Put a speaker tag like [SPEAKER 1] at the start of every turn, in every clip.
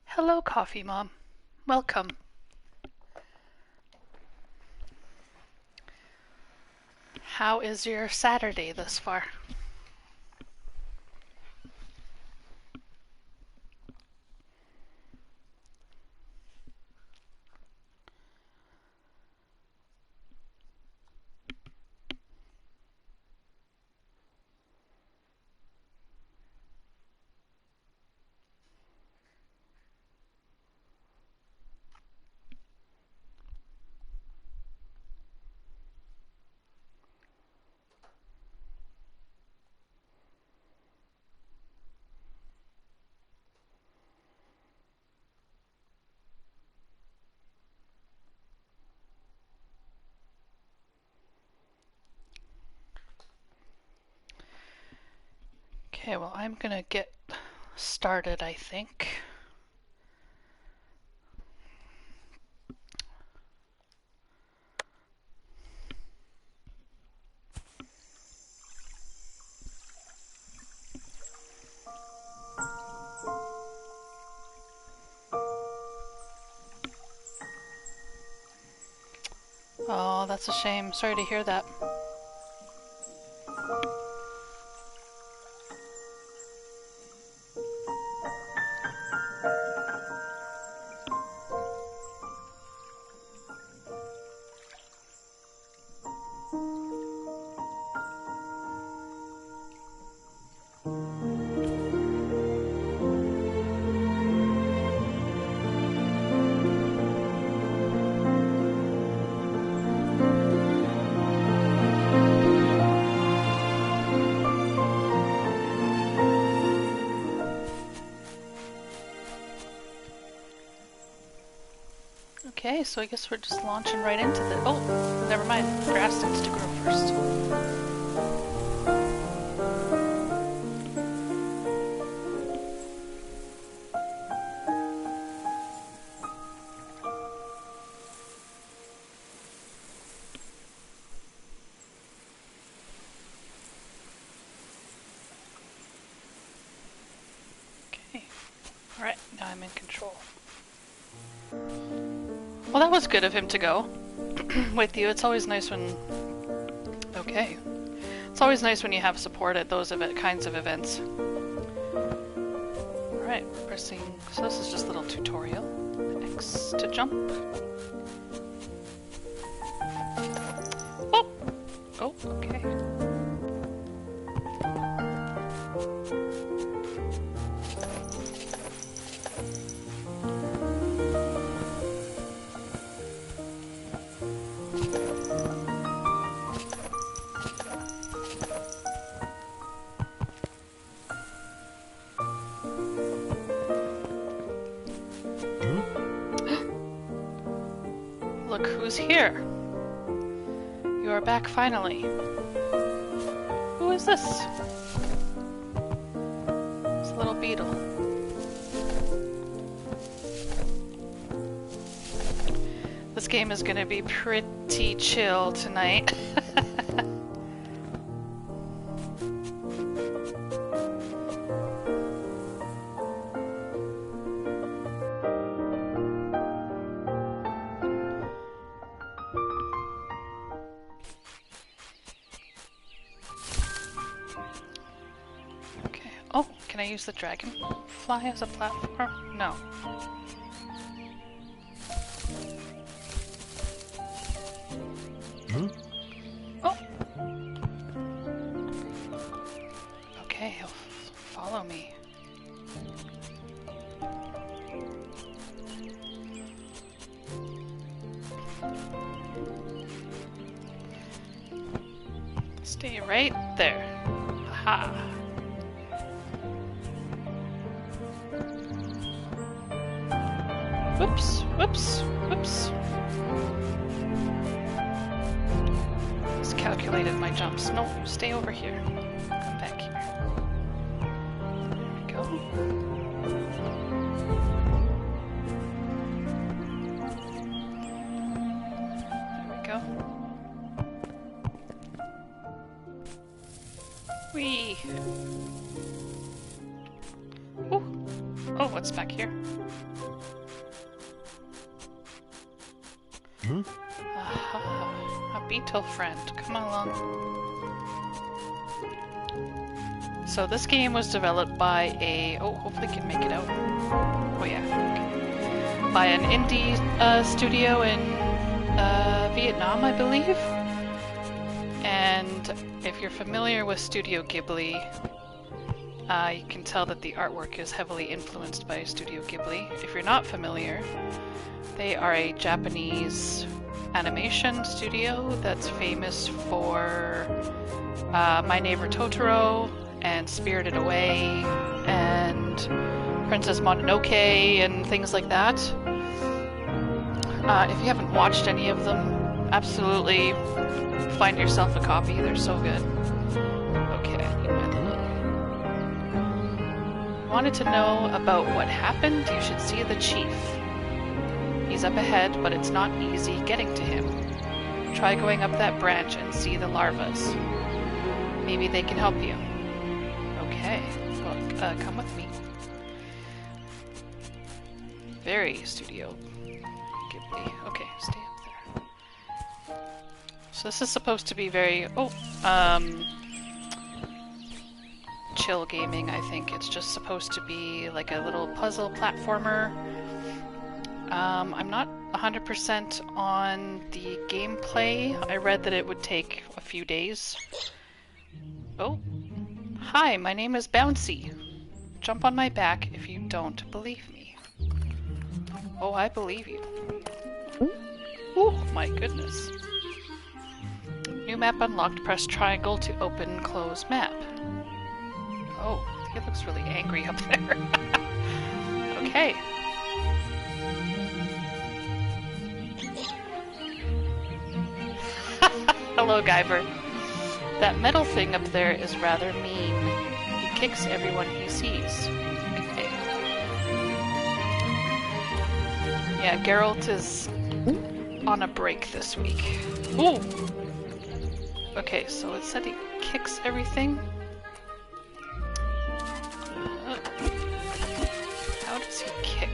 [SPEAKER 1] Hello, Coffee Mom. Welcome. How is your Saturday thus far? Okay, well, I'm gonna get started, I think. Oh, that's a shame. Sorry to hear that. Okay, so I guess we're just launching right into the... Oh, never mind. Grass needs to grow first. Okay. Alright, now I'm in control. Well, that was good of him to go with you. It's always nice when... Okay. It's always nice when you have support at those kinds of events. Alright, pressing... So this is just a little tutorial. X to jump. Oh! Oh, okay. Look who's here. You are back finally. Who is this? It's a little beetle. This game is gonna be pretty chill tonight. Oh, can I use the dragonfly as a platform? No. Oh! Stay right there. Aha. Whoops, whoops, whoops. Miscalculated my jumps. No, stay over here. Come back here. There we go. There we go. Whee! Ooh. Oh, what's back here? Aha, a beetle friend. Come along. So this game was developed by a... Oh, hopefully I can make it out. Oh yeah, okay. By an indie studio in Vietnam, I believe. And if you're familiar with Studio Ghibli, you can tell that the artwork is heavily influenced by Studio Ghibli. If you're not familiar, they are a Japanese animation studio that's famous for My Neighbor Totoro and Spirited Away and Princess Mononoke and things like that. If you haven't watched any of them, absolutely find yourself a copy. They're so good. Okay, I need my little... Wanted to know about what happened? You should see the chief. He's up ahead, but it's not easy getting to him. Try going up that branch and see the larvas. Maybe they can help you. Okay, well, come with me. Very Studio Ghibli. Okay, stay up there. So this is supposed to be very... chill gaming, I think. It's just supposed to be like a little puzzle platformer. I'm not 100% on the gameplay. I read that it would take a few days. Oh. Hi, my name is Bouncy. Jump on my back if you don't believe me. Oh, I believe you. Oh, my goodness. New map unlocked. Press triangle to open close map. Oh, he looks really angry up there. Okay. Hello, Guyver. That metal thing up there is rather mean. He kicks everyone he sees. Okay. Yeah, Geralt is on a break this week. Ooh! Okay, so it said he kicks everything. How does he kick?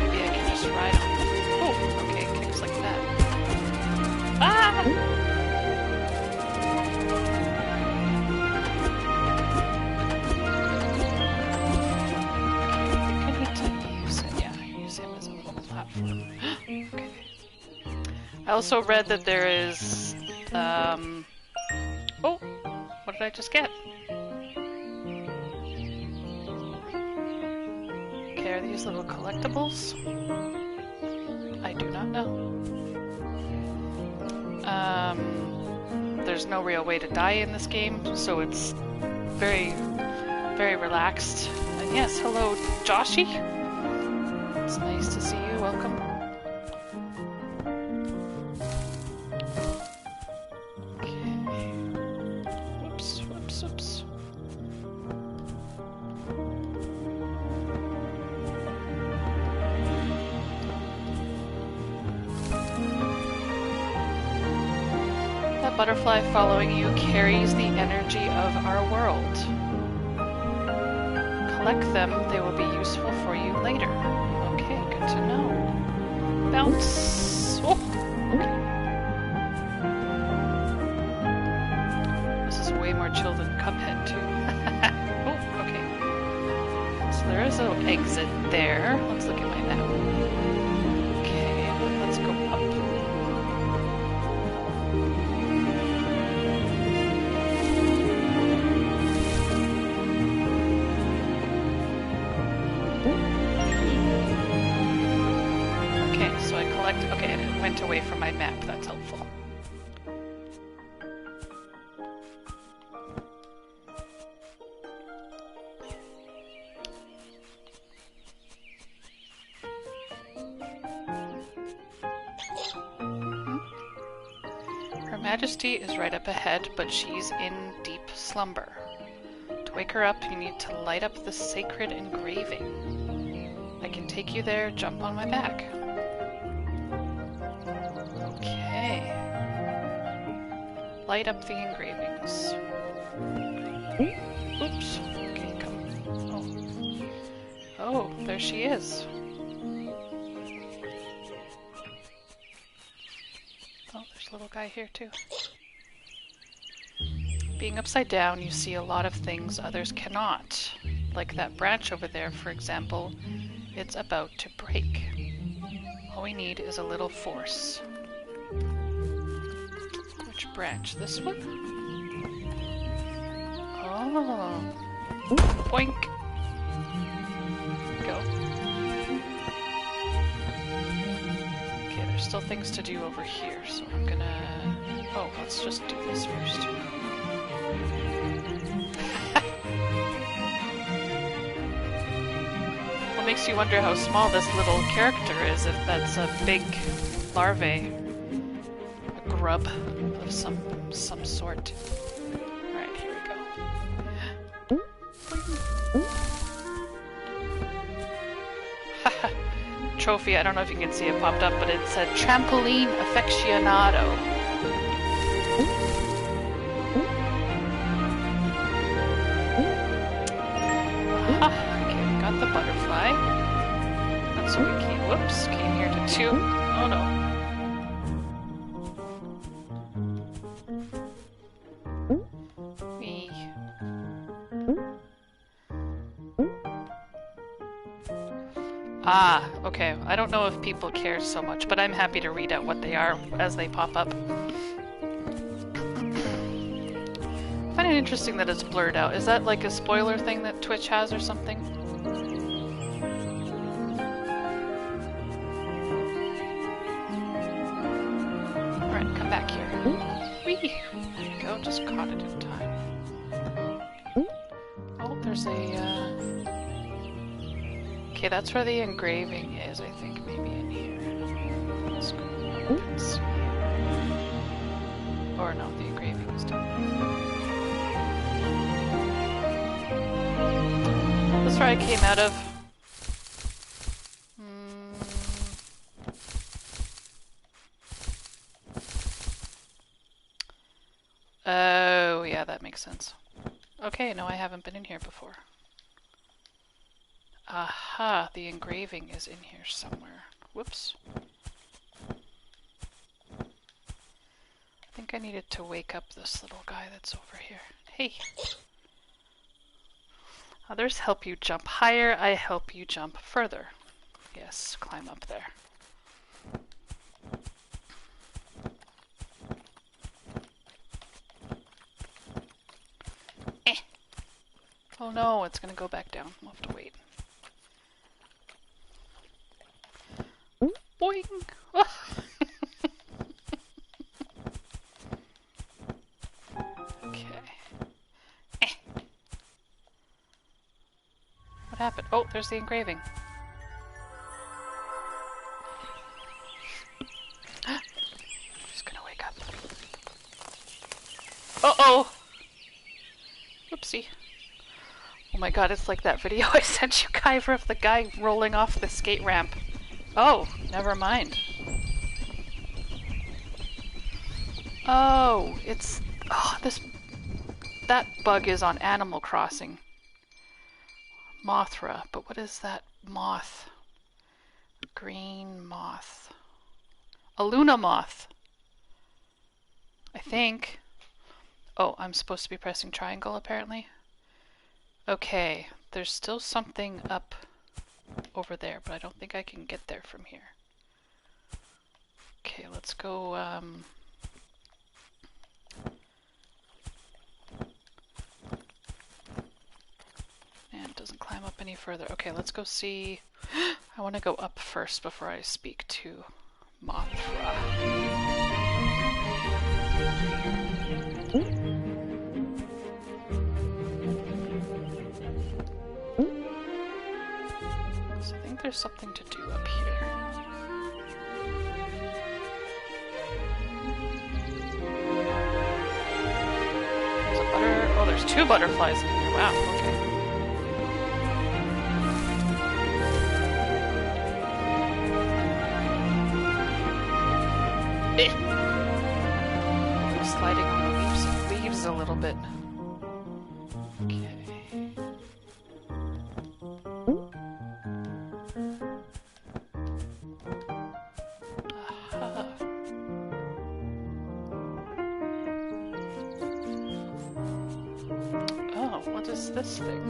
[SPEAKER 1] Maybe I can just ride on. Oh, okay, it kicks like that. Ah! I think I need to use it. Yeah, use him as a little platform. Okay. I also read that there is, oh! What did I just get? Okay, are these little collectibles? I do not know. There's no real way to die in this game, so it's very, very relaxed. And yes, hello, Joshi! It's nice to see you, welcome. Butterfly following you carries the energy of our world. Collect them, they will be useful for you later. Okay, good to know. Bounce! Oh! Okay. This is way more chill than Cuphead, too. Oh, okay. So there is an exit there. Let's look at my map. Okay, let's go up. went away from my map, that's helpful. Her Majesty is right up ahead, but she's in deep slumber. To wake her up, you need to light up the sacred engraving. I can take you there, jump on my back. Okay. Light up the engravings. Oops. Okay, come. Oh, there she is. Oh, there's a little guy here too. Being upside down, you see a lot of things others cannot. Like that branch over there, for example, it's about to break. All we need is a little force. Which branch? This one? Oh. Boink. Go. Okay, there's still things to do over here, so I'm gonna... Oh, let's just do this first. What makes you wonder how small this little character is, if that's a big larvae. A grub of some sort. Alright, here we go. Haha. Trophy, I don't know if you can see it popped up, but it said Trampoline Affectionado. Okay, we got the butterfly. And so we came, whoops, came here to 2. Oh no. Me. Ah, okay. I don't know if people care so much, but I'm happy to read out what they are as they pop up. I find it interesting that it's blurred out. Is that like a spoiler thing that Twitch has or something? Alright, come back here. Whee! There you go, just caught it in time. Oh, there's a... Okay, that's where the engraving is, I think, maybe in here. Let's go up and see. Or no, the engraving is down there. That's where I came out of. Oh, yeah, that makes sense. Okay, no, I haven't been in here before. Aha, the engraving is in here somewhere. Whoops. I think I needed to wake up this little guy that's over here. Hey! Others help you jump higher, I help you jump further. Yes, climb up there. Eh! Oh no, it's gonna go back down. We'll have to wait. Boing! Oh. Okay. Eh. What happened? Oh, there's the engraving. She's gonna wake up. Uh-oh! Whoopsie. Oh my god, it's like that video I sent you, Kyver, of the guy rolling off the skate ramp. Oh, never mind. Oh, it's... Oh, that bug is on Animal Crossing. Mothra, but what is that moth? Green moth. A Luna moth. I think. Oh, I'm supposed to be pressing triangle, apparently. Okay, there's still something up over there, but I don't think I can get there from here. Okay, let's go, and it doesn't climb up any further. Okay, let's go see. I want to go up first before I speak to Mothra. So I think there's something to do up here. There's a oh, there's two butterflies in here. Wow, okay. Sliding on the leaves a little bit. Okay. Aha. Oh, what is this thing?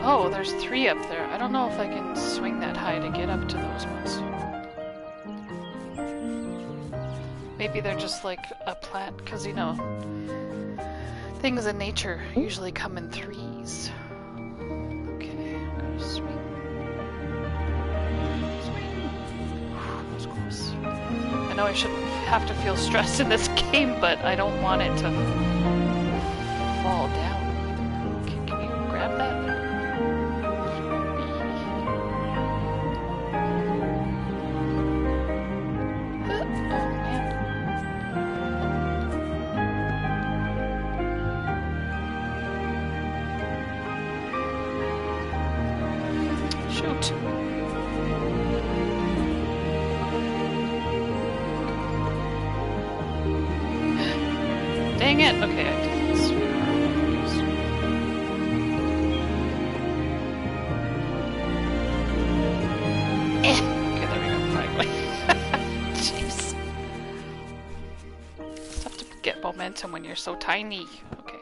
[SPEAKER 1] Oh, there's three up there. I don't know if I can swing that high to get up to those ones. Maybe they're just like a plant, because you know, things in nature usually come in threes. Okay, I'm gonna swing. Swing. That was close. I know I shouldn't have to feel stressed in this game, but I don't want it to fall down. Okay, can you grab that? Shoot. Dang it! Okay, I did this. Okay, there we go, finally. Jeez. It's tough to get momentum when you're so tiny. Okay.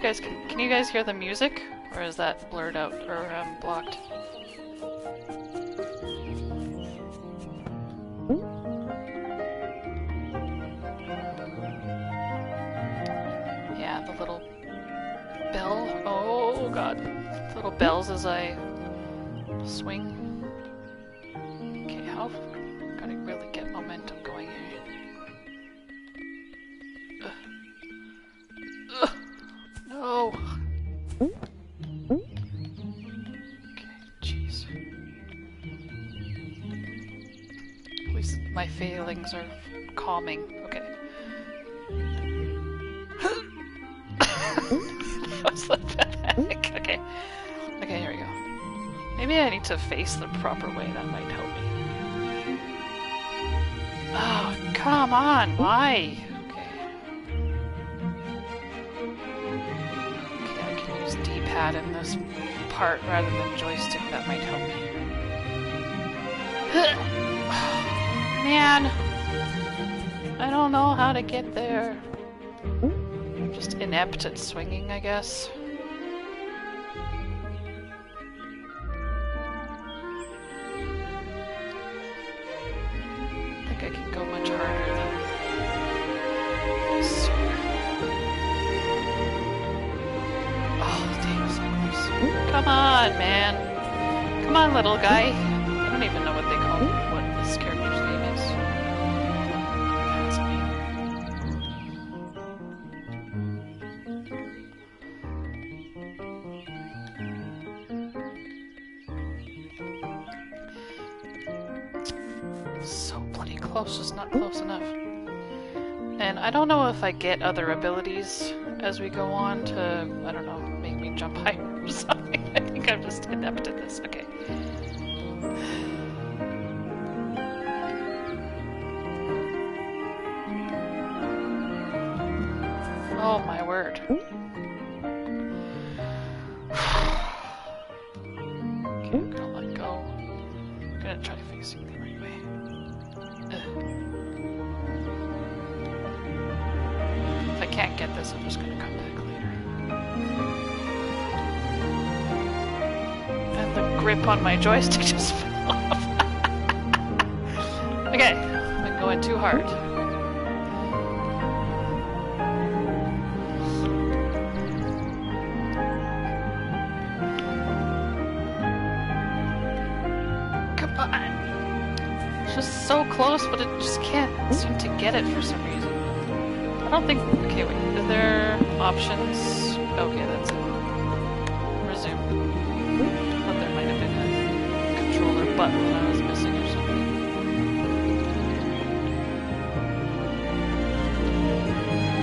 [SPEAKER 1] Guys, can you guys hear the music? Or is that blurred out or blocked? Yeah, the little bell. Oh god. Little bells as I swing. Okay, how gotta really get momentum going here. No. Okay, jeez. At least my feelings are calming. Okay. That was so pathetic. Okay. Okay, here we go. Maybe I need to face the proper way. That might help me. Oh, come on. Why? D-pad in this part rather than joystick, that might help me. Man! I don't know how to get there. I'm just inept at swinging, I guess. I think I can go much harder than this. Come on, man. Come on, little guy. I don't even know what they call what this character's name is. That's me. So bloody close, just not close enough. And I don't know if I get other abilities as we go on to, I don't know, make me jump higher or something. I think I'm just inept at this. Okay. Oh my word. Okay, I'm gonna let go. I'm gonna try facing the right way. If I can't get this, I'm just gonna come back later. grip on my joystick just fell off. Okay, I've been going too hard. Come on. It's just so close, but it just can't seem to get it for some reason. I don't think... Okay, wait. Is there options? Okay, that's it. Resume. I thought there might have been a controller button that I was missing or something.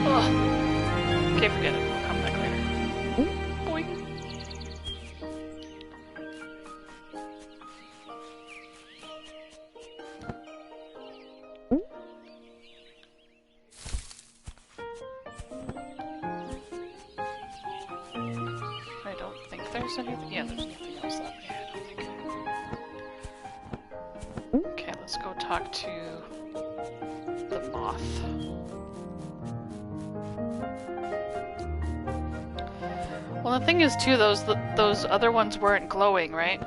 [SPEAKER 1] Ugh. Okay, forget it. We'll come back later. Boing. I don't think there's anything. Yeah, there's nothing else that way. I don't think. Okay, let's go talk to the moth. Well, the thing is, too, those other ones weren't glowing, right?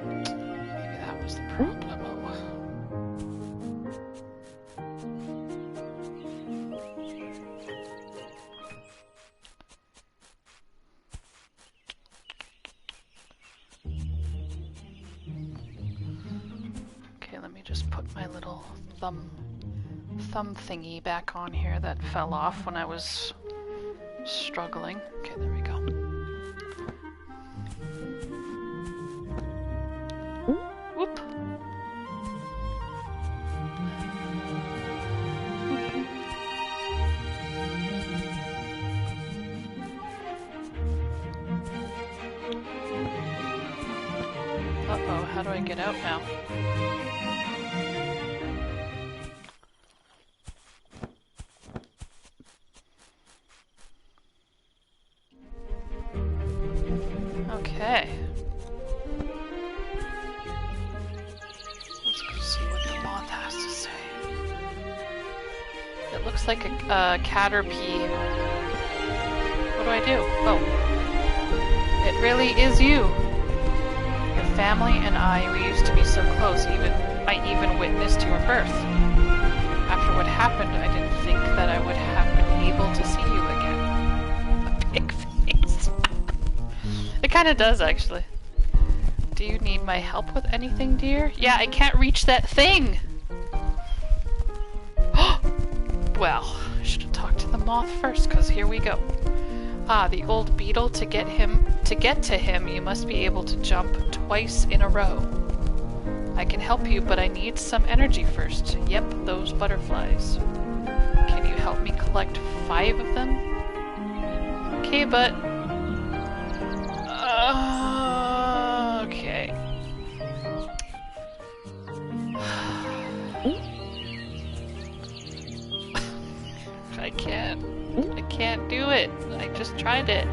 [SPEAKER 1] Maybe that was the problem. Okay, let me just put my little thumb thingy back on here that fell off when I was struggling. Okay, there we go. Whoop. Uh-oh, how do I get out now? Okay. Let's go see what the moth has to say. It looks like a caterpie. What do I do? Oh. It really is you. Your family and I, we used to be so close. I even witnessed your birth. After what happened, I didn't think that I would have been able to see you again. A big face. It kind of does, actually. Do you need my help with anything, dear? Yeah, I can't reach that thing! Well, I should have talked to the moth first, because here we go. Ah, the old beetle. To get to him, you must be able to jump twice in a row. I can help you, but I need some energy first. Yep, those butterflies. Can you help me collect 5 of them? Okay, but... okay. I can't do it. I just tried it.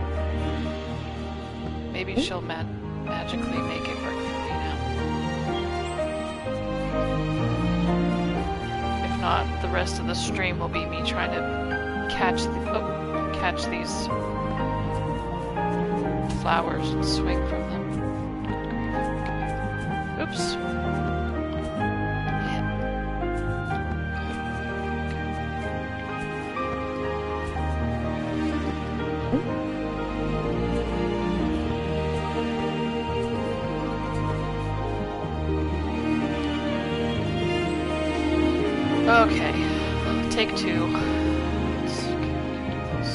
[SPEAKER 1] Maybe she'll magically make it work for me now. If not, the rest of the stream will be me trying to catch these flowers and swing from them. Oops. Okay, take 2. Let's do this.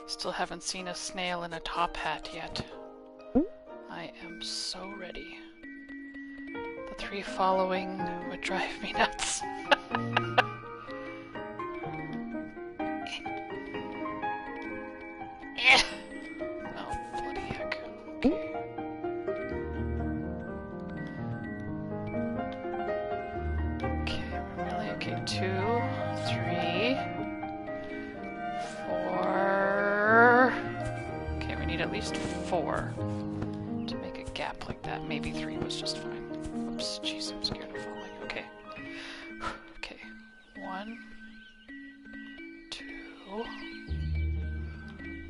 [SPEAKER 1] Still haven't seen a snail in a top hat yet. I am so ready. The 3 following would drive me nuts. Oh, bloody heck. Okay. Okay, really? Okay, 2, 3, 4. Okay, we need at least 4 to make a gap like that. Maybe 3 was just fine. Oops, jeez, I'm scared of falling. Okay. 1, 2,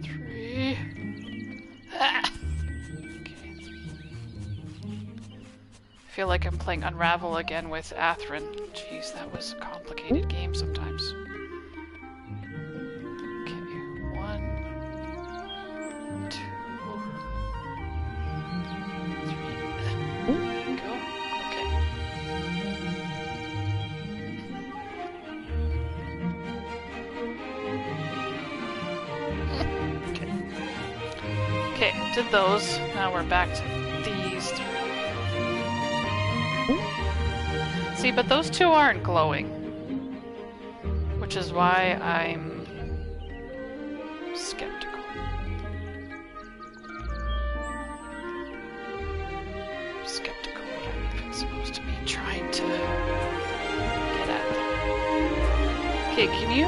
[SPEAKER 1] 3. Ah! Okay. I feel like I'm playing Unravel again with Atherin. Jeez, that was a complicated game sometimes. Okay, 1, 2, 3. Go. Okay. Okay, did those. Now we're back to these 3. See, but those 2 aren't glowing. Which is why I'm skeptical. Skeptical what I'm even supposed to be trying to get at. Okay, can you...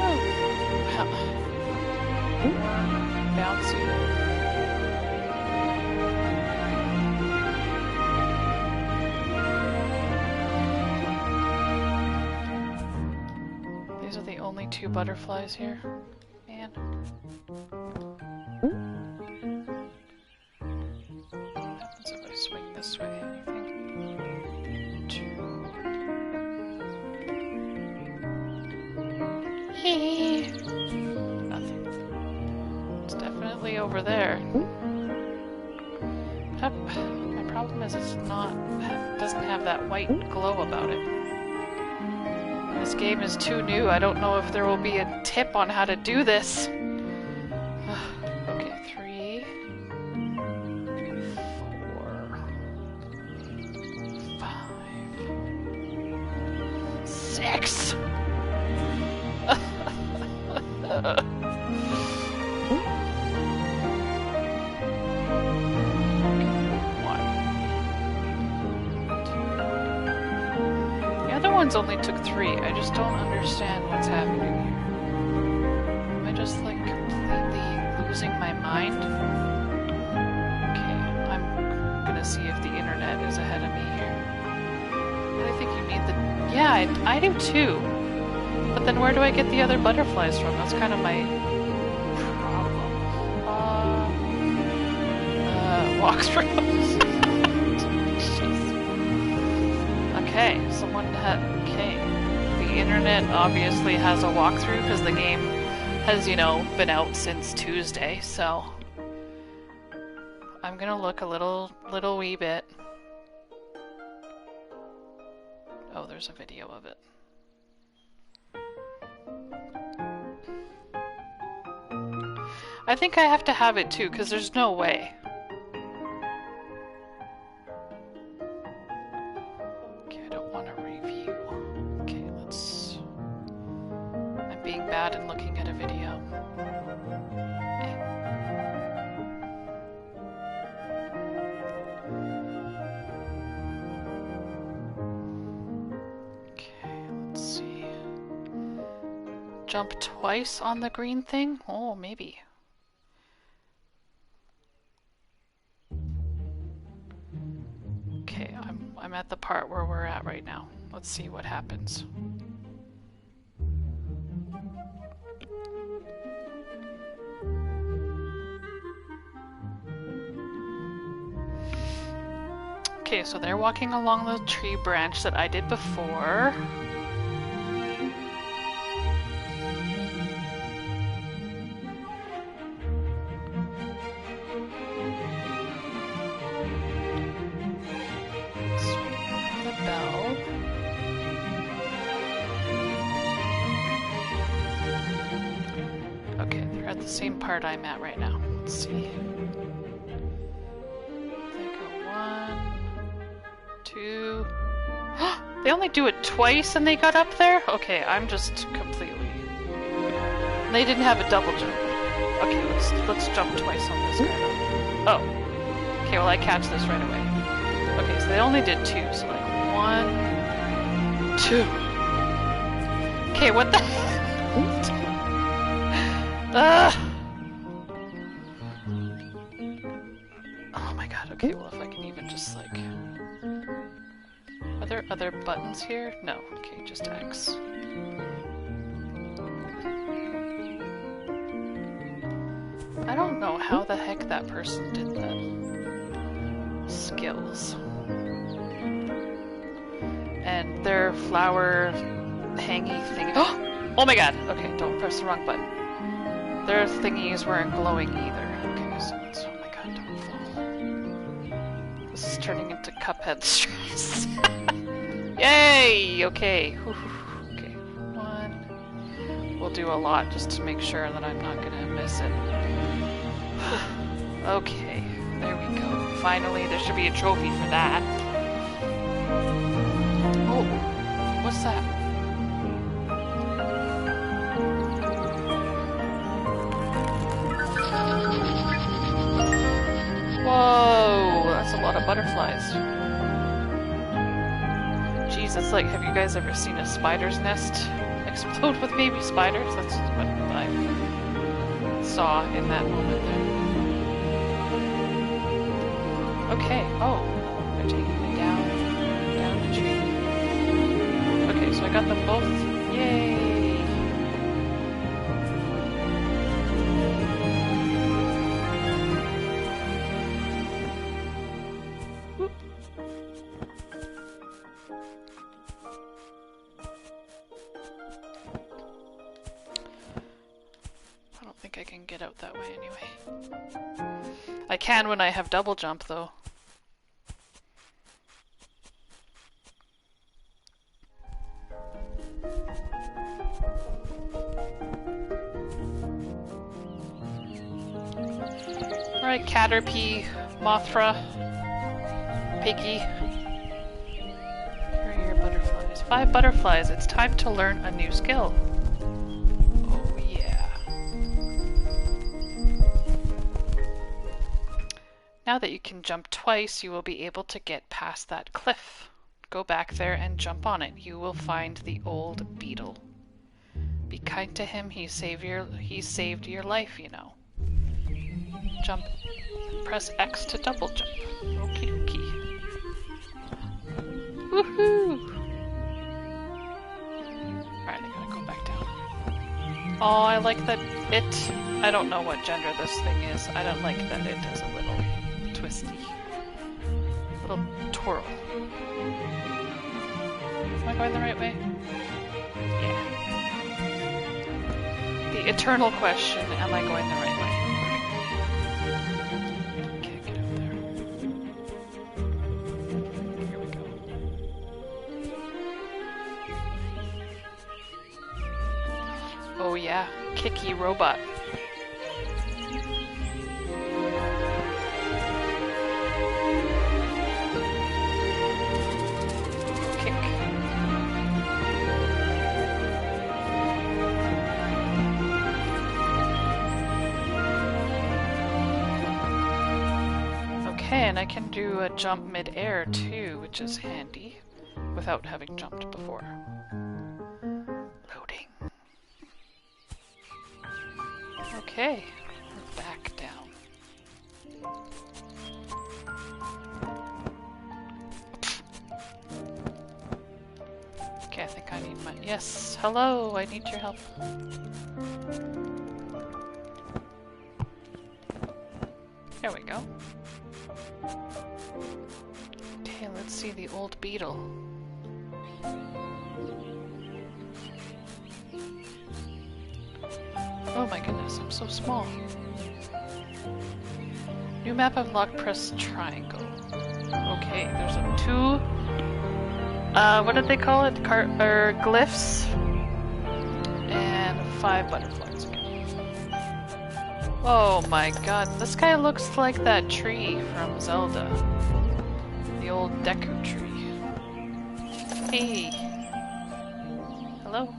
[SPEAKER 1] bouncy. These are the only 2 butterflies here. Man. What happens if I swing this way? Anything? 2. Nothing. It's definitely over there. My problem is it doesn't have that white glow about it. This game is too new. I don't know if there will be a tip on how to do this. Okay, 3, 4, 5, 6. 1. The other ones only took 3. I just don't understand what's happening here. Am I just like completely losing my mind? Okay, I'm gonna see if the internet is ahead of me here. I think you need the... Yeah, I do too. But then where do I get the other butterflies from? That's kind of my problem. Walkthroughs. Okay, someone had... Okay. The internet obviously has a walkthrough because the game has, you know, been out since Tuesday, so... I'm gonna look a little wee bit. Oh, there's a video of it. I think I have to have it too, because there's no way. Okay, I don't want to review. Okay, let's... I'm being bad and looking at a video. Okay, let's see. Jump twice on the green thing? Oh, maybe. Okay, I'm at the part where we're at right now. Let's see what happens. Okay, so they're walking along the tree branch that I did before. Okay, they're at the same part I'm at right now. Let's see. They go 1, 2. They only do it twice and they got up there? Okay, I'm just completely... They didn't have a double jump. Okay, let's jump twice on this guy though. Oh. Okay, well I catch this right away. Okay, so they only did 2, so like 1, 2. Okay, what the Oh my god, okay, well if I can even just like... Are there other buttons here? No, okay, just X. I don't know how the heck that person did that. Skills. And their flower hangy thing. Oh my god! Okay, don't press the wrong button. Their thingies weren't glowing either. Okay, so it's, oh my god, don't fall. This is turning into Cuphead stress. Yay! Okay. Whew. Okay, one. We'll do a lot just to make sure that I'm not gonna miss it. Okay, there we go. Finally, there should be a trophy for that. Oh, what's that? Whoa, that's a lot of butterflies. Jeez, it's like, have you guys ever seen a spider's nest explode with baby spiders? That's what I saw in that moment there. Okay, oh, they're taking me down the tree. Okay, so I got them both. Yay! Whoop. I don't think I can get out that way anyway. I can when I have double jump though. Alright, Caterpie, Mothra, Piggy. Here are your butterflies. 5 butterflies. It's time to learn a new skill. Oh yeah. Now that you can jump twice, you will be able to get past that cliff. Go back there and jump on it. You will find the old beetle. Be kind to him. He saved your life, you know. Jump. Press X to double jump. Okie dokie. Woohoo! Alright, I gotta go back down. Oh, I like that it... I don't know what gender this thing is. I don't like that it is a little twisty. Little twirl. Am I going the right way? Yeah. The eternal question, am I going the right way? Oh yeah, Kicky robot. Kick. Okay, and I can do a jump mid-air too, which is handy, without having jumped before. Okay, we're back down. Okay, I think I need my... Yes, hello, I need your help. There we go. Okay, let's see the old beetle. Oh my goodness, I'm so small. New map unlocked, press triangle. Okay, there's a 2... what did they call it? Glyphs? And 5 butterflies. Okay. Oh my god, this guy looks like that tree from Zelda. The old Deku tree. Hey! Hello?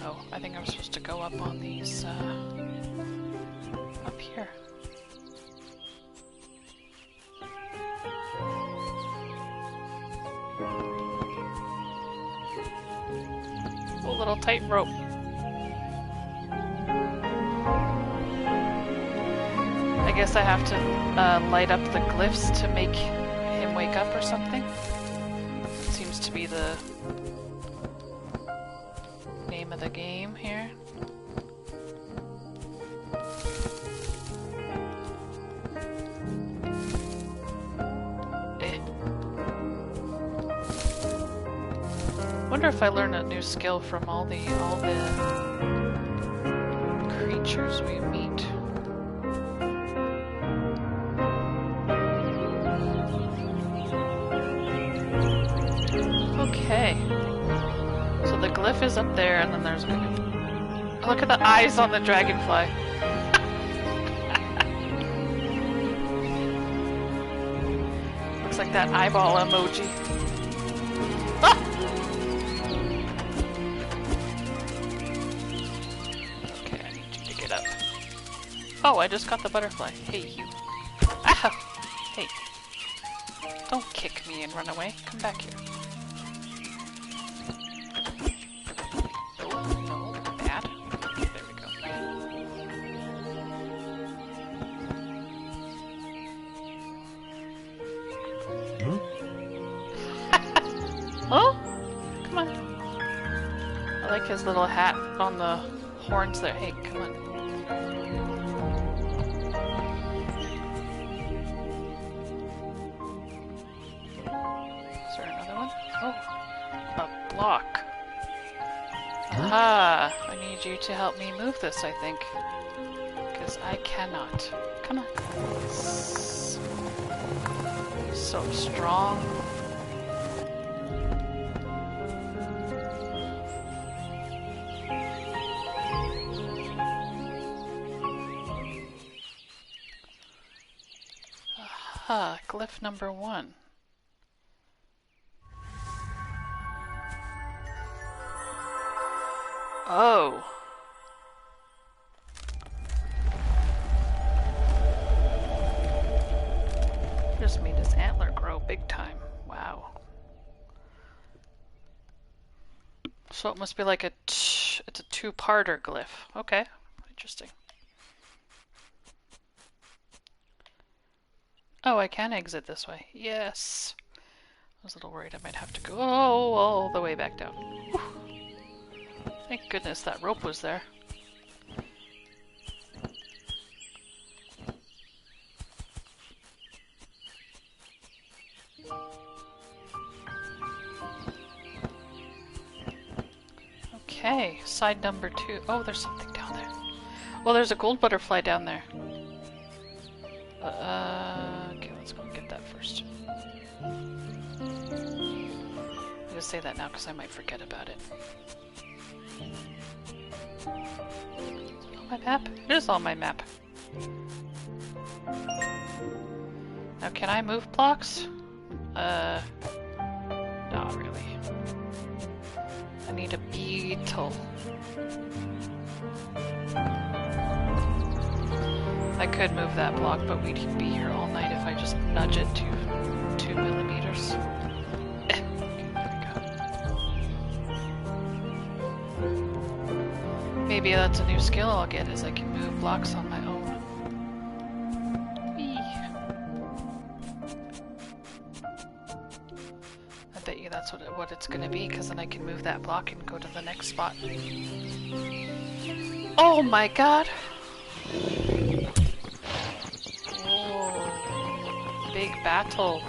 [SPEAKER 1] Oh, I think I'm supposed to go up on these, up here. A little tightrope. I guess I have to light up the glyphs to make him wake up or something. It seems to be the name of the game here. Wonder if I learn a new skill from all the creatures we meet. Okay. So the glyph is up there, and then there's... Look at the eyes on the dragonfly. Looks like that eyeball emoji. Ah! Okay, I need you to get up. Oh, I just got the butterfly. Hey, you. Ah! Hey. Don't kick me and run away. Come back here. Oh, come on. I like his little hat on the horns there. Hey, come on. Is there another one? Oh, a block. Ah, I need you to help me move this, I think. Because I cannot. Come on. So strong. Aha, glyph number 1. Oh. Just made his antler grow big time. Wow. So it must be like it's a two-parter glyph. Okay, interesting. Oh, I can exit this way. Yes. I was a little worried I might have to go all the way back down. Whew. Thank goodness that rope was there. Okay, side number 2. Oh, there's something down there. Well, there's a gold butterfly down there. Okay, let's go get that first. I'm gonna say that now because I might forget about it. Is it on my map? It is on my map. Now, can I move blocks? Not really. I need a beetle. I could move that block, but we'd be here all night if I just nudge it to 2 millimeters. Okay, there we go. Maybe that's a new skill I'll get, is I can move blocks on my own. Whee. I bet you that's what it's gonna be, because then I can move that block and go to the next spot. Oh my god! Big battle.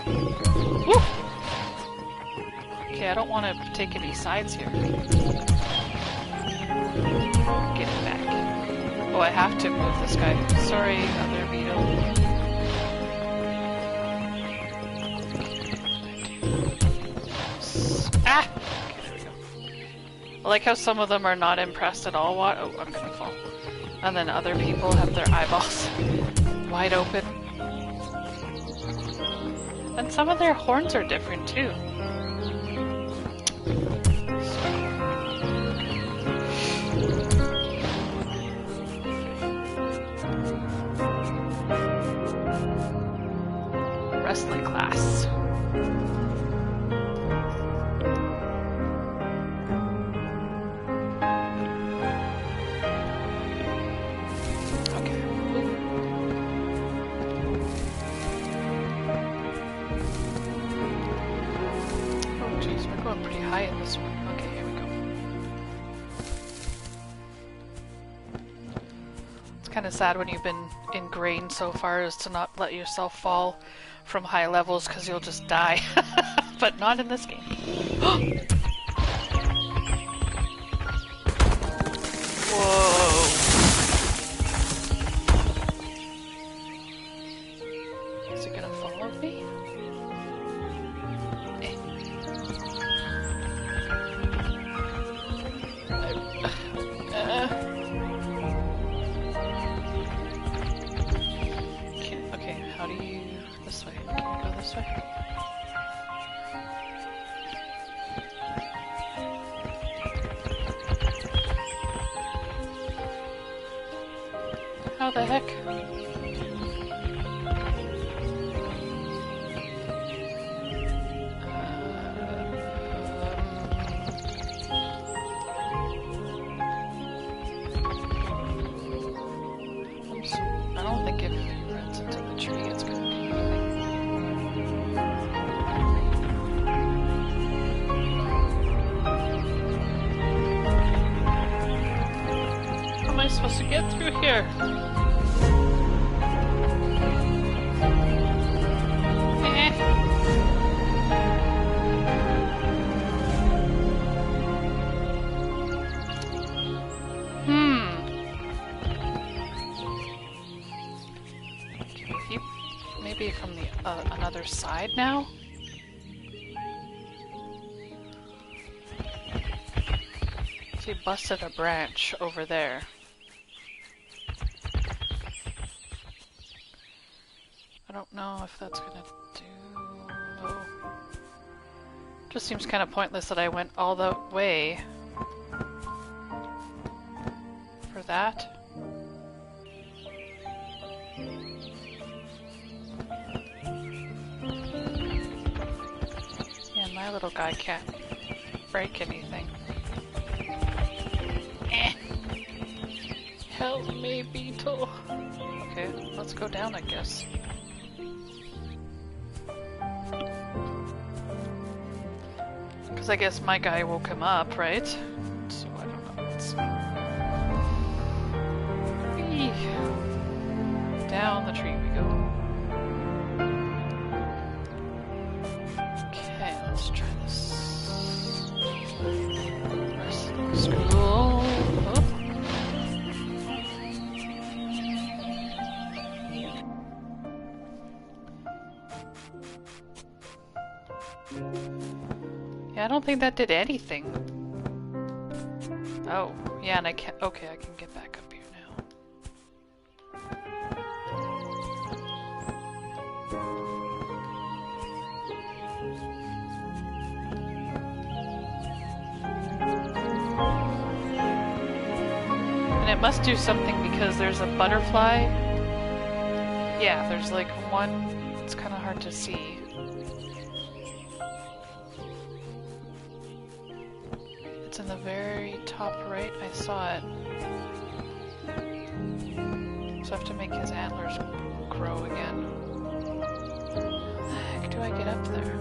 [SPEAKER 1] Woo! Okay, I don't want to take any sides here. Get it back. Oh, I have to move this guy. Sorry, other beetle. Ah! Okay, there we go. I like how some of them are not impressed at all. What? Oh, I'm gonna fall. And then other people have their eyeballs wide open. And some of their horns are different too. Wrestling class. Pretty high in this one. Okay, here we go. of sad when you've been ingrained so far as to not let yourself fall from high levels because you'll just die. But not in this game. Whoa. Is it gonna follow me? Okay, how do you... this way. Can you go this way? How the heck? I don't think if he runs into the tree, it's gonna do anything. How am I supposed to get through here? Maybe from the another side now? So he busted a branch over there. I don't know if that's gonna do... Just seems kind of pointless that I went all the way for that. My little guy can't break anything. Help me, beetle! Okay, let's go down, I guess. Because I guess my guy woke him up, right? So I don't know. Let's... down the tree we go. Let's try this. Scroll. Oh. Yeah, I don't think that did anything. Oh, yeah, and I can't. Okay, I can get back up here now. It must do something because there's a butterfly. Yeah, there's like one. It's kind of hard to see. It's in the very top right. I saw it. So I have to make his antlers grow again. How the heck do I get up there?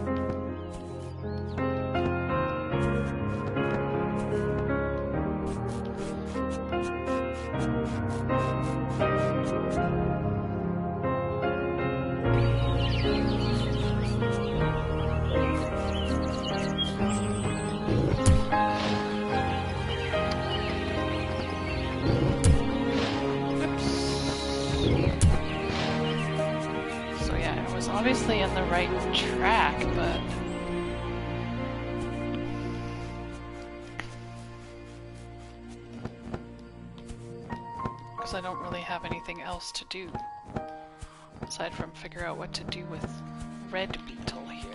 [SPEAKER 1] Obviously in the right track, but because I don't really have anything else to do aside from figure out what to do with red beetle here.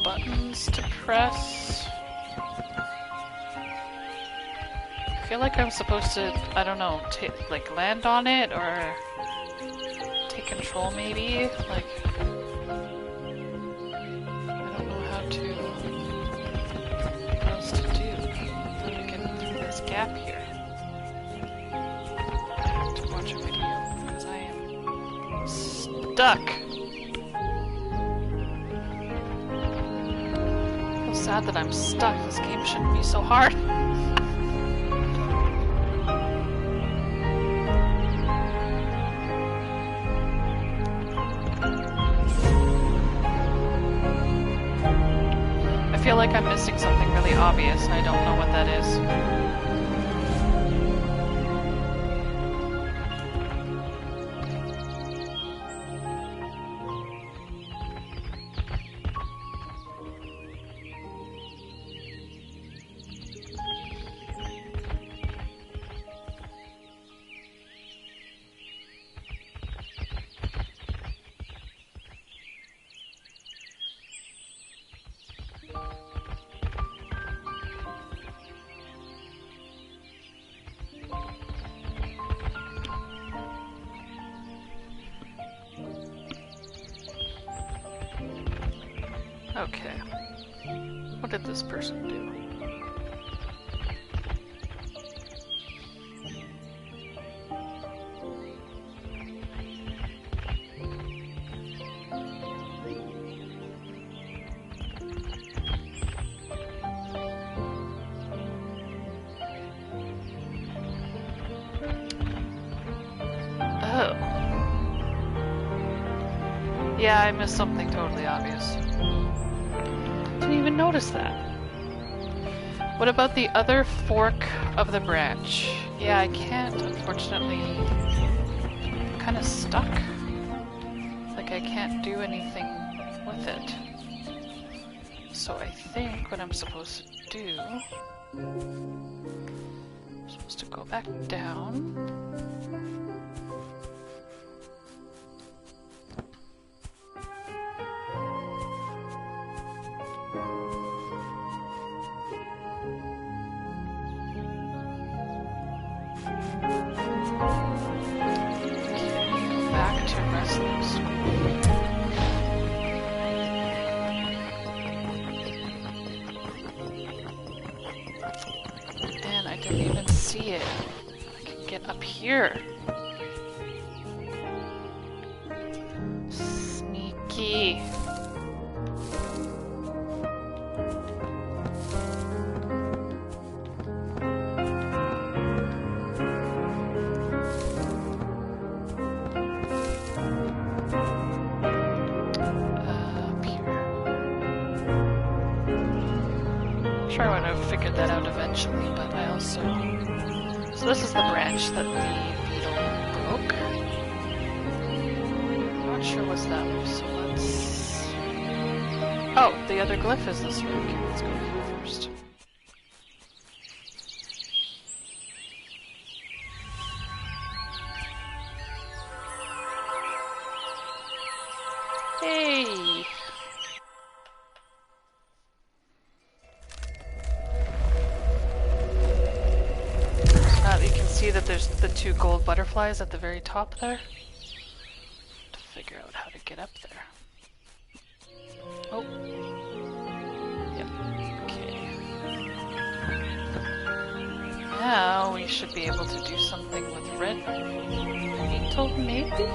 [SPEAKER 1] Buttons to press. I feel like I'm supposed to, I don't know, like land on it or take control maybe? Like... to... what else to do? How to get through this gap here. I have to watch a video, because I am stuck! I feel sad that I'm stuck. This game shouldn't be so hard. I feel like I'm missing something really obvious and I don't know what that is. Okay. What did this person do? Oh. Yeah, I missed something totally obvious. Didn't even notice that. What about the other fork of the branch? Yeah, I can't, unfortunately. I'm kind of stuck. Like I can't do anything with it. So I think what I'm supposed to do... I'm supposed to go back down. And I didn't even see it. I can get up here. Sneaky. Sure, I would have figured that out eventually, but I also... So this is the branch that the beetle broke. I'm not sure what's that one, so let's... Oh, the other glyph is this way. Okay, let's go here first. Hey! You can see that there's the two gold butterflies at the very top there. To figure out how to get up there. Oh. Yep. Okay. Now we should be able to do something with red beetle, maybe?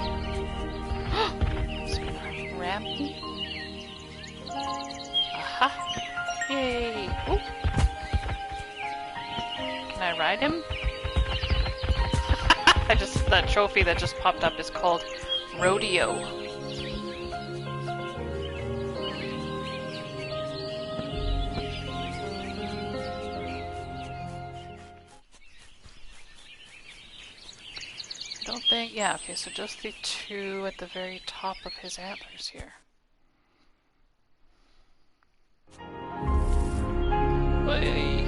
[SPEAKER 1] Rampy? Aha! Yay! Ooh. Can I ride him? That trophy that just popped up is called Rodeo. I don't think, yeah, okay, so just the two at the very top of his antlers here. Hey.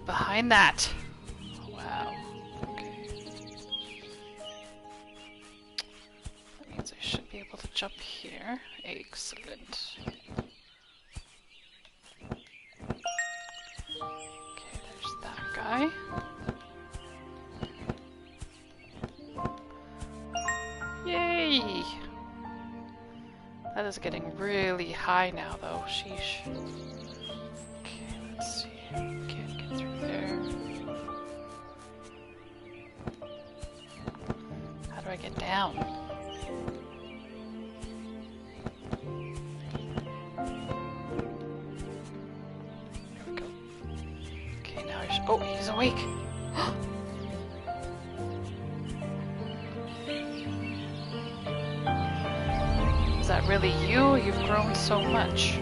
[SPEAKER 1] behind that. Wow. Okay. That means I should be able to jump here. Excellent. Okay, there's that guy. Yay! That is getting really high now, though. Sheesh. Okay, let's see. Can't get through there. How do I get down? There we go. Okay, now I should. Oh, he's awake! Is that really you? You've grown so much.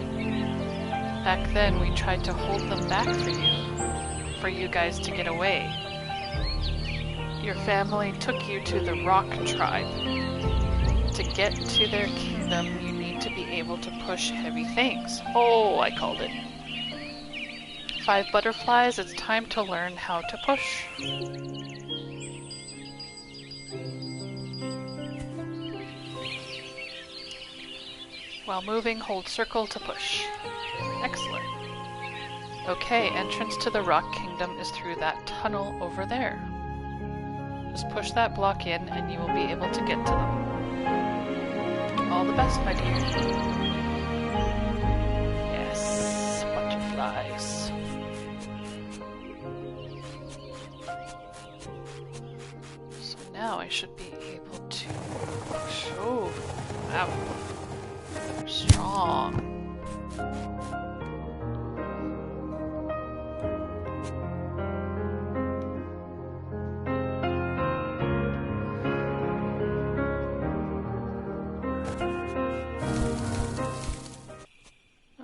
[SPEAKER 1] Back then, we tried to hold them back for you guys to get away. Your family took you to the Rock Tribe. To get to their kingdom, you need to be able to push heavy things. Oh, I called it. 5 butterflies, it's time to learn how to push. While moving, hold circle to push. Excellent. Okay, entrance to the Rock Kingdom is through that tunnel over there. Just push that block in and you will be able to get to them. All the best, my dear. Yes, butterflies. So now I should be able to... Oh, wow. Strong.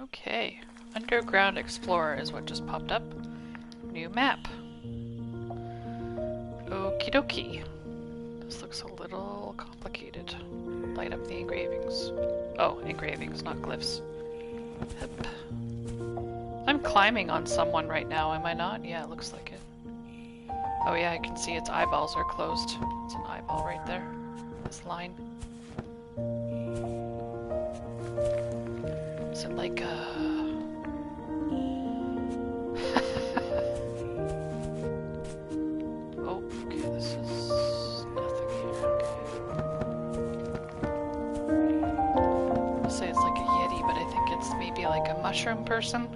[SPEAKER 1] Okay, Underground Explorer is what just popped up. New map. Okie dokie. This looks a little complicated. Light up the engravings. Oh, engravings, not glyphs. Yep. I'm climbing on someone right now, am I not? Yeah, it looks like it. Oh yeah, I can see its eyeballs are closed. It's an eyeball right there. This line. Is it like a... Oh, okay, this is nothing here. Okay. I'll say it's like a yeti, but I think it's maybe like a mushroom person.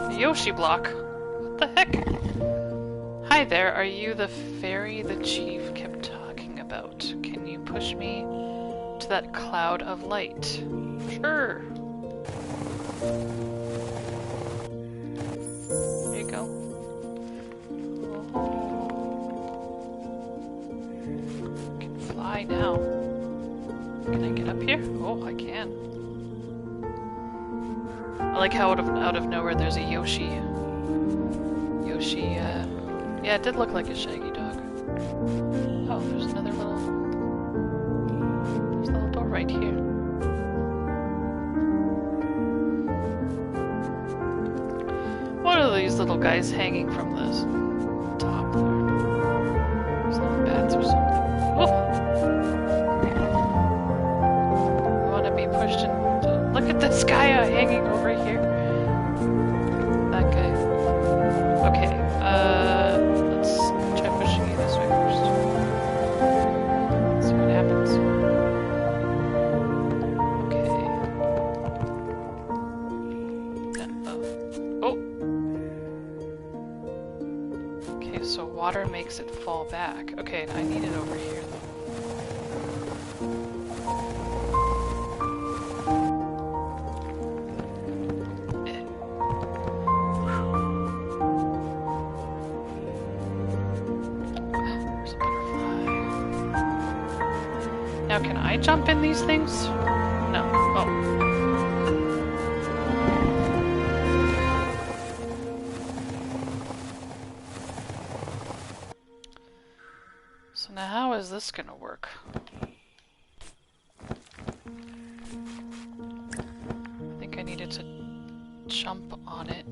[SPEAKER 1] A Yoshi block? What the heck? Hi there, are you the fairy the chief kept talking about? Can you push me to that cloud of light? Sure. There you go. Oh. I can fly now. Can I get up here? Oh, I can. I like how out of nowhere there's a Yoshi. Yeah, it did look like a shaggy dog. Oh, there's another little... There's a little door right here. What are these little guys hanging from this top there? These little bats or something. Oh! I want to be pushed in... Look at this guy hanging over here. That guy. Okay, let's try pushing you this way first. See what happens. Okay. Oh! Okay, so water makes it fall back. Okay, I need it over here though. Now, can I jump in these things? No. Oh. So now how is this gonna work? I think I needed to jump on it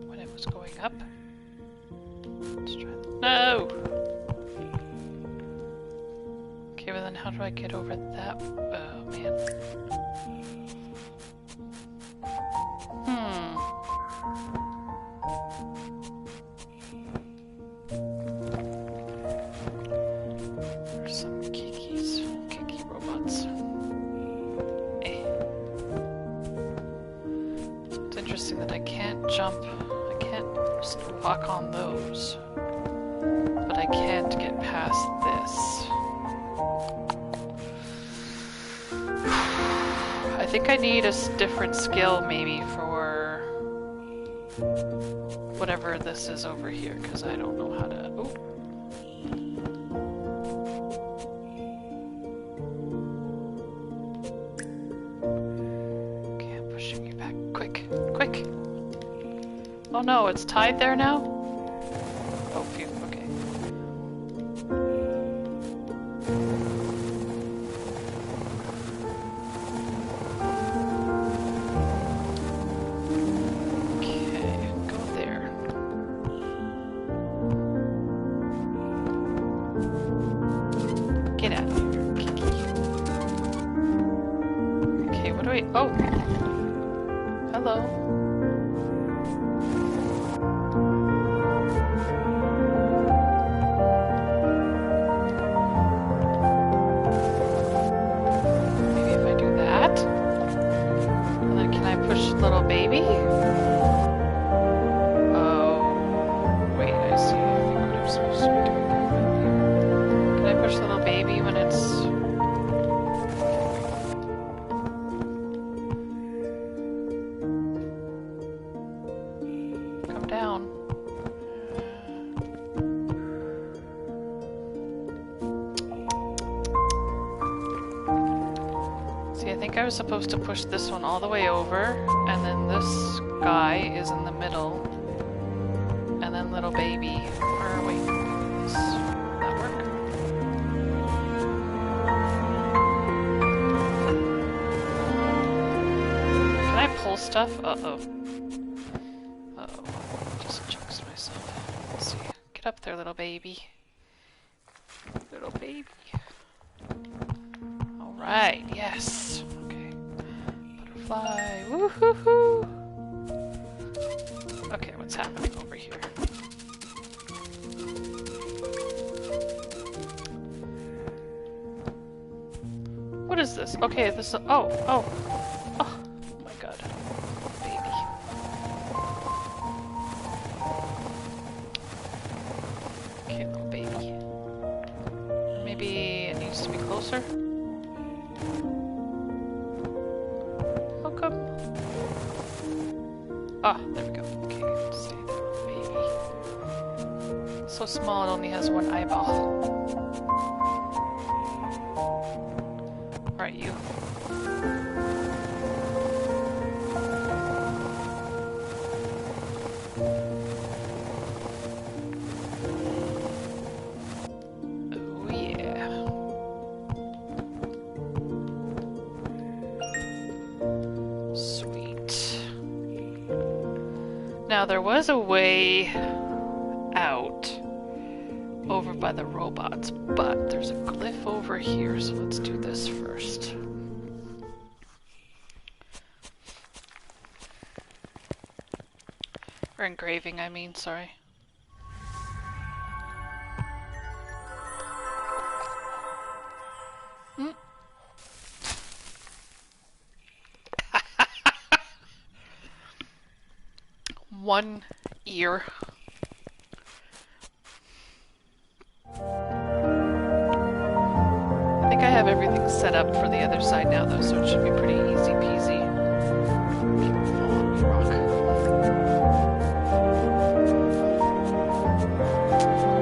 [SPEAKER 1] when it was going up. Let's try that. No! Okay, well then how do I get over that? Oh man. There's some kiki robots. It's interesting that I can't jump. I can't just walk on those. But I can't get past this. I think I need a different skill maybe for whatever this is over here, because I don't know how to... Ooh. Okay, I'm pushing you back. Quick, quick! Oh no, it's tied there now? Oh, phew, okay. Oh! Hello. Maybe if I do that? And then can I push little baby? Oh. Wait, I see. I think what I'm supposed to be doing. Can I push little baby when it's... down. See, I think I was supposed to push this one all the way over, and then this guy is in the middle, and then little baby. Or wait, does that work? Can I pull stuff? Uh-oh. Up there, little baby. Little baby. Alright, yes. Okay. Butterfly. Woohoo! Okay, what's happening over here? What is this? Okay, this is... Oh my god. Baby. Okay, little baby. Maybe it needs to be closer? How come? Ah, there we go. Okay, stay there, baby. So small, it only has one eyeball. Alright, you. Now there was a way out over by the robots, but there's a glyph over here, so let's do this first. Or engraving, I mean, sorry. One ear. I think I have everything set up for the other side now though, so it should be pretty easy peasy.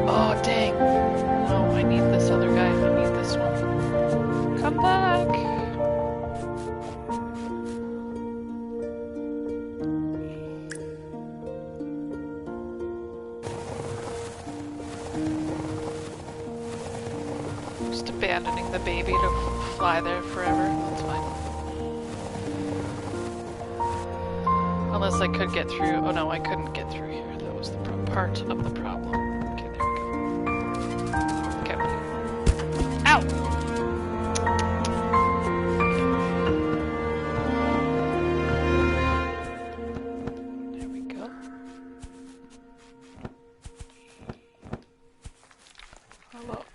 [SPEAKER 1] Oh dang. No, I need this other guy. I need this one. Come back! Just abandoning the baby to fly there forever. That's fine. Unless I could get through. Oh no, I couldn't get through here. That was the part of the problem. Okay, there we go. Okay. Ow! There we go.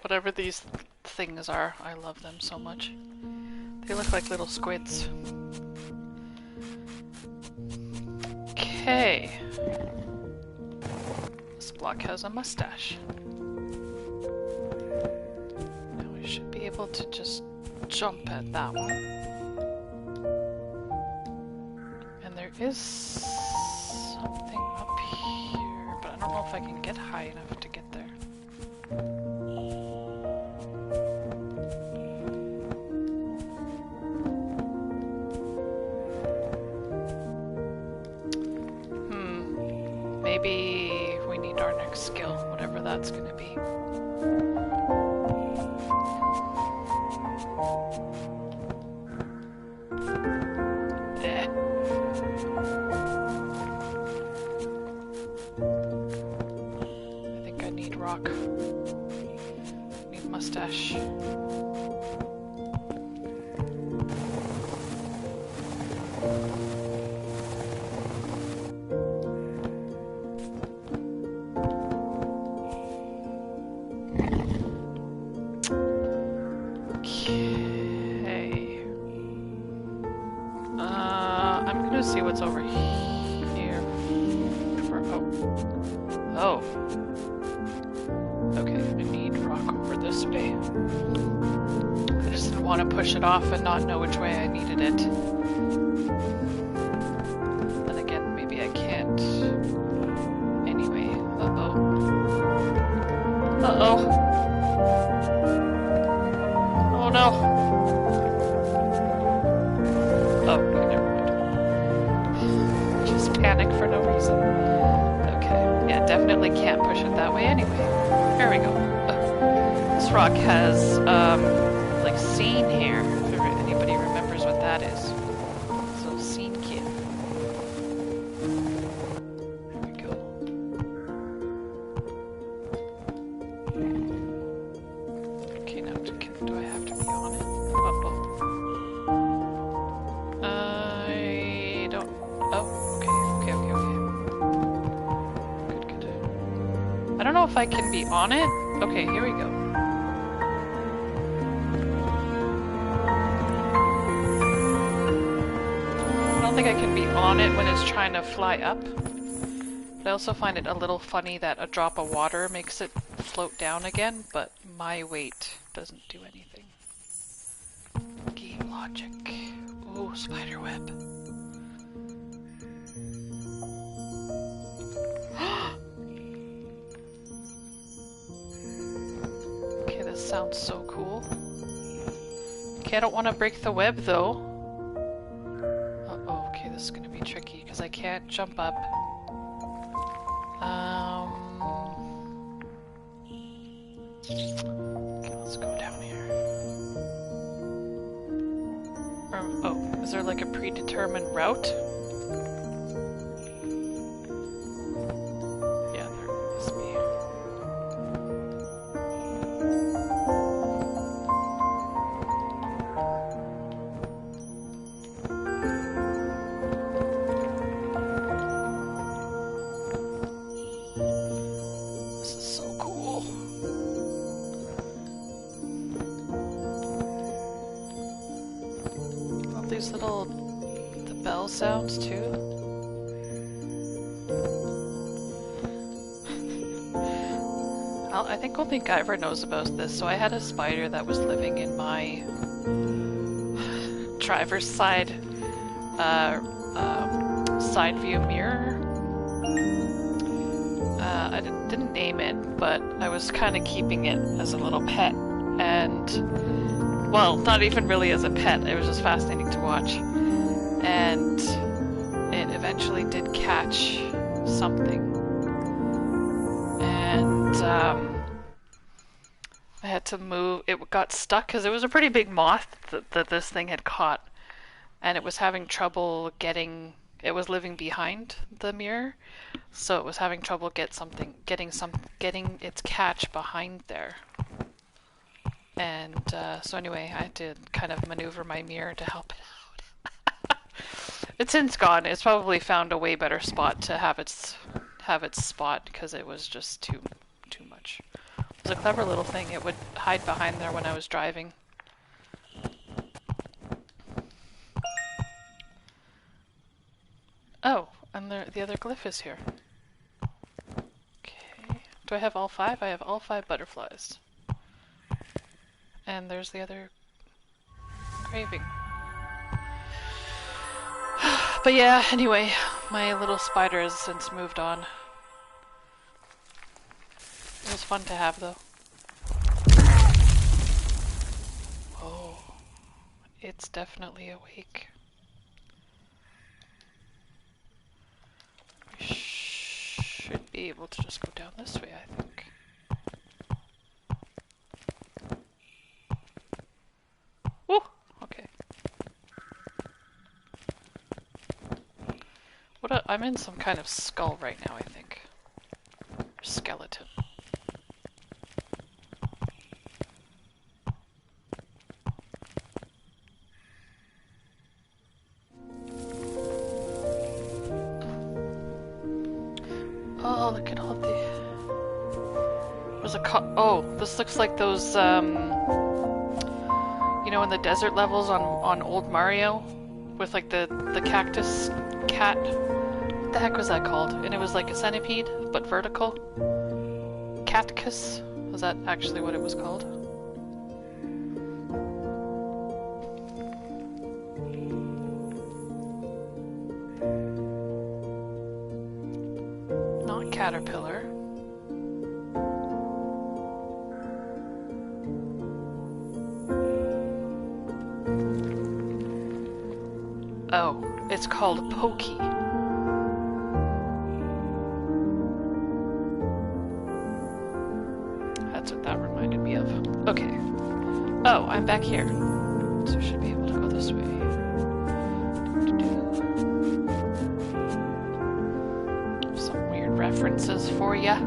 [SPEAKER 1] Whatever these things are, I love them so much. They look like little squids. Okay. This block has a mustache. Now we should be able to just jump at that one. And there is something up here, but I don't know if I can get high enough to get there. Maybe we need our next skill, whatever that's gonna be. I think I need rock. I need mustache. See what's over here. Oh. Okay, I need rock over this way. I just didn't want to push it off and not know which way I needed it. Then again, maybe I can't. Anyway, uh-oh. Uh-oh. Oh no. Oh, okay, never mind. Panic for no reason. Okay, yeah, definitely can't push it that way anyway. There we go. This rock has, like scene here, if anybody remembers what that is. So, scene kit. There we go. Okay, now do I have to be on it? Uh-oh. I don't... Oh. I don't know if I can be on it. Okay, here we go. I don't think I can be on it when it's trying to fly up. But I also find it a little funny that a drop of water makes it float down again, but my weight doesn't do anything. Game logic. Ooh, spider web. Sounds so cool. Okay, I don't want to break the web though. Uh-oh, okay, this is gonna be tricky because I can't jump up. Okay, let's go down here. Oh, is there like a predetermined route? These little the bell sounds too. I think only Guyver knows about this. So I had a spider that was living in my driver's side side view mirror. I didn't name it, but I was kind of keeping it as a little pet, and well, not even really as a pet, it was just fascinating to watch. And it eventually did catch something. And I had to move, it got stuck because it was a pretty big moth that this thing had caught. And it was having trouble getting it was living behind the mirror, so it was having trouble getting its catch behind there. And so anyway, I had to kind of maneuver my mirror to help it out. It's since gone. It's probably found a way better spot to have its spot because it was just too much. It was a clever little thing. It would hide behind there when I was driving. Oh, and the other glyph is here. Okay. Do I have all 5? I have all 5 butterflies. And there's the other craving. But yeah, anyway, my little spider has since moved on. It was fun to have, though. Oh, it's definitely awake. We should be able to just go down this way, I think. Woo! Okay. I'm in some kind of skull right now, I think. Or skeleton. Oh, look at all the... There's a oh, this looks like those, you know, in the desert levels on old Mario? With like the cactus cat? What the heck was that called? And it was like a centipede, but vertical? Catcus? Was that actually what it was called? Not caterpillar. Oh, it's called Pokey. That's what that reminded me of. Okay. Oh, I'm back here. So I should be able to go this way. Some weird references for ya.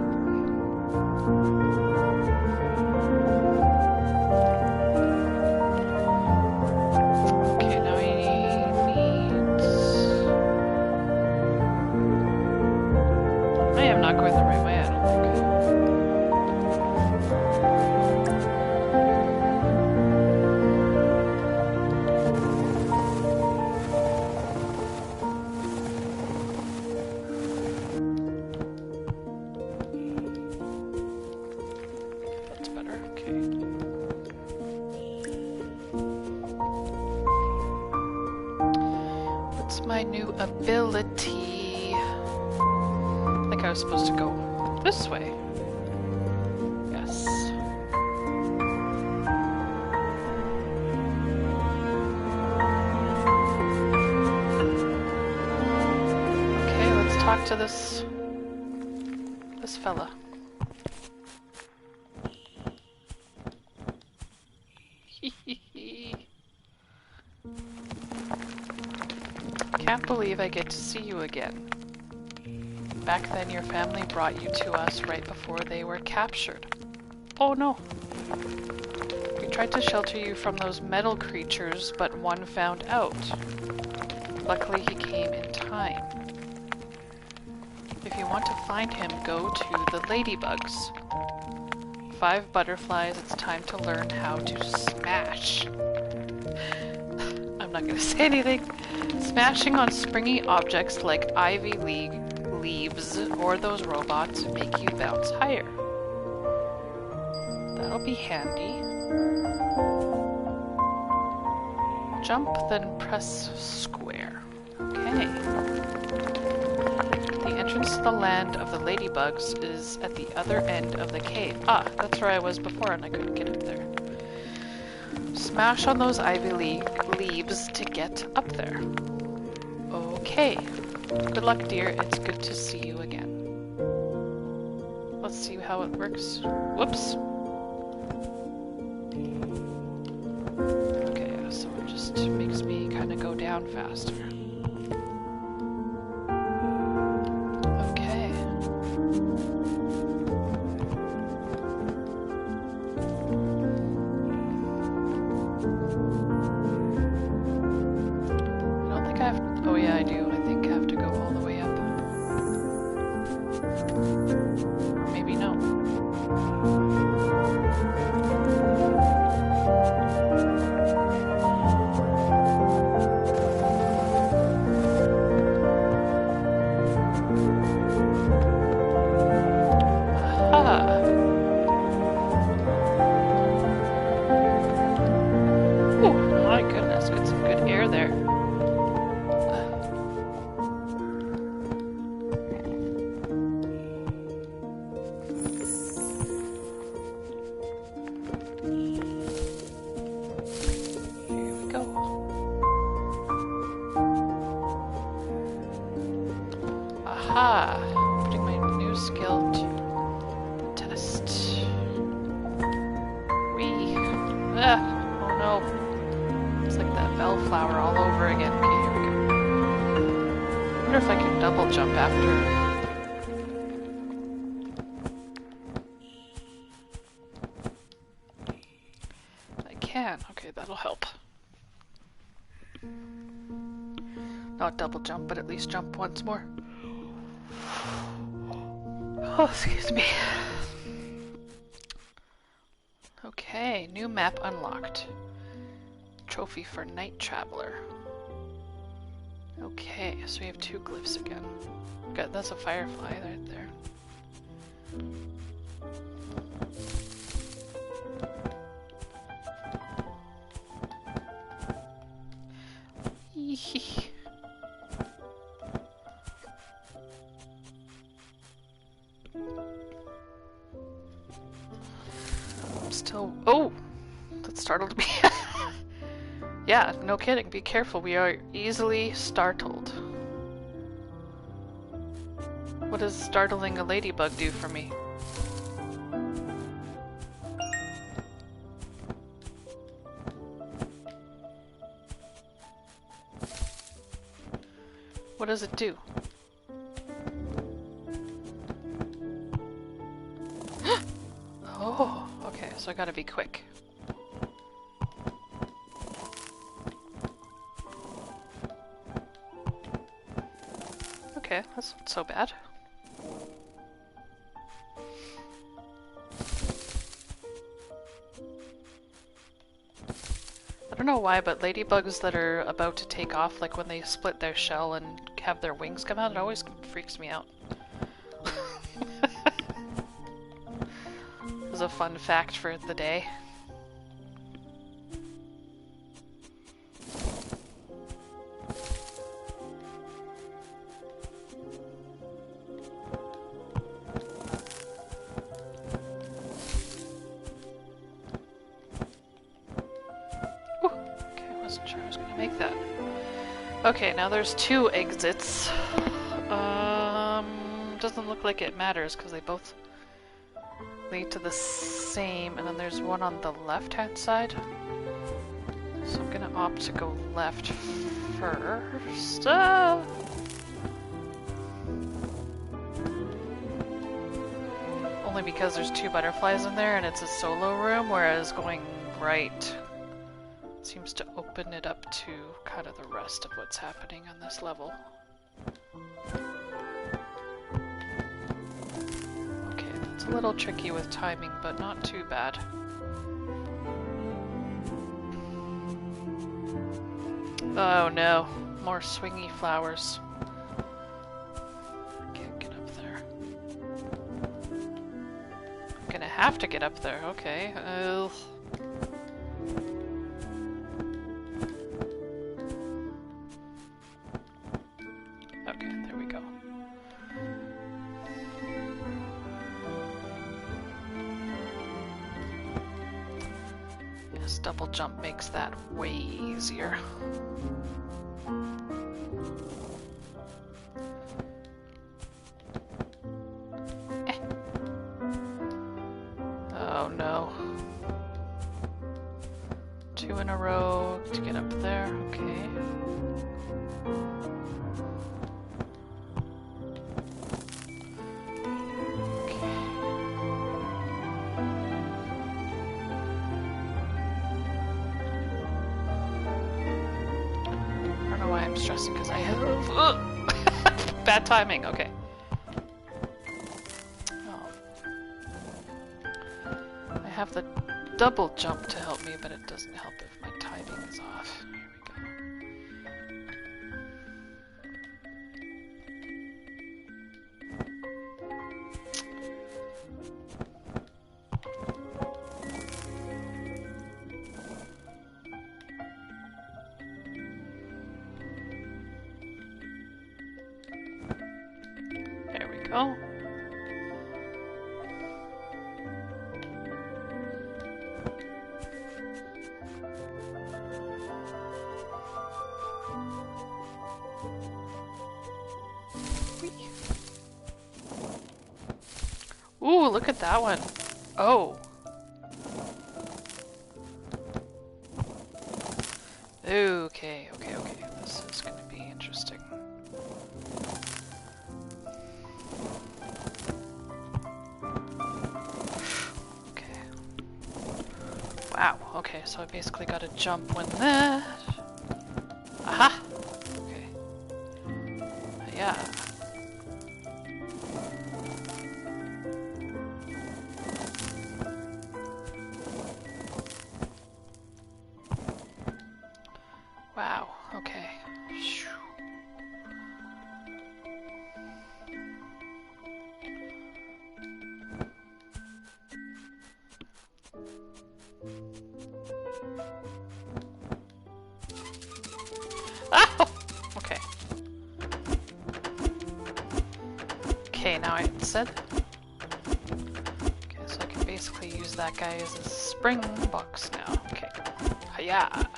[SPEAKER 1] My new ability. I think I was supposed to go this way. Yes. Okay, let's talk to this fella. Can't believe I get to see you again. Back then your family brought you to us right before they were captured. Oh no. We tried to shelter you from those metal creatures, but one found out. Luckily he came in time. If you want to find him, go to the ladybugs. 5 butterflies, it's time to learn how to smash. I'm not gonna say anything. Smashing on springy objects like ivy leaves or those robots make you bounce higher. That'll be handy. Jump, then press square. Okay. The entrance to the land of the ladybugs is at the other end of the cave. Ah, that's where I was before and I couldn't get up there. Smash on those ivy leaves to get up there. Okay. Good luck, dear. It's good to see you again. Let's see how it works. Whoops. Okay, so it just makes me kind of go down faster. Oh yeah, I do. I think I have to go all the way up. Maybe no. Aha! Oh my goodness, got some good air there. Here we go. Aha! Putting my new skill to test. Whee! Ah! Oh no! It's like that bellflower all over again. Okay, here we go. I wonder if I can double jump after. I can. Okay, that'll help. Not double jump, but at least jump once more. Oh, excuse me. Okay, new map unlocked. Trophy for Night Traveler. Okay, so we have 2 glyphs again. Got, that's a firefly right there. Yee. I'm still. Oh! That startled me. Yeah, no kidding. Be careful. We are easily startled. What does startling a ladybug do for me? What does it do? Oh, okay, so I gotta be quick. Okay, that's not so bad. I don't know why, but ladybugs that are about to take off, like when they split their shell and have their wings come out, it always freaks me out. It was a fun fact for the day. Okay, now there's 2 exits. Doesn't look like it matters because they both lead to the same, and then there's one on the left-hand side. So I'm gonna opt to go left first. Only because there's 2 butterflies in there and it's a solo room, whereas going right seems to open it up to kind of the rest of what's happening on this level. Okay, that's a little tricky with timing, but not too bad. Oh no, more swingy flowers. I can't get up there. I'm gonna have to get up there, okay. Okay, there we go. Yes, double jump makes that way easier. Oh no. 2 in a row to get up there, okay. stressing because I have bad timing. Okay. Oh. I have the double jump to help me, but it doesn't help if my timing is off. Here we go. There we go. Ooh, look at that one. Oh. Okay. This is going to be interesting. Okay. Wow. Okay, so I basically got to jump when that. Aha! Okay. Yeah. Wow, okay. Ah! Okay. Okay, now I said. Okay, so I can basically use that guy as a spring box now. Okay. Hiya!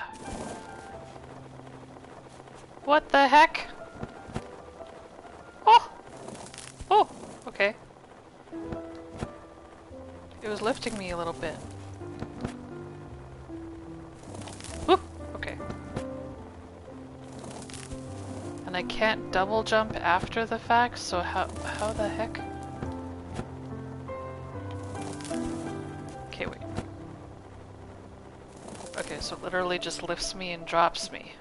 [SPEAKER 1] What the heck? Oh! Oh! Okay. It was lifting me a little bit. Whew! Okay. And I can't double jump after the fact, so how the heck? Okay, wait. Okay, so it literally just lifts me and drops me.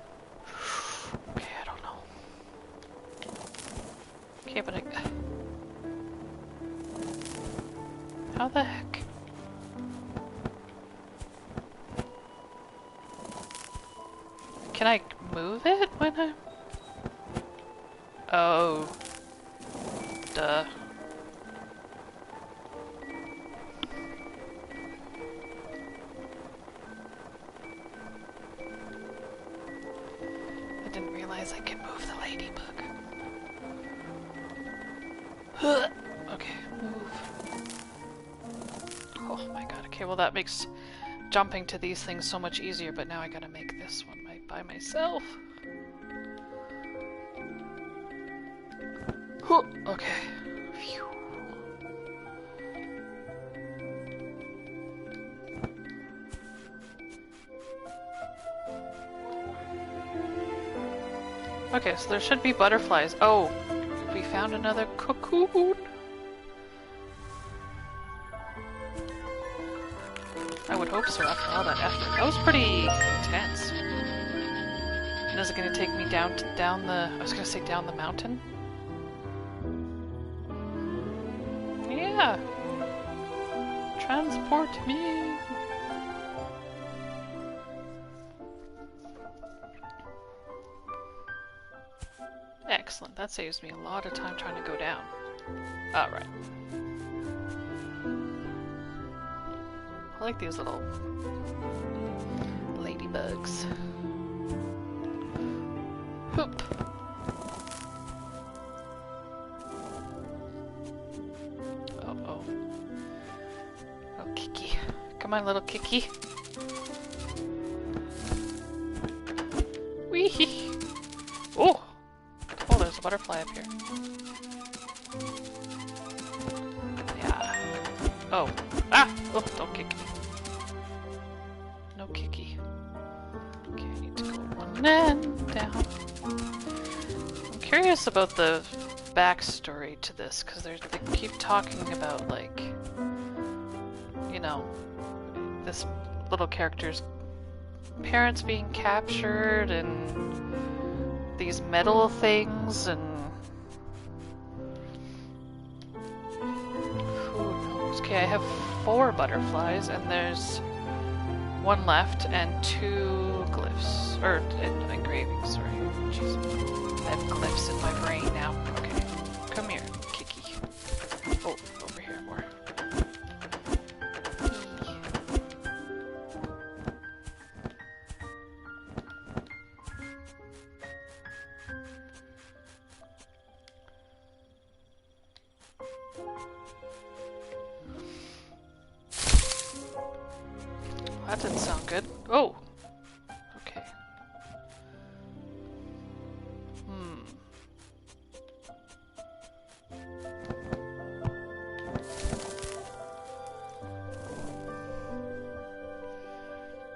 [SPEAKER 1] Okay, I don't know. Okay, but how the heck? Can I move it when I... Oh. Duh. I didn't realize I could move the ladybug. Okay, move. Oh my god, okay, well that makes jumping to these things so much easier, but now I gotta make this one by myself. Okay. Phew. Okay, so there should be butterflies. Oh, we found another cocoon. I would hope so after all that effort. That was pretty intense. And is it going to take me down the... I was going to say down the mountain? Yeah! Transport me! Excellent, that saves me a lot of time trying to go down. Alright. I like these little ladybugs. Hoop! Uh-oh. Oh, Kiki. Come on, little Kiki. Wee! Oh! Oh, there's a butterfly up here. Yeah. Oh. Ah! Oh, don't kick me. No kicky. Okay, I need to go one and down. I'm curious about the backstory to this, because they keep talking about, like, you know, this little character's parents being captured and these metal things and who knows. Okay, I have 4 butterflies and there's 1 left and 2 glyphs. Or engravings, sorry. Jeez. I have glyphs in my brain now. Okay. Come here, Kiki. Oh, over here more. That didn't sound good. Oh! Okay.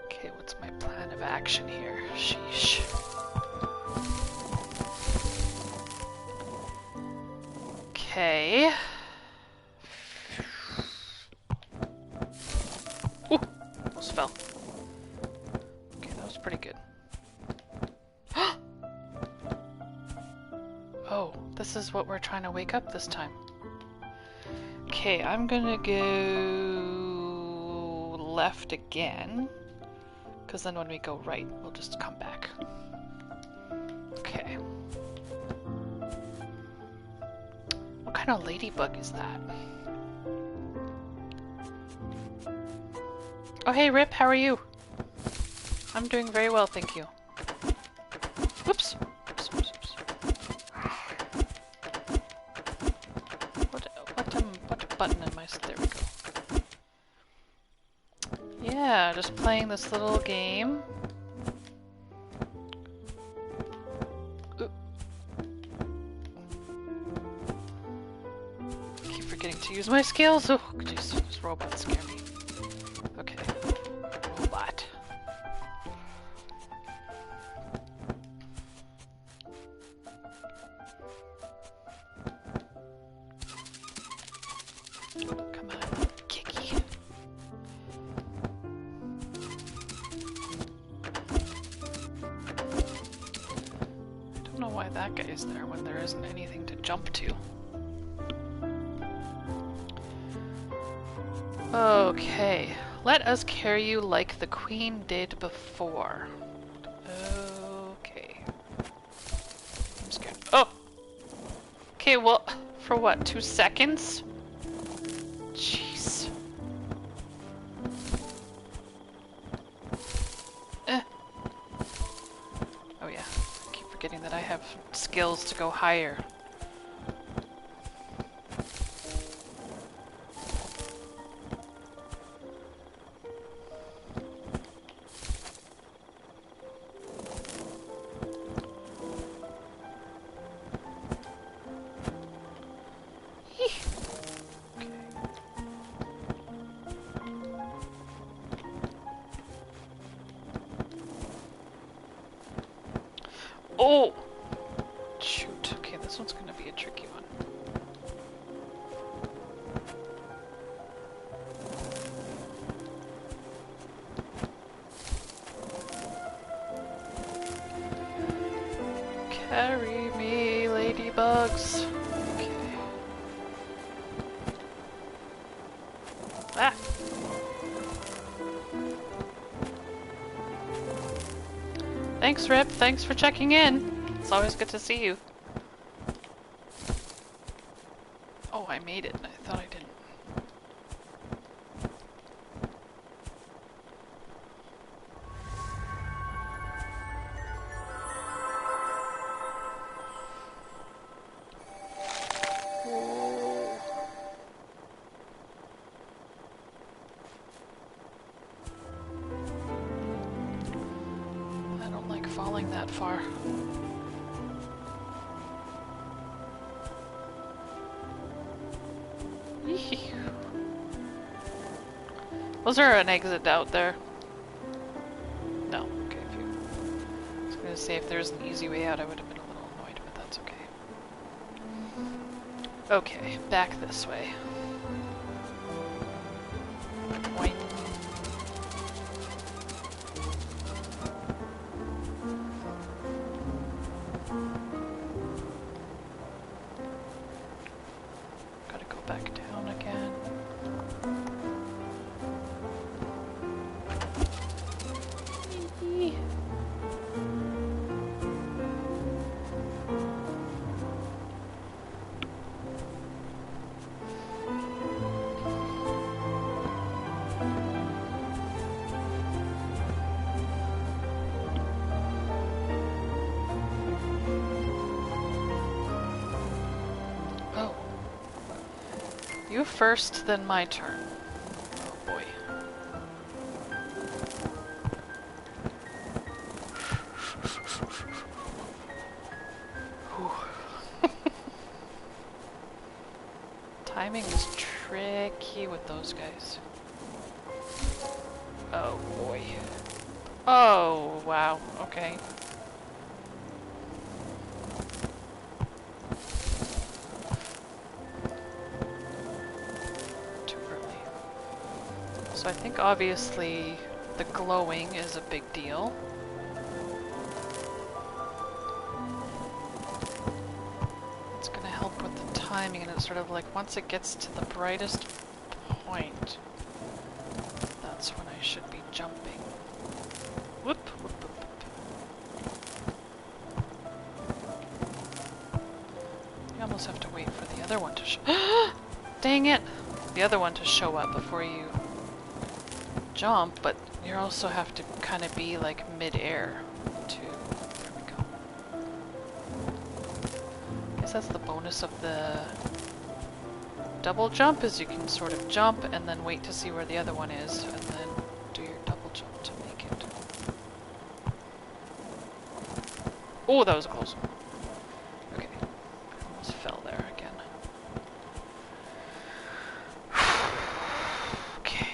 [SPEAKER 1] Okay, what's my plan of action here? Sheesh. Okay. Ooh! Almost fell. Okay, that was pretty good. Oh, this is what we're trying to wake up this time. Okay, I'm gonna go left again. Because then when we go right, we'll just come back. Okay. What kind of ladybug is that? Oh hey Rip, how are you? I'm doing very well, thank you. Whoops. Oops, oops, oops. What button am I? There we go. Yeah, just playing this little game. Ooh. Keep forgetting to use my skills. Oh, jeez, this robot scared me. Okay, robot. Come on, Kiki. I don't know why that guy is there when there isn't anything to jump to. Okay, let us carry you like the queen did before. Okay. I'm scared. Oh! Okay, well, for what, 2 seconds? Jeez. Oh yeah, I keep forgetting that I have skills to go higher. Oh! Shoot. Okay, this one's gonna be a tricky one. Carry me, ladybugs. Okay. Ah! Thanks, Rip. Thanks for checking in. It's always good to see you. Oh, I made it. I thought I didn't. I don't like falling that far. Was there an exit out there? No. Okay, phew. I was gonna say if there was an easy way out I would have been a little annoyed, but that's okay. Okay, back this way. Boing. You first, then my turn. Oh boy. Timing is tricky with those guys. Oh boy. Oh, wow. Okay. Too early. So I think obviously the glowing is a big deal. It's gonna help with the timing, and it's sort of like once it gets to the brightest point, that's when I should be jumping. Whoop, whoop, whoop, whoop. You almost have to wait for the other one to dang it! The other one to show up before you jump, but you also have to kind of be like mid-air too. There we go. I guess that's the bonus of the double jump, is you can sort of jump and then wait to see where the other one is, and then do your double jump to make it. Oh, that was close. Okay. I almost fell there again. Okay.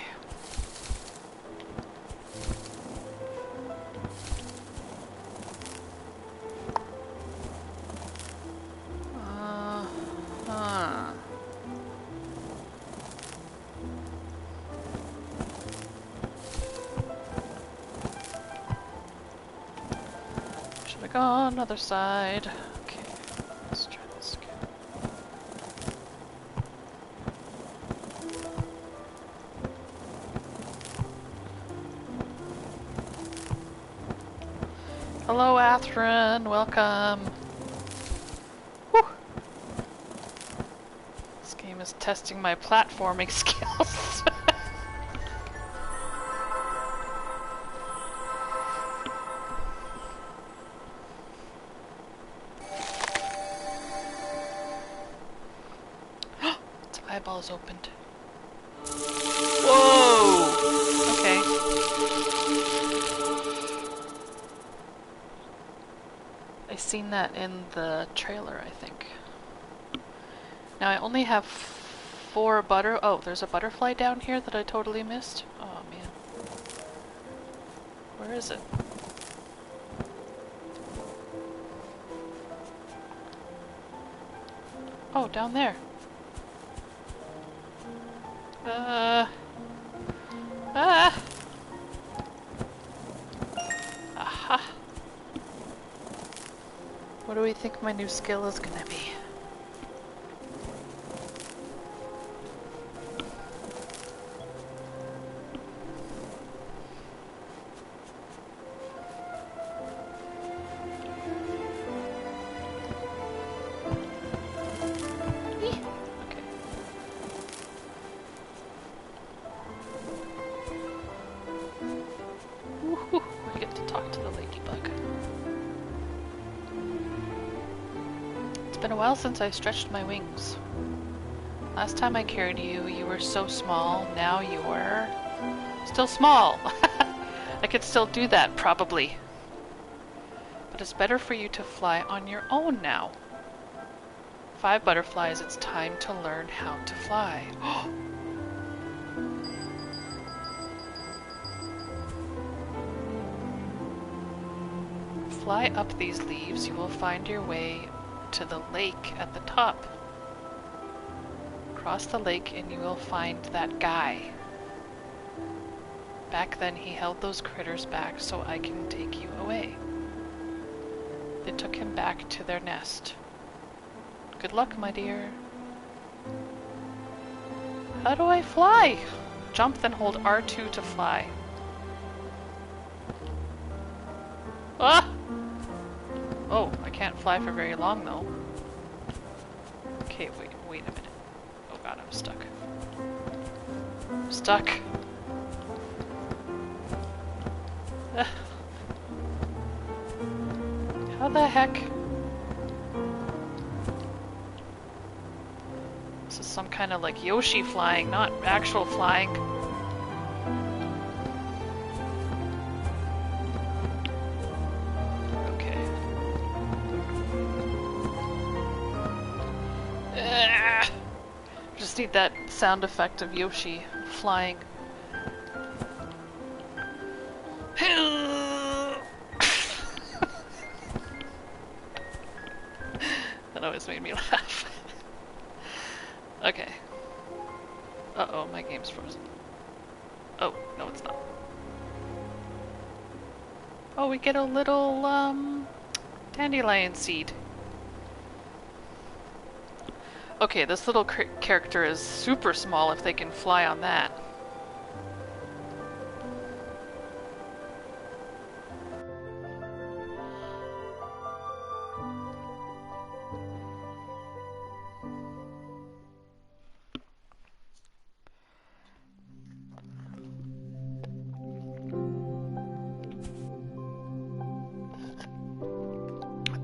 [SPEAKER 1] Should have gone other side. Okay, let's try this again. Hello, Athrin. Welcome. Whew. This game is testing my platforming skills. Its eyeballs opened. Whoa! Okay. I seen that in the trailer, I think. Now I only have 4 oh, there's a butterfly down here that I totally missed. Oh man. Where is it? Oh, down there. Aha. What do we think my new skill is gonna be? We get to talk to the ladybug. It's been a while since I stretched my wings. Last time I carried you, you were so small. Now you're still small. I could still do that, probably. But it's better for you to fly on your own now. 5 butterflies, it's time to learn how to fly. Fly up these leaves, you will find your way to the lake at the top. Cross the lake and you will find that guy. Back then he held those critters back so I can take you away. They took him back to their nest. Good luck, my dear. How do I fly? Jump, then hold R2 to fly. Ah! Oh, I can't fly for very long though. Okay, wait a minute. Oh god, I'm stuck. I'm stuck. How the heck? This is some kind of like Yoshi flying, not actual flying. Okay. Just need that sound effect of Yoshi flying. That always made me laugh. Okay. Uh-oh, my game's frozen. Oh, no it's not. Oh, we get a little, dandelion seed. Okay, this little character is super small if they can fly on that.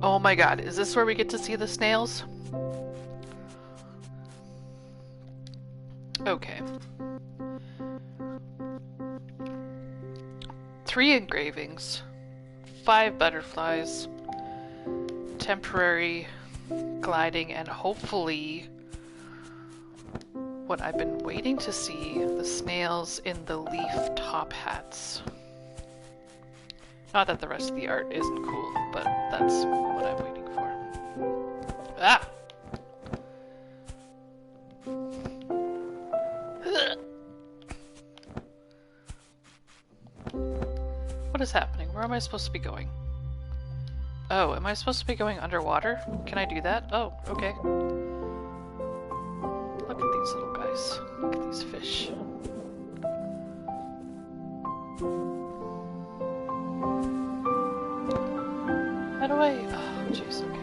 [SPEAKER 1] Oh my god, is this where we get to see the snails? Okay. 3 engravings, 5 butterflies, temporary gliding, and hopefully what I've been waiting to see, the snails in the leaf top hats. Not that the rest of the art isn't cool, but that's what I'm waiting for. Ah! What is happening? Where am I supposed to be going? Oh, am I supposed to be going underwater? Can I do that? Oh, okay. Look at these little guys. Look at these fish. How do I... Oh, jeez, okay.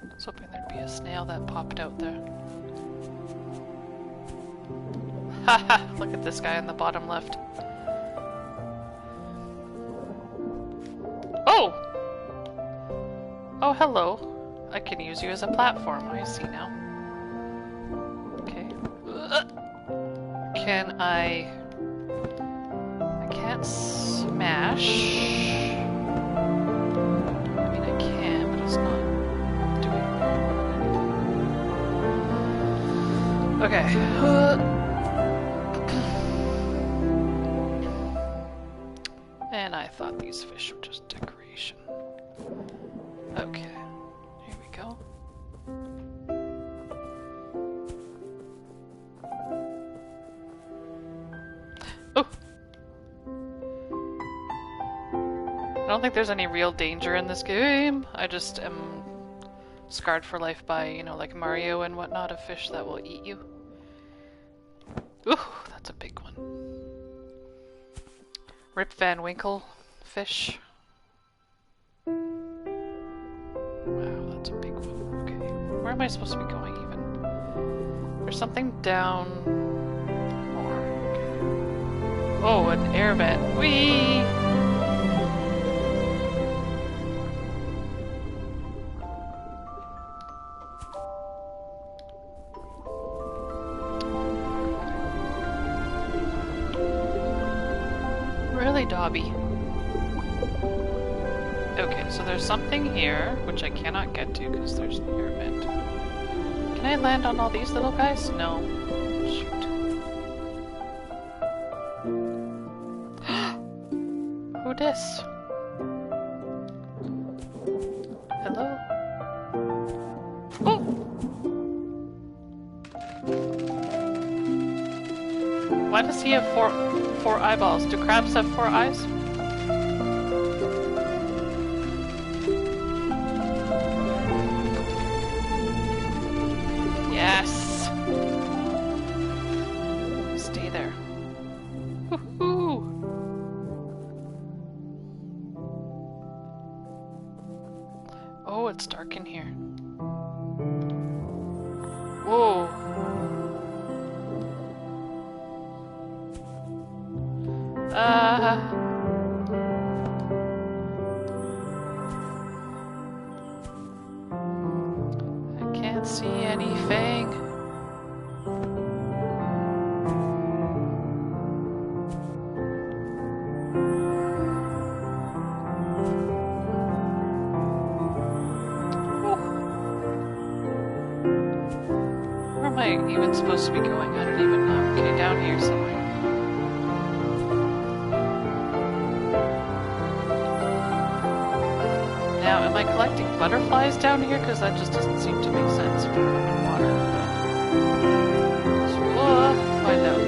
[SPEAKER 1] I was hoping there'd be a snail that popped out there. Haha! Look at this guy on the bottom left. Oh! Oh, hello. I can use you as a platform, I see now. Okay. Can I can't smash. I mean, I can, but it's not doing anything. Okay. And I thought these fish were just decoration. Okay, here we go. Oh! I don't think there's any real danger in this game. I just am scarred for life by, you know, like Mario and whatnot, a fish that will eat you. Ooh, that's a big one. Rip Van Winkle fish. Wow, that's a big one. Okay. Where am I supposed to be going even? There's something down more. Okay. Oh, an air vent. Whee! Really, Dobby? Okay, so there's something here, which I cannot get to because there's an air vent. Can I land on all these little guys? No. Shoot. Who dis? Hello? Oh! Why does he have four eyeballs? Do crabs have 4 eyes? Yes! Stay there. Woohoo! Oh, it's dark in here. Whoa. I can't see anything. Where am I even supposed to be going? I don't even know. Okay, down here somewhere. Now, am I collecting butterflies down here? Because that just doesn't seem to make sense if I'm underwater. So, find out.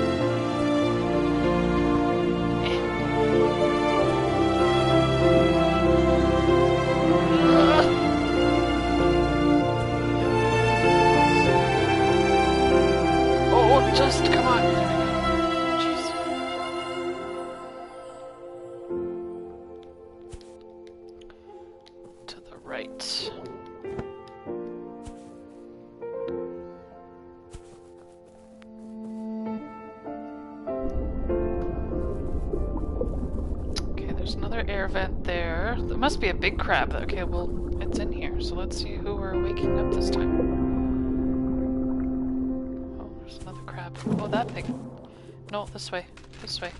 [SPEAKER 1] Oh, just come on. There we go. Jeez. To the right. Okay, there's another air vent there. There must be a big crab. Okay, well, it's in here. So let's see who we're waking up this time. Oh, there's another crab. Oh, that big. No, this way. This way.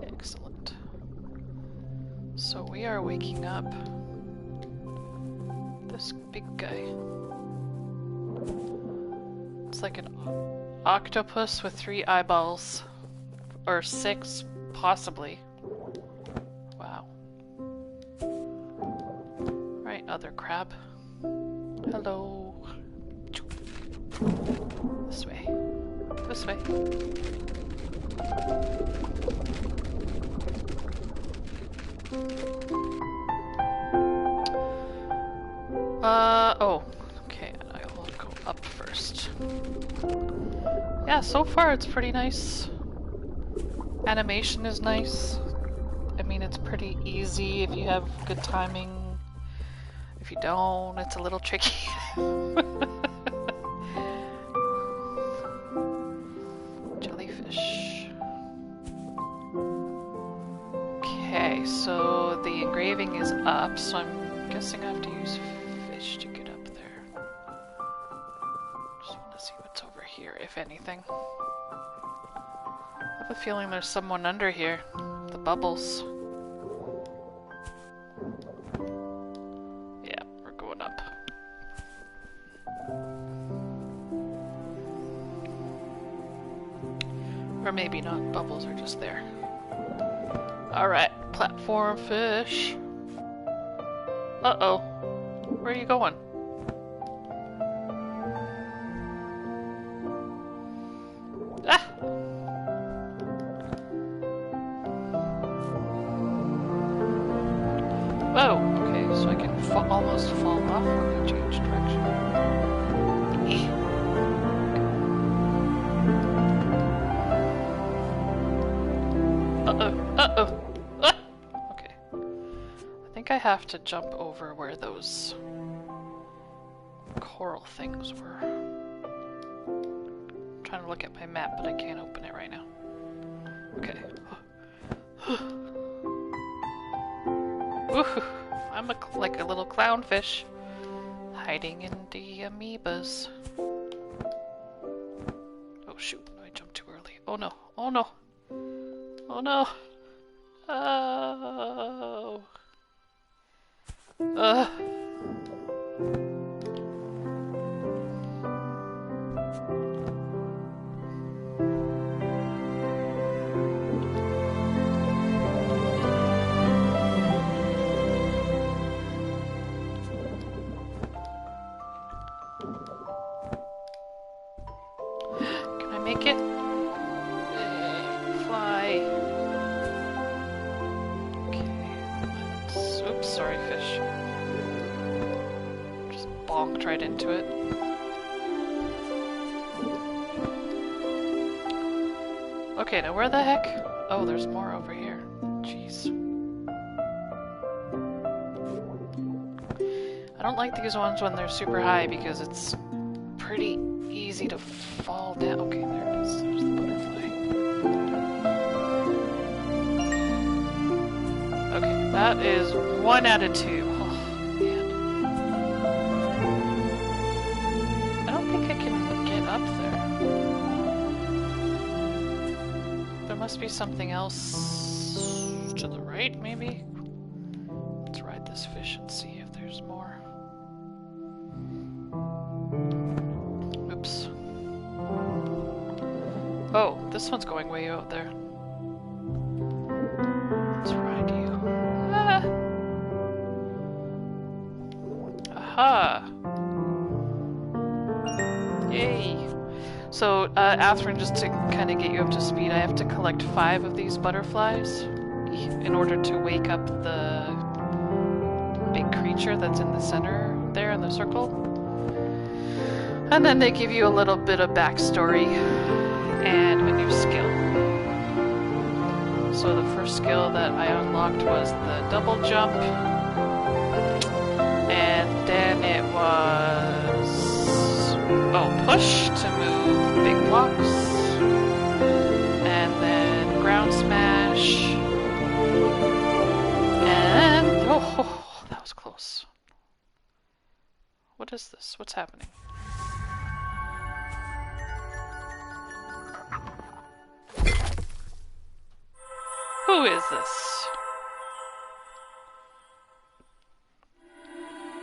[SPEAKER 1] Excellent. So we are waking up this big guy. It's like an octopus with 3 eyeballs. Or 6, possibly. Wow. Right, other crab. Hello. This way. This way. Oh. Okay, I'll go up first. Yeah, so far it's pretty nice. Animation is nice. I mean, it's pretty easy if you have good timing. If you don't, it's a little tricky. Jellyfish. Okay, so the engraving is up, so I'm guessing I have to use fish to get up there. Just want to see what's over here, if anything. I have a feeling there's someone under here. The bubbles. Yeah, we're going up. Or maybe not. Bubbles are just there. Alright, platform fish. Uh-oh. Where are you going? Ah! Whoa, okay, so I can almost fall off when I change direction. Uh-oh, uh-oh! Ah! Okay. I think I have to jump over where those coral things were. I'm trying to look at my map, but I can't open it right now. Okay. Ooh, I'm like a little clownfish hiding in the amoebas. Oh shoot, I jumped too early. Oh no, oh no, oh no. Oh. Can I make it? Fly. Okay. Oops, sorry, fish. Just bonked right into it. Okay, now where the heck? Oh, there's more over here. Jeez. I don't like these ones when they're super high because it's pretty easy to fall down. Okay, there it is. There's the butterfly. Okay, that is 1 out of 2. Oh, man. I don't think I can get up there. There must be something else to the right, maybe? Let's ride this fish and see if there's more. Oops. Oh, this one's going way out there. Let's ride you. Ah. Aha! Yay! So, Athrun, just to kind of get you up to speed, I have to collect 5 of these butterflies in order to wake up the big creature that's in the center there in the circle. And then they give you a little bit of backstory and a new skill. So the first skill that I unlocked was the double jump, and then it was push to move big blocks, and then ground smash, and oh, that was close. What is this? What's happening? Who is this?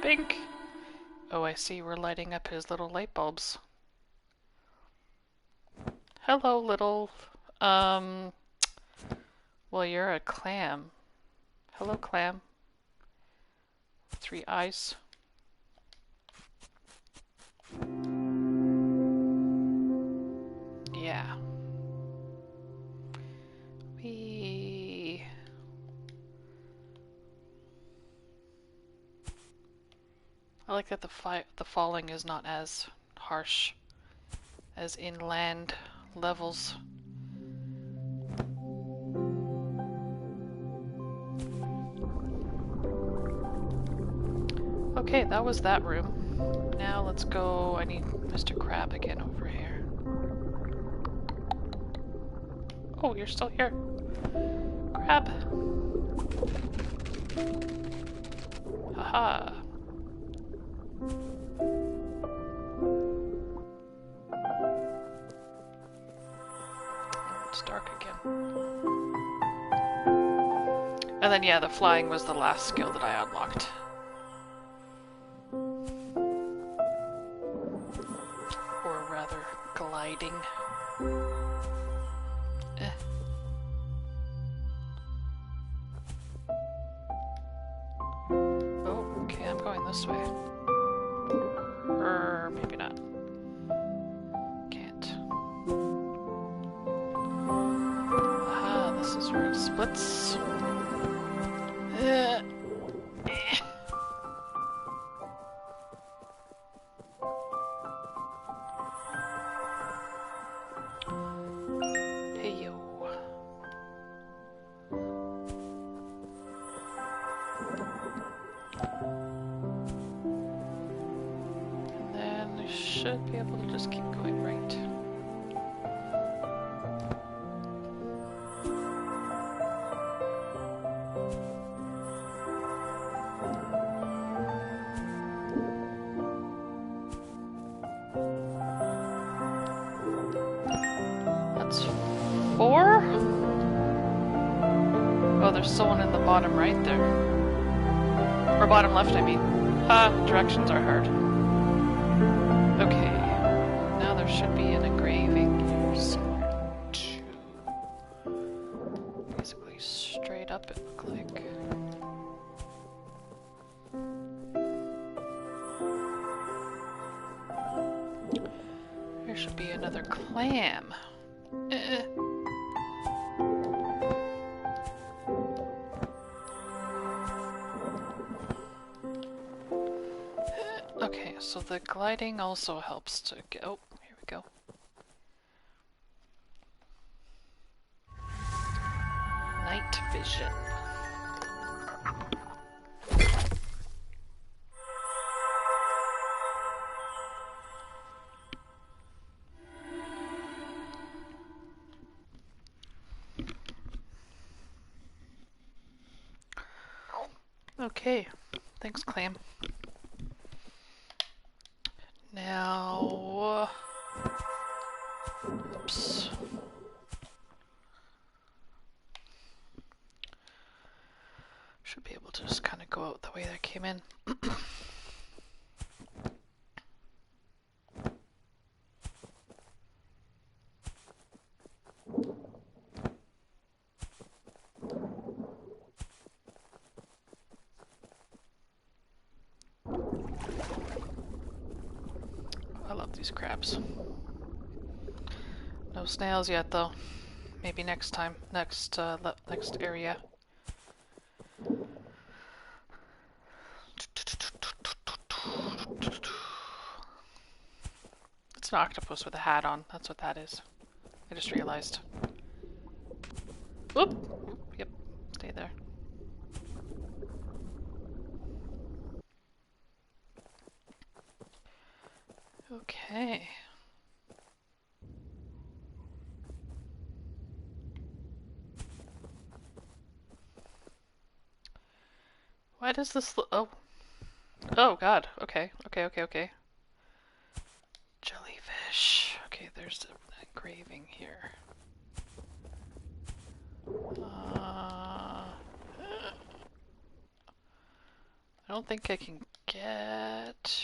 [SPEAKER 1] Bink. Oh, I see. We're lighting up his little light bulbs. Hello, little... Well, you're a clam. Hello, clam. 3 eyes. Yeah. I like that the falling is not as harsh as in land levels. Okay, that was that room. Now let's go. I need Mr. Crab again over here. Oh, you're still here. Crab. Haha. It's dark again. And then, yeah, the flying was the last skill that I unlocked. Or rather, gliding. Oh, okay, I'm going this way. Or maybe not. Can't. Aha, this is where it splits. Hey yo. And then we should be able to just keep going right. That's 4? Oh, there's someone in the bottom right there. Or bottom left, I mean. Directions are hard. Okay. Now there should be an engraving here somewhere, too. Basically straight up, it looked like. There should be another clam. Okay, so the gliding also helps to get... Oh, here we go. Night vision. Okay, thanks, Clam. Now, oops. Should be able to just kind of go out the way that came in. I love these crabs. No snails yet, though. Maybe next time. Next area. It's an octopus with a hat on. That's what that is. I just realized. Whoop! Yep. Stay there. Okay. Why does this oh. Oh god. Okay. Okay. Jellyfish. Okay, there's an engraving here. I don't think I can get...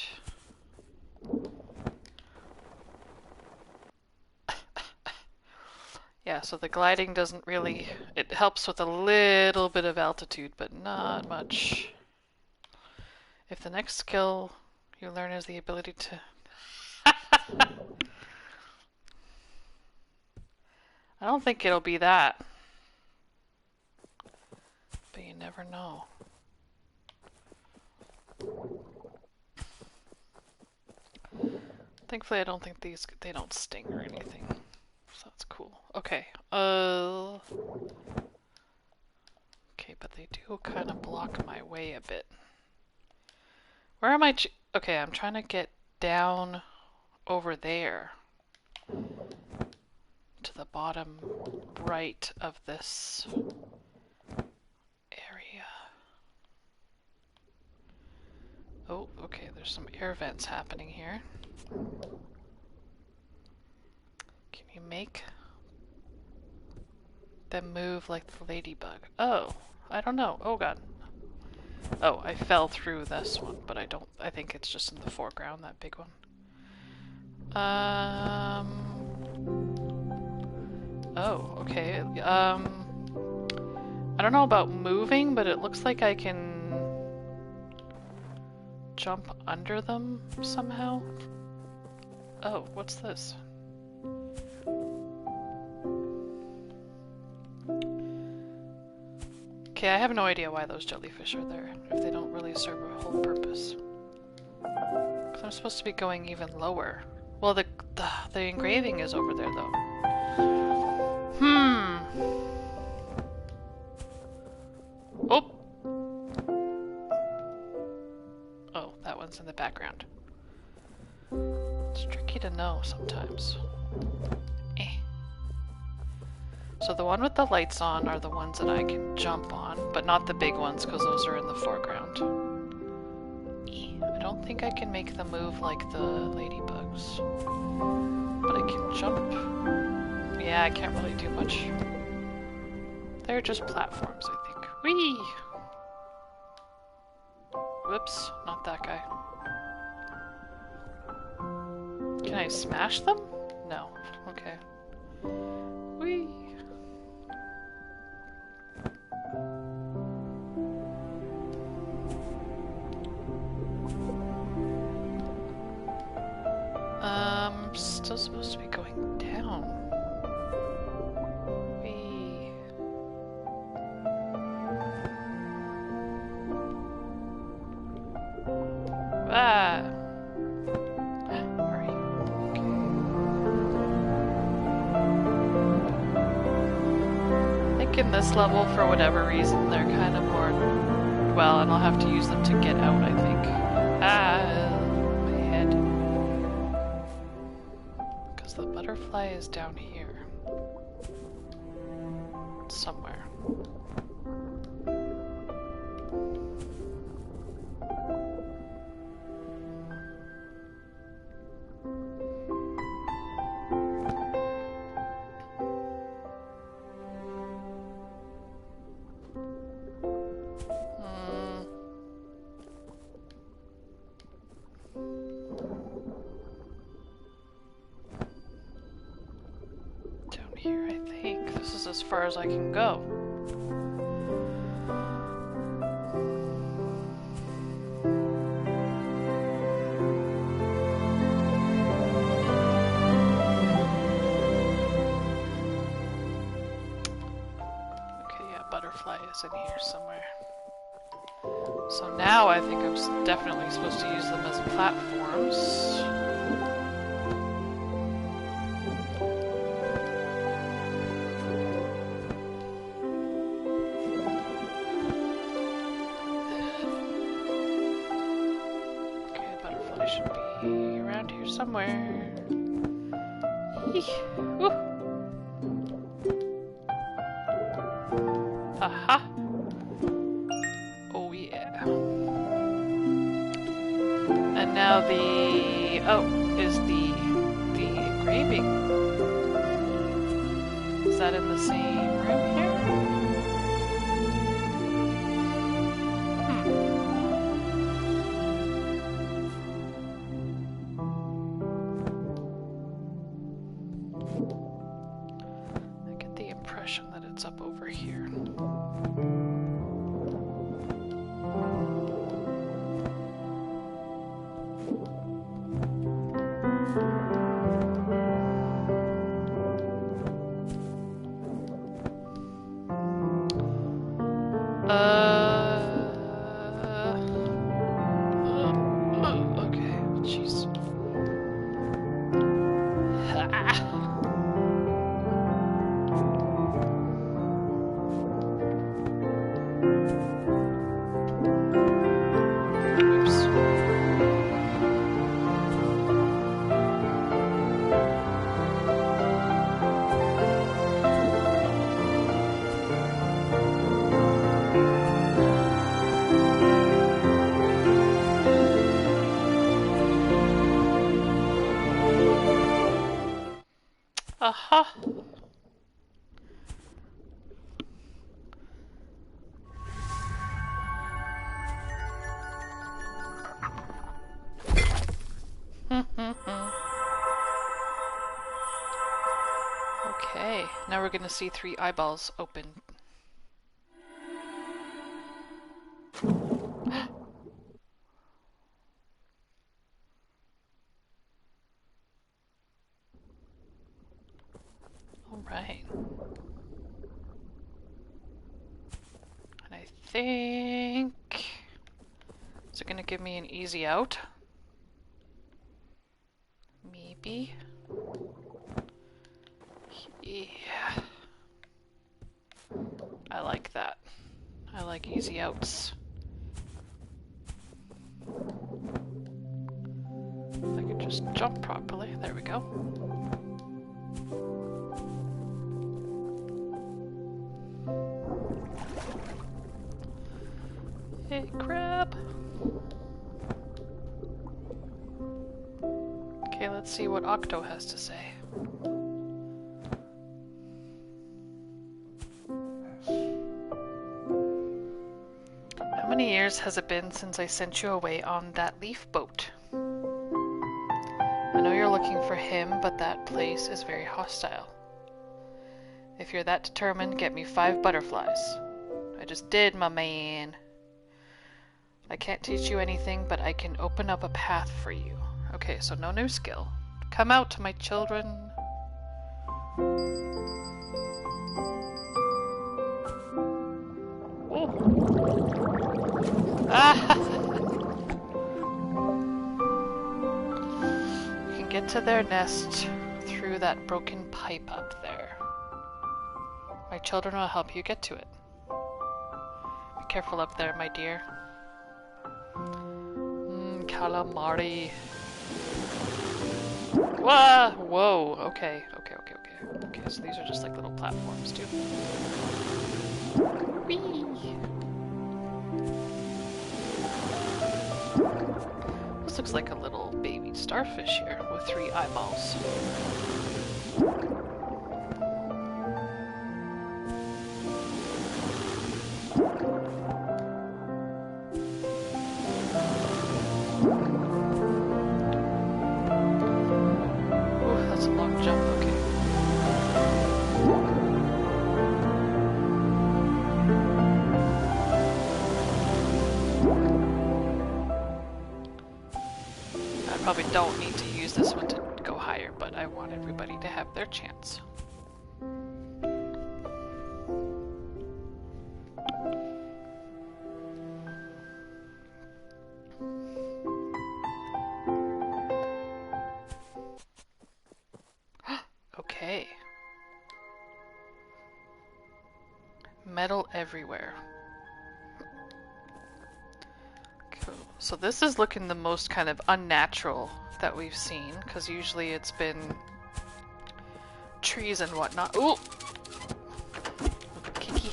[SPEAKER 1] Yeah, so the gliding doesn't really... It helps with a little bit of altitude, but not much. If the next skill you learn is the ability to... I don't think it'll be that. But you never know. Thankfully, I don't think they don't sting or anything. So that's cool. Okay. Okay, but they do kind of block my way a bit. Where am I? Okay, I'm trying to get down over there. To the bottom right of this area. Oh, okay, there's some air vents happening here. Can you make them move like the ladybug? Oh, I don't know. Oh god. Oh, I fell through this one, but I think it's just in the foreground, that big one. Oh, okay. I don't know about moving, but it looks like I can jump under them somehow. Oh, what's this? Okay, I have no idea why those jellyfish are there, if they don't really serve a whole purpose. 'Cause I'm supposed to be going even lower. Well, the engraving is over there, though. Oh! Oh, that one's in the background. It's tricky to know sometimes. So the one with the lights on are the ones that I can jump on, but not the big ones because those are in the foreground. I don't think I can make them move like the ladybugs, but I can jump. Yeah, I can't really do much. They're just platforms, I think. Whee! Whoops, not that guy. Can I smash them? No. Okay. Whee! Still supposed to be going down. Whee! Ah! Hurry. Okay. I think in this level, for whatever reason, they're kind of more... Well, and I'll have to use them to get out, I think. Ah! My head. Because the butterfly is down here. Somewhere. as far as I can go. Okay, yeah, butterfly is in here somewhere. So now I think I'm definitely supposed to use them as platforms. Somewhere. Aha! Oh yeah. And now is the engraving. Is that in the same room here? That it's up over here. Okay, jeez. Aha! Okay, now we're gonna see 3 eyeballs open. Alright. And I think... Is it gonna give me an easy out? Maybe. Yeah. I like that. I like easy outs. If I could just jump properly. There we go. Hey, crab! Okay, let's see what Octo has to say. How many years has it been since I sent you away on that leaf boat? I know you're looking for him, but that place is very hostile. If you're that determined, get me 5 butterflies. I just did, my man. I can't teach you anything, but I can open up a path for you. Okay, so no new skill. Come out, my children. Oh. Ah! You can get to their nest through that broken pipe up there. My children will help you get to it. Be careful up there, my dear. Calamari. Whoa! Whoa! Okay, so these are just like little platforms too. Whee! This looks like a little baby starfish here with 3 eyeballs. Ooh, that's a long jump, okay. probably don't need to use this one to go higher, but I want everybody to have their chance. Okay. Metal everywhere. Cool. So this is looking the most kind of unnatural that we've seen, because usually it's been trees and whatnot. Ooh! Kiki.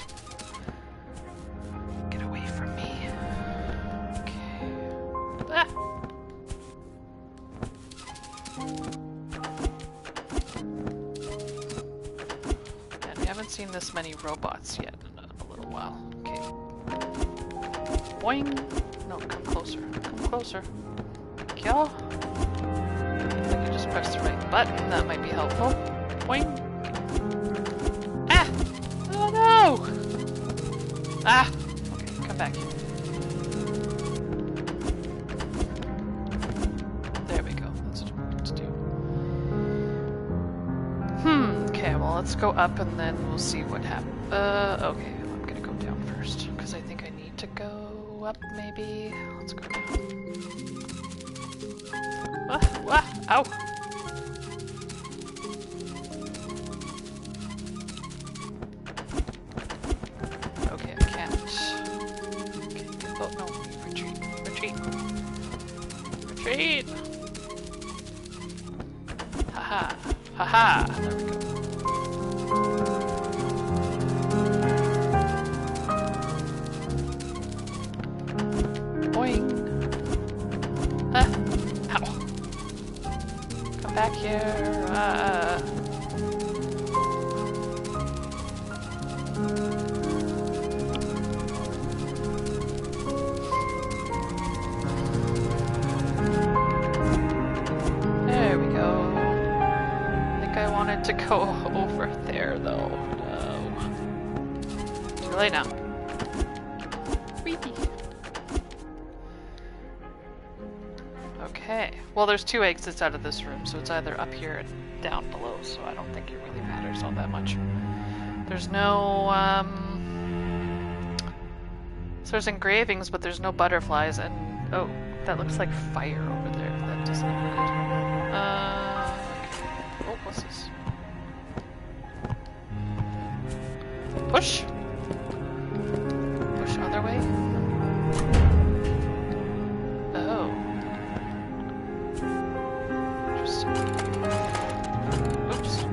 [SPEAKER 1] Get away from me. Okay. Ah! And we haven't seen this many robots yet in a little while. Okay. Boing! No, come closer. Come closer. Thank y'all. If I could just press the right button, that might be helpful. Boing! Ah! Oh no! Ah! Okay, come back here. There we go. That's what we need to do. Okay, well let's go up and then we'll see what happens. Okay, I'm gonna go down first, because I think I need to go up, maybe. Let's go down. Ow! Okay, I can't. Okay. Oh no, retreat. Retreat. Retreat! Haha. Haha! There we go. Boing! Ow! Come back here! There we go. I think I wanted to go over there though. No. Too late now. Okay. Well, there's 2 exits out of this room, so it's either up here and down below, so I don't think it really matters all that much. There's no, so there's engravings, but there's no butterflies, and, oh, that looks like fire over there. That doesn't look good. Okay. Oh, what's this? Push! Push other way? Oops.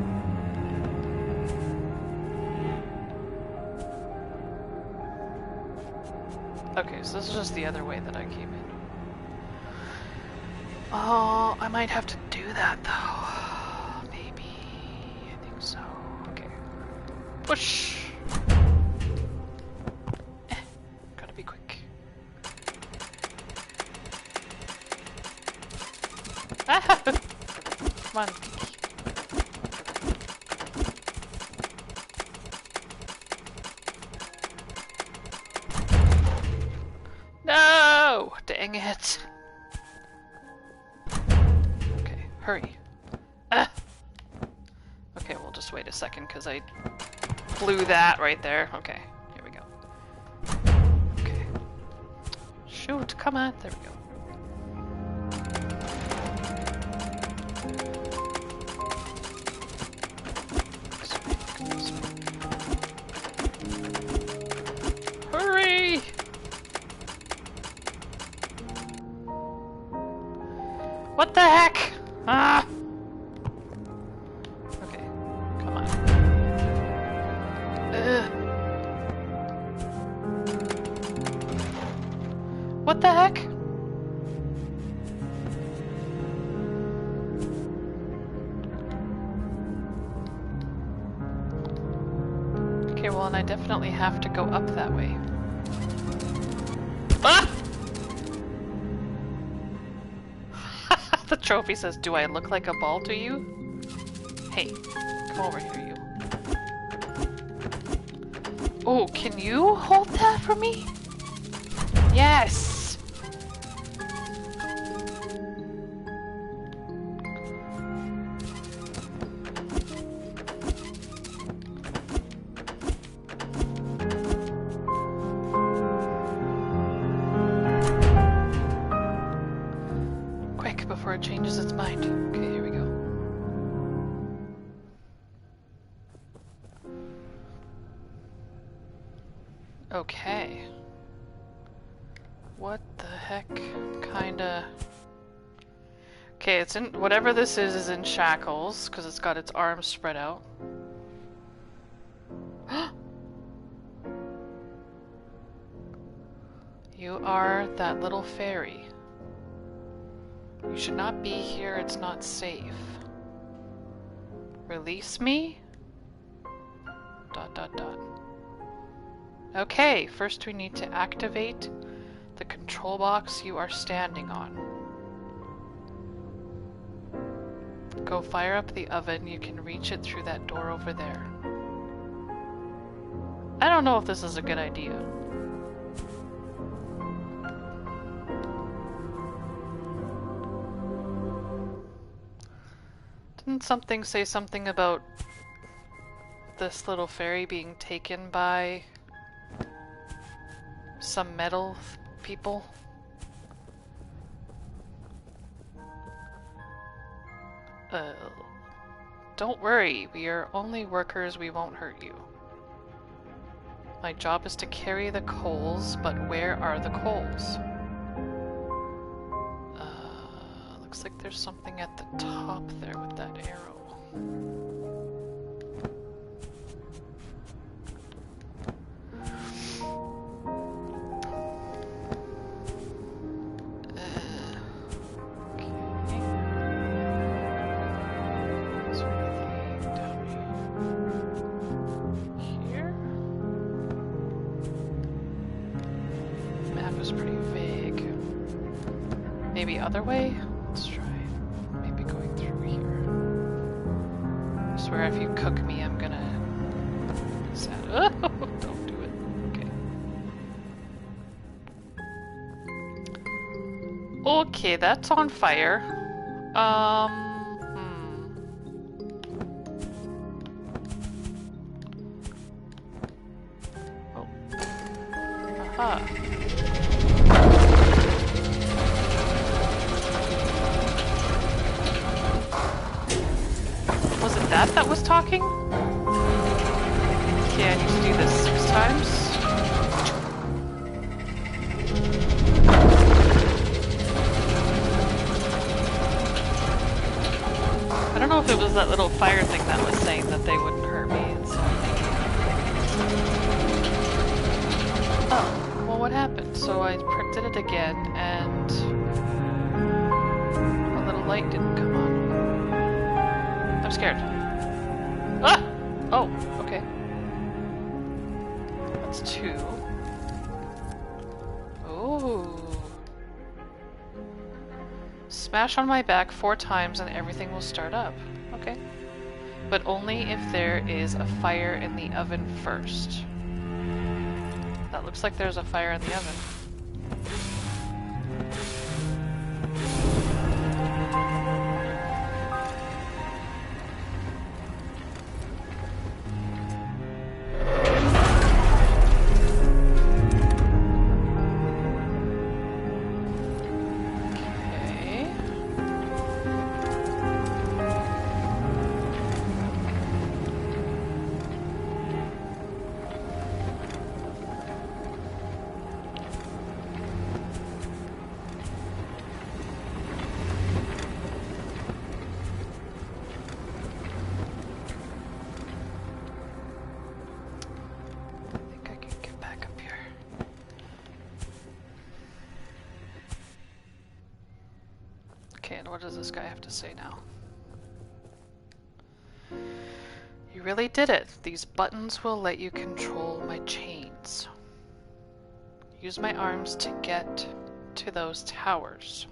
[SPEAKER 1] Okay, so this is just the other way that I came in. Oh, I might have to do that though. Maybe. I think so. Okay. Push! Gotta be quick. Ah! Come on. No! Dang it. Okay, hurry. Ah! Okay, we'll just wait a second because I blew that right there. Okay, here we go. Okay. Shoot, come on. There we go. Hurry! What the heck? Ah! Okay, come on. What the heck? Okay, well, and I definitely have to go up that way. Ah! The trophy says, "Do I look like a ball to you?" Hey, come over here, you. Oh, can you hold that for me? Yes! it changes its mind. Okay, here we go. Okay. What the heck? Kinda... Okay, it's in... Whatever this is in shackles, because it's got its arms spread out. You are that little fairy. You should not be here, it's not safe. Release me? ... Okay, first we need to activate the control box you are standing on. Go fire up the oven, you can reach it through that door over there. I don't know if this is a good idea. Didn't something say something about this little fairy being taken by some metal people? Don't worry, we are only workers, we won't hurt you. My job is to carry the coals, but where are the coals? Looks like there's something at the top there with that arrow. Maybe other way? Let's try. Maybe going through here. I swear if you cook me, I'm gonna... sad. Oh, don't do it. Okay. Okay, that's on fire. Oh. Aha. That was talking? Okay, I need to do this 6 times. I don't know if it was that little fire thing that was saying that they wouldn't hurt me and stuff. Oh, well what happened? So I did it again and a little light didn't come on. I'm scared. Ah! Oh, okay. That's 2. Oh. Smash on my back 4 times and everything will start up. Okay. But only if there is a fire in the oven first. That looks like there's a fire in the oven. Okay, and what does this guy have to say now? You really did it. These buttons will let you control my chains. Use my arms to get to those towers.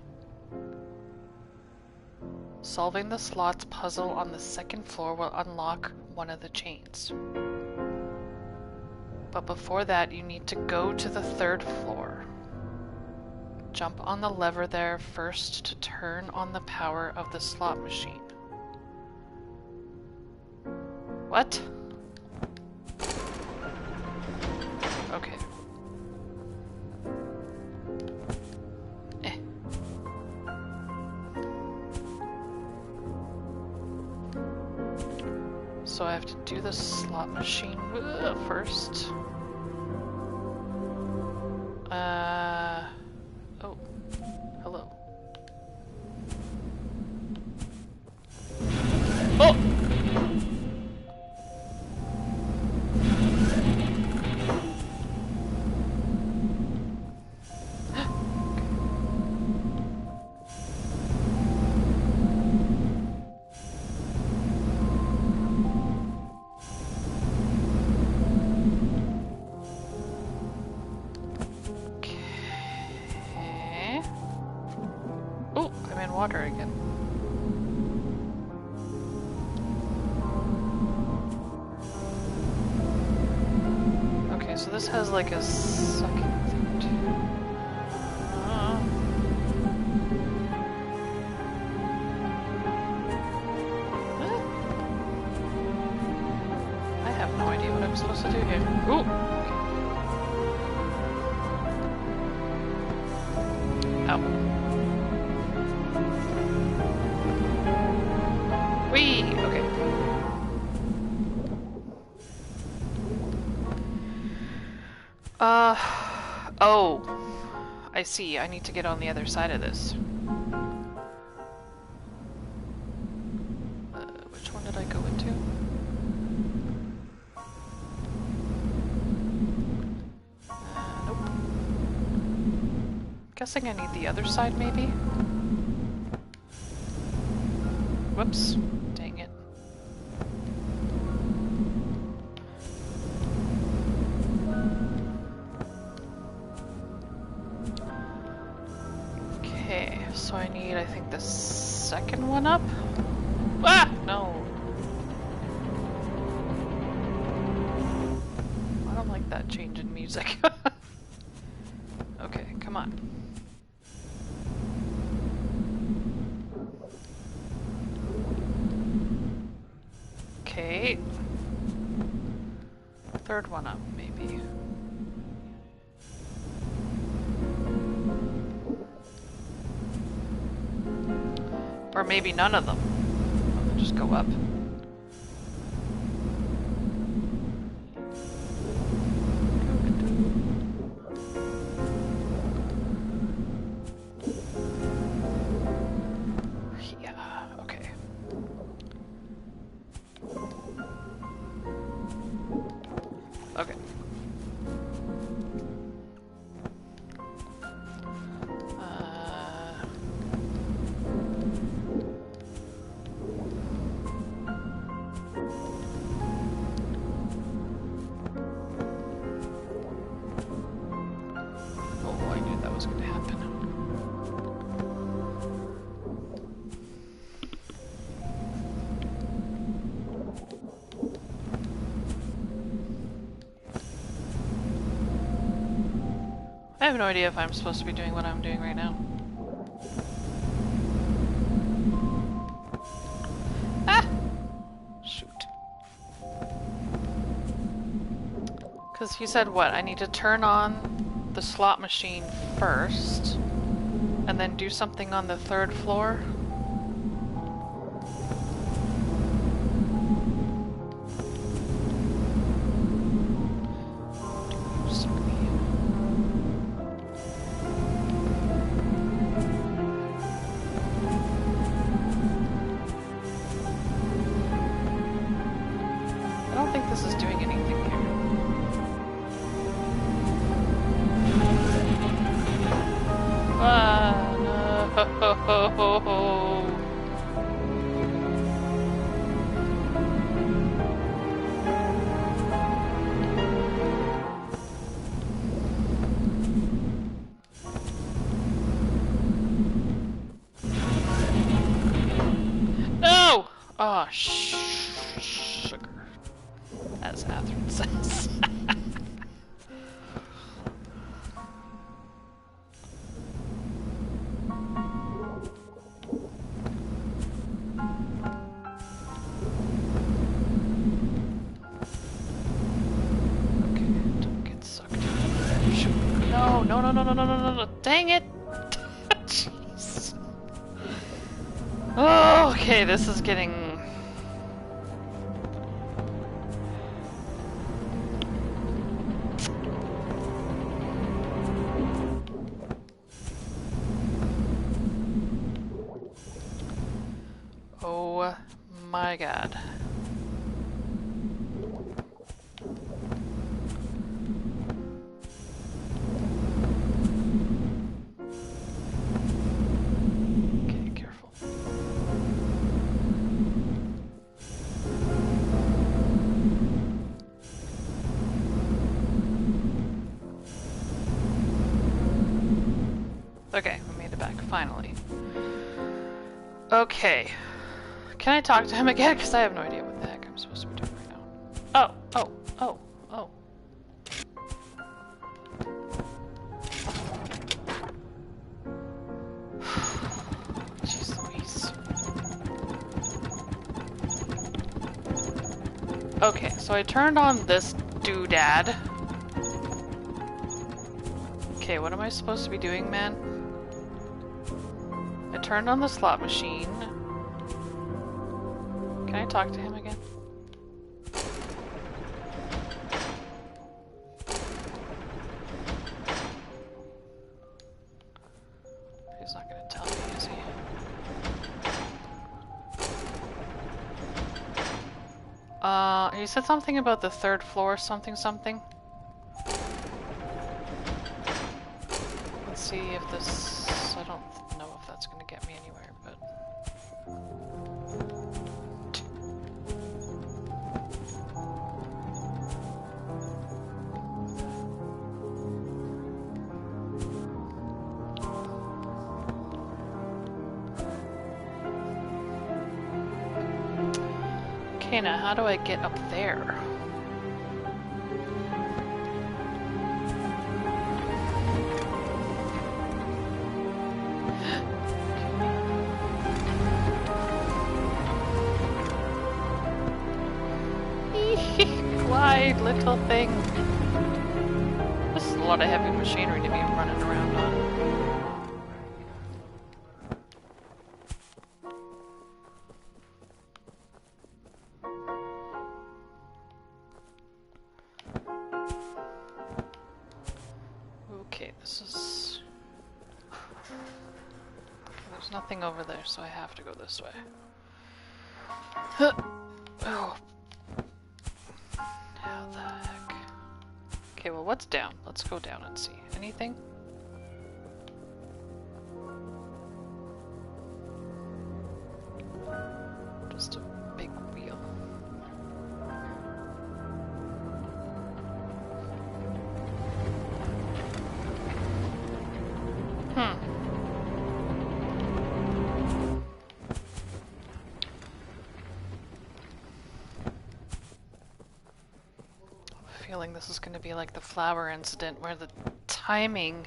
[SPEAKER 1] Solving the slots puzzle on the 2nd floor will unlock one of the chains. But before that, you need to go to the 3rd floor. Jump on the lever there first to turn on the power of the slot machine. What? Okay. So I have to do the slot machine first. Oh, hello. Oh! Water again. Okay, so this has like a sucking thing too. I have no idea what I'm supposed to do here. Ooh! Okay. Ow. Whee! Okay. Oh. I see. I need to get on the other side of this. Which one did I go into? Nope. Guessing I need the other side, maybe? Whoops. Dang it. Okay, so I need, I think, the second one up? Ah! No. I don't like that change in music. Okay, come on. Okay. Third one up, maybe. Or maybe none of them. I'll just go up. Yeah, okay. Okay. Oh, I knew that was going to happen. I have no idea if I'm supposed to be doing what I'm doing right now. Ah! Shoot. Because he said what? I need to turn on the slot machine first, and then do something on the third floor? I don't think this is doing anything here. Ah, no. No! Oh, sugar. As Catherine says. No. Dang it! Jeez. Oh, okay, this is getting my god. Okay, careful. Okay, we made it back, finally. Okay. Can I talk to him again? Because I have no idea what the heck I'm supposed to be doing right now. Oh, oh, oh, oh. Jeez Louise. Okay, so I turned on this doodad. Okay, what am I supposed to be doing, man? I turned on the slot machine. Can I talk to him again? He's not gonna tell me, is he? He said something about the third floor, something. Let's see if this... I don't know if that's gonna get me anywhere, but... Okay, now how do I get up there? Glide, little thing. This is a lot of heavy machinery to be running around on. Okay, this is... There's nothing over there, so I have to go this way. Oh. How the heck? Okay, well, what's down? Let's go down and see. Anything? Just a big wheel. Feeling this is going to be like the flower incident where the timing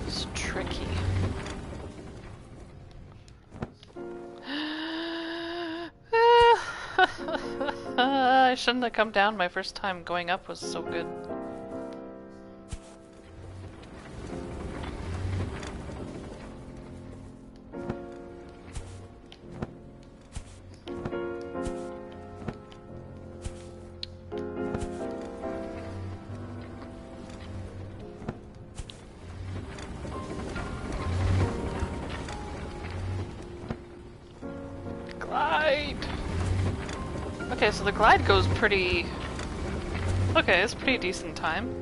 [SPEAKER 1] is tricky. I shouldn't have come down. My first time going up was so good. Okay, so the glide goes pretty... Okay, it's pretty decent time.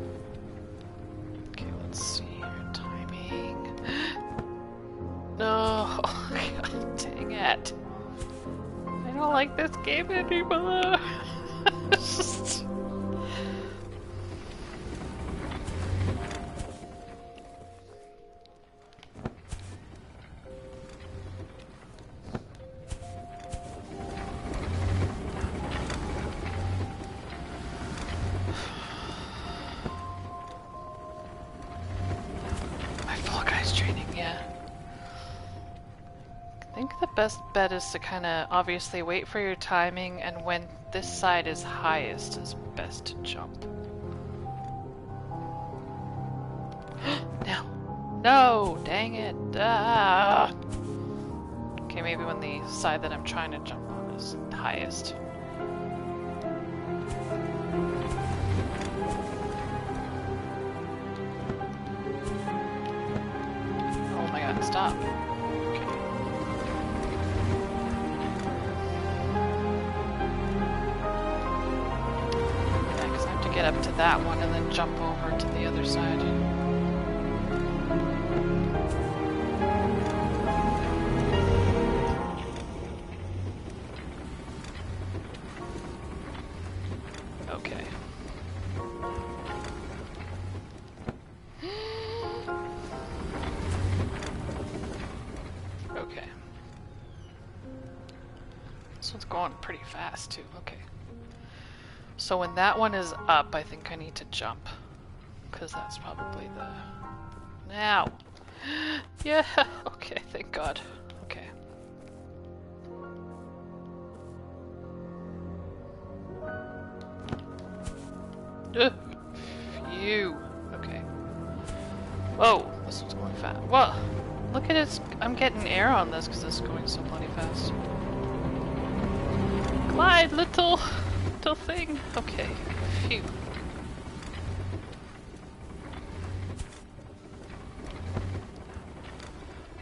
[SPEAKER 1] Okay, let's see here. Timing... No! God dang it! I don't like this game anymore! It's just... Best bet is to kind of obviously wait for your timing, and when this side is highest is best to jump. No! No! Dang it! Ah! Okay, maybe when the side that I'm trying to jump on is highest. Oh my god, stop. up to that one and then jump over to the other side. Okay. Okay. This one's going pretty fast too. Okay. So when that one is up, I think I need to jump. Because that's probably the... Now! Yeah! Okay, thank God. Okay. Phew! Okay. Whoa! This one's going fast. Whoa! Look at it! I'm getting air on this because it's going so bloody fast. Glide, little thing. Okay. Phew.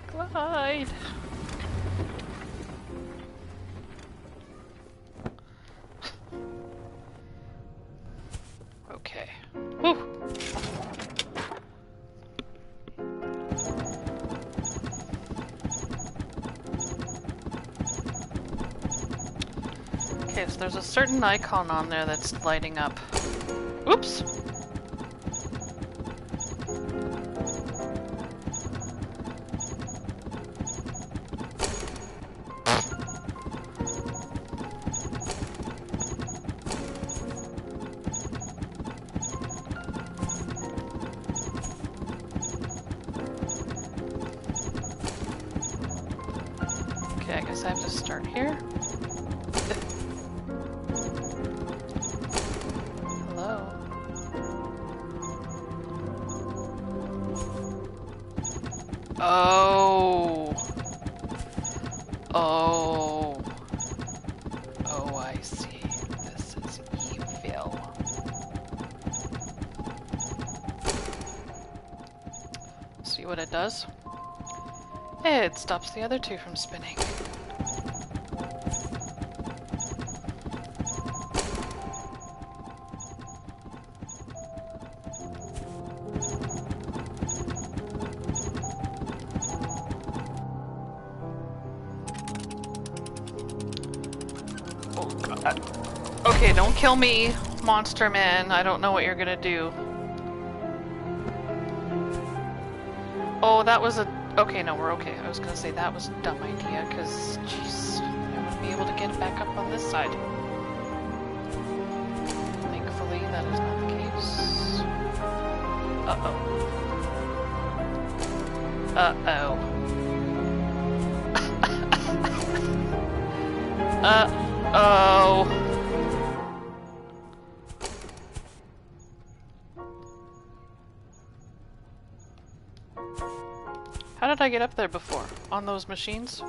[SPEAKER 1] Glide. Okay. Woo. Okay, so there's a certain icon on there that's lighting up. Oops! Okay, I guess I have to start here. Hello? Oh! Oh! Oh, I see. This is evil. See what it does? It stops the other two from spinning. Oh God. Okay, don't kill me, Monster Man. I don't know what you're gonna do. Oh, that was a... Okay, no, we're okay. I was gonna say that was a dumb idea, because, jeez, I wouldn't be able to get back up on this side. Thankfully, that is not the case. Uh-oh. Uh-oh. Uh-oh. How did I get up there before? On those machines?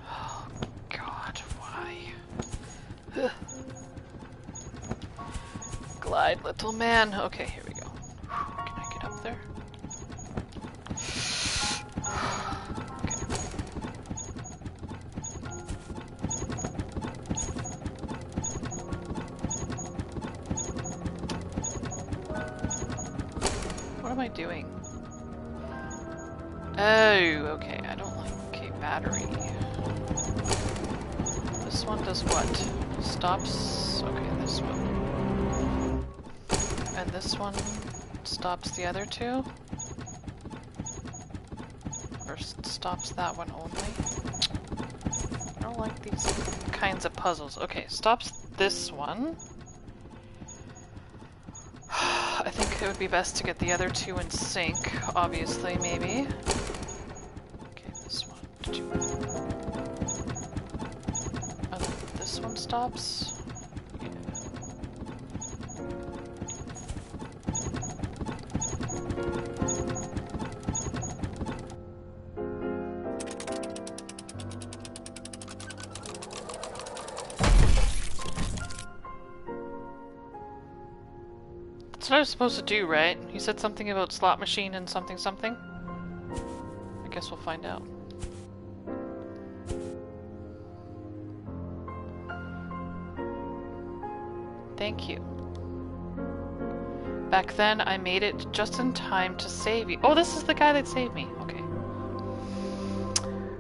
[SPEAKER 1] Oh, God, why? Ugh. Glide, little man. Okay, here we go. Can I get up there? Okay. What am I doing? Oh, okay, I don't like... Okay, battery. This one does what? Stops... Okay, this one. And this one stops the other two? Or stops that one only? I don't like these kinds of puzzles. Okay, stops this one. I think it would be best to get the other two in sync, obviously, maybe. Okay, this one. And then this one stops. Yeah. That's what I was supposed to do, right? He said something about slot machine and something something. I guess we'll find out. Thank you. Back then, I made it just in time to save you. Oh, this is the guy that saved me. Okay.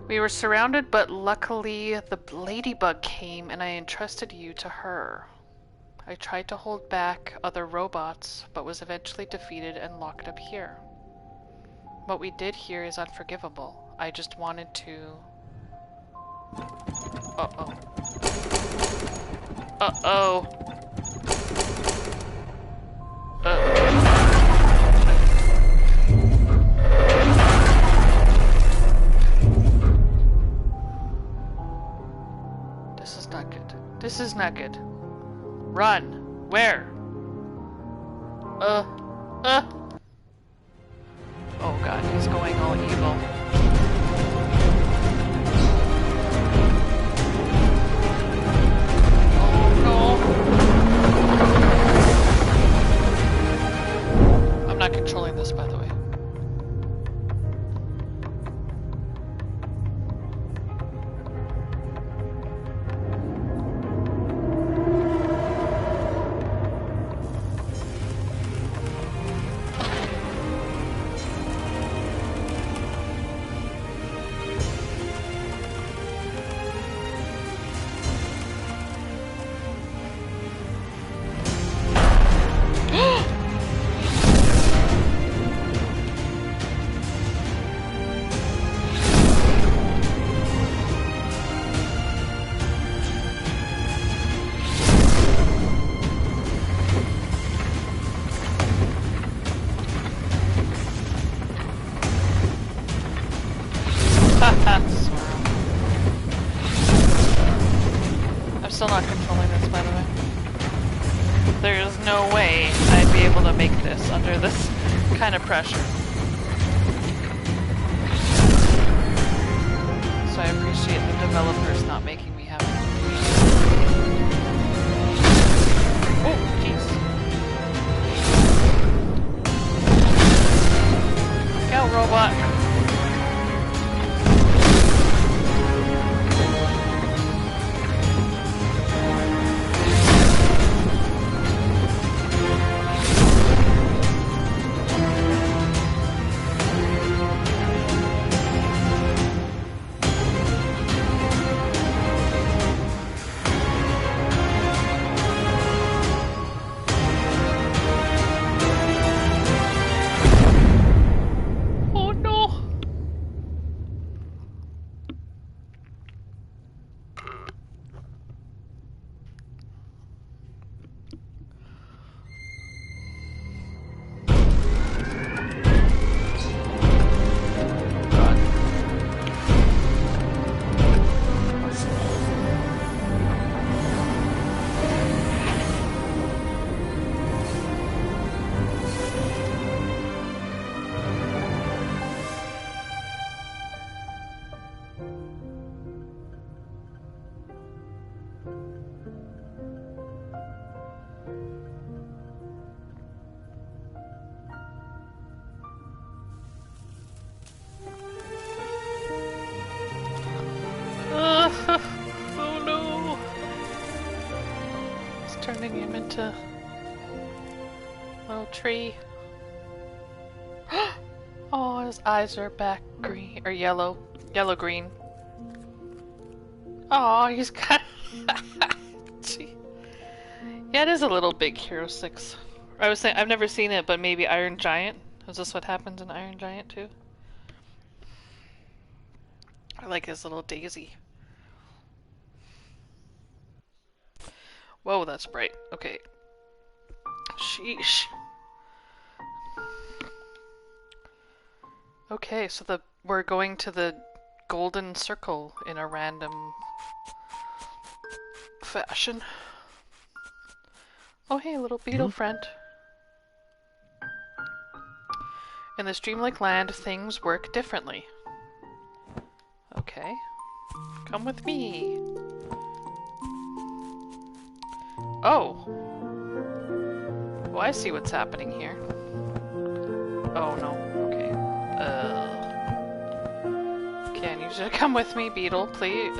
[SPEAKER 1] We were surrounded, but luckily the ladybug came and I entrusted you to her. I tried to hold back other robots, but was eventually defeated and locked up here. What we did here is unforgivable. I just wanted to... Uh-oh. Uh-oh. This is not good. This is not good. Run! Where? Oh god, he's going all evil. Oh no! I'm not controlling this, by the way. I'm still not controlling this, by the way. There's no way I'd be able to make this under this kind of pressure. So I appreciate the developers not making me have it. Oh, jeez. Go, robot. Oh no! It's turning him into a little tree. Oh, his eyes are back green or yellow, yellow-green. Oh, he's got. Gee. Yeah, it is a little big, Hero 6. I was saying I've never seen it, but maybe Iron Giant. Is this what happens in Iron Giant too? I like his little daisy. Whoa, that's bright. Okay. Sheesh. Okay, so we're going to the golden circle in a random fashion. Oh hey, little beetle friend. In this dreamlike land, things work differently. Okay. Come with me. Oh. Oh, I see what's happening here. Oh no. Okay. Okay, I need you to come with me, Beetle, please.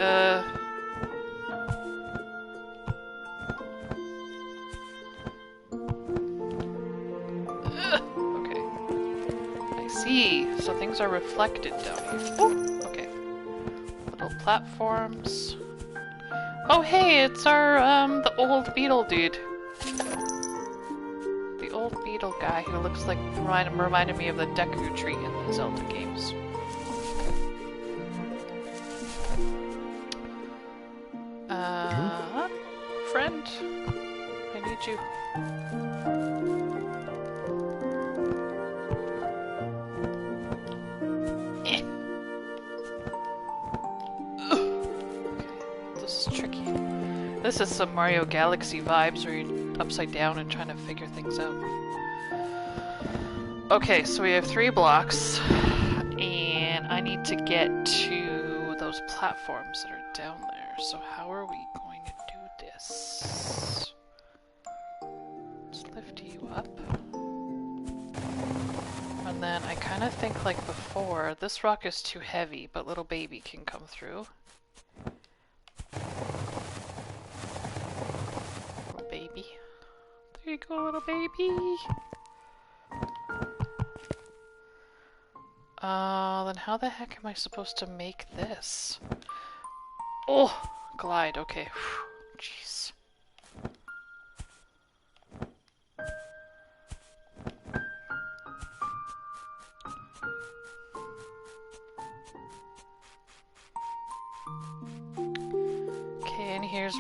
[SPEAKER 1] Okay. I see. So things are reflected down here. Oh, okay. Little platforms. Oh, hey, it's our, the old beetle dude. The old beetle guy who looks like, reminded me of the Deku tree in the Zelda games. Friend? I need you. Eh. Okay, this is tricky. This is some Mario Galaxy vibes where you're upside down and trying to figure things out. Okay, so we have 3 blocks, and I need to get to those platforms that are down there. So how are we going to do this? Let's lift you up. And then I kind of think like before, this rock is too heavy, but little baby can come through. Little baby. There you go, little baby. Then how the heck am I supposed to make this? Oh, glide, okay. Jeez. Okay, and here's,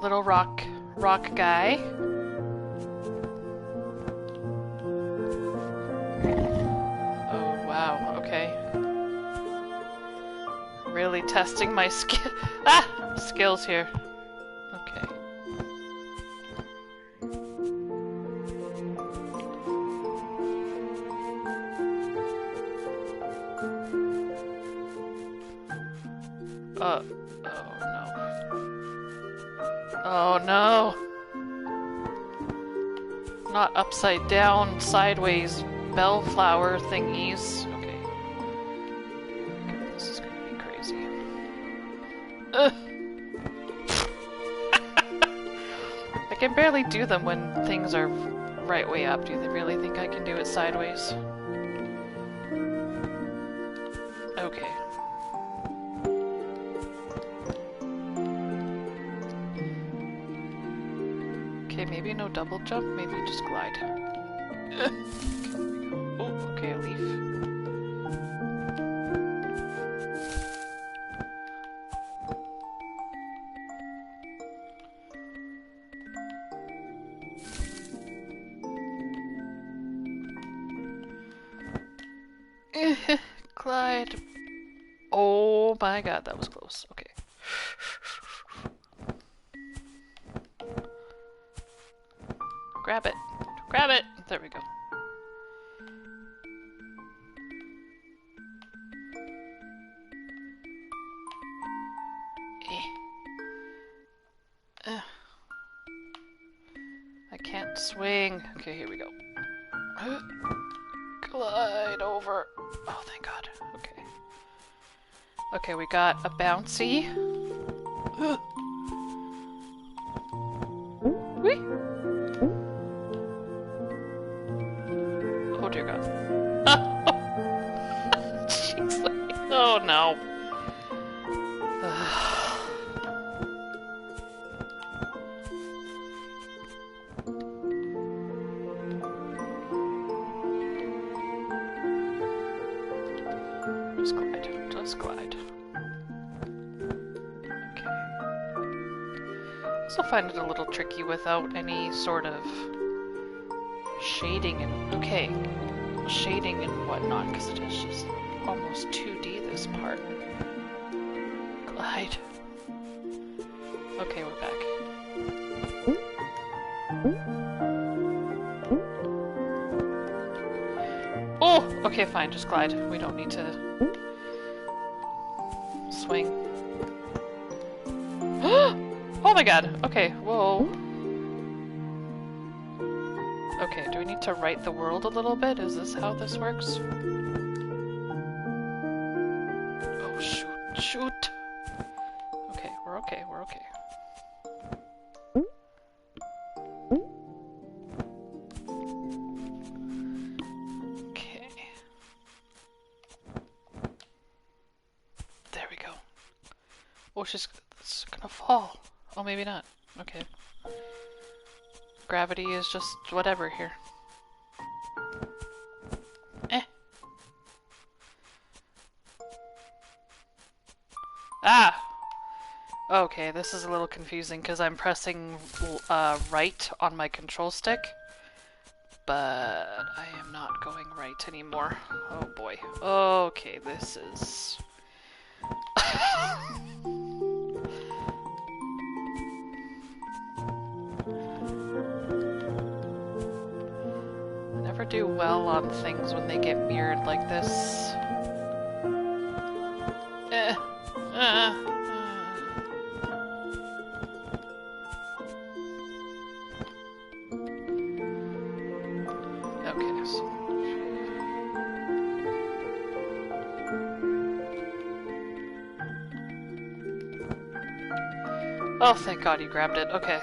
[SPEAKER 1] little rock guy. Really testing my skills here. Okay. Oh no. Oh no. Not upside down, sideways bellflower thingies. I can barely do them when things are right way up. Do they really think I can do it sideways? Okay. Okay, maybe no double jump, maybe just glide. Oh, okay, a leaf. Glide. Oh my god, that was close. Okay. Grab it. Grab it! There we go. I can't swing. Okay, here we go. Glide over. Oh, thank God. Okay. Okay, we got a bouncy. Whee! Oh dear God. Jeez. Oh no. Just glide. Okay. I also find it a little tricky without any sort of shading and shading and whatnot, because it is just almost 2D this part. Glide. Okay, we're back. Oh, okay, fine, just glide. We don't need to swing. Oh my god! Okay, whoa. Okay, do we need to right the world a little bit? Is this how this works? Oh, shoot. Shoot! Okay, we're okay, we're okay. Oh, she's gonna fall. Oh, maybe not. Okay. Gravity is just whatever here. Eh. Ah! Okay, this is a little confusing because I'm pressing right on my control stick, but I am not going right anymore. Oh boy. Okay, this is... I never do well on things when they get mirrored like this. Okay, so... Oh, thank God you grabbed it. Okay.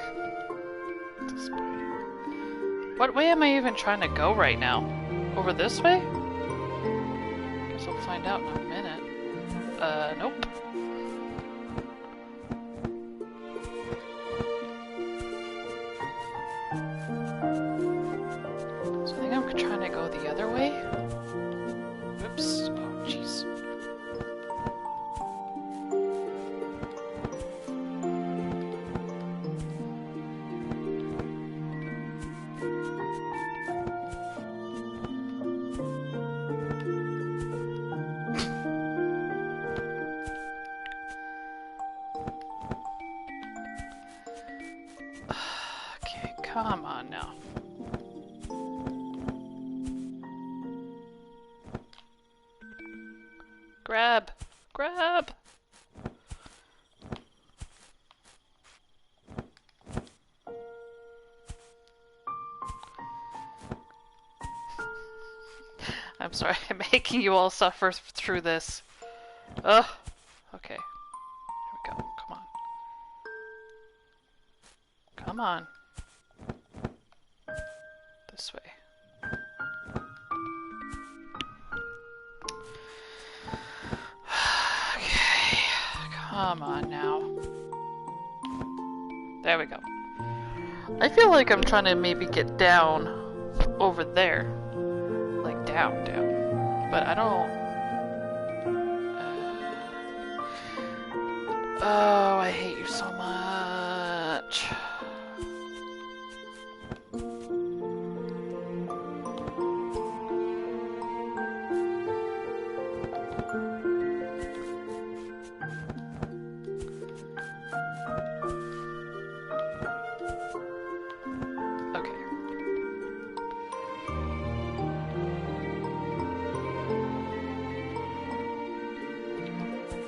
[SPEAKER 1] What way am I even trying to go right now? Over this way? Guess I'll find out in a minute. Nope. So I think I'm trying to go the other way. Oops. Oh, jeez. Come on now. Grab! Grab! I'm sorry, I'm making you all suffer through this. Ugh. Okay. Here we go. Come on. Come on. This way. Okay, come on now. There we go. I feel like I'm trying to maybe get down over there. Like down. But I don't... Oh, I hate you so much.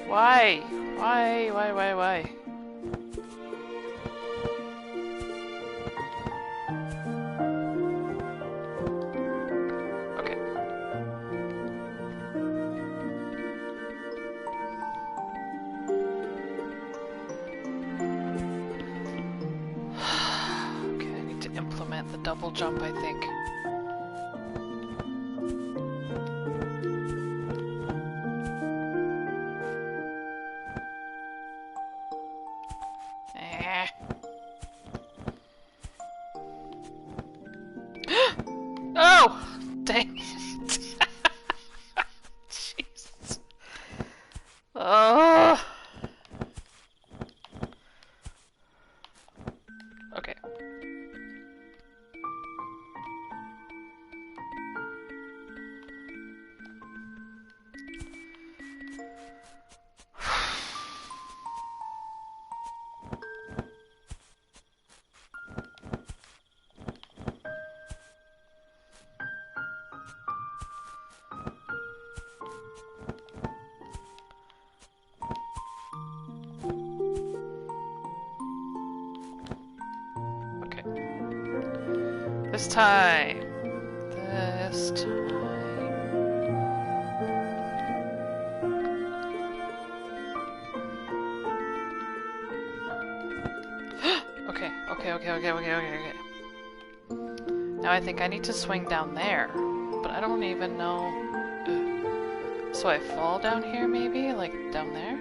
[SPEAKER 1] Why? Why? Okay. Okay, I need to implement the double jump, I think. Oh! Dang it. Jesus. Oh. Okay. This time. Okay. Now I think I need to swing down there, but I don't even know. So I fall down here maybe? Like down there?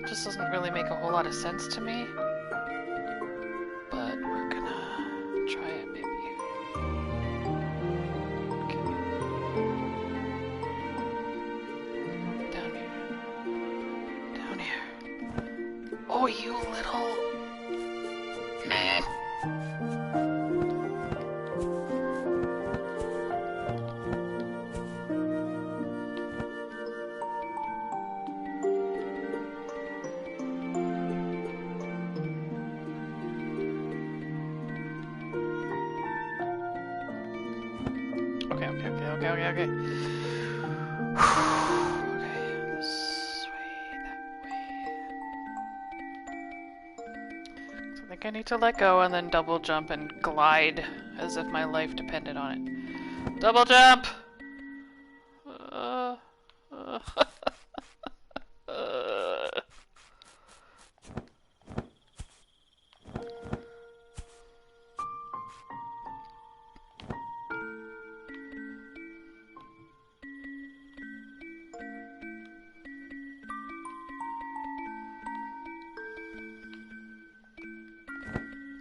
[SPEAKER 1] just doesn't really make a whole lot of sense to me. But we're gonna try it maybe. Okay. Down here. Down here. Oh, you little... Meh. Okay. Okay, this way, that way. So I think I need to let go and then double jump and glide as if my life depended on it. Double jump! Uh.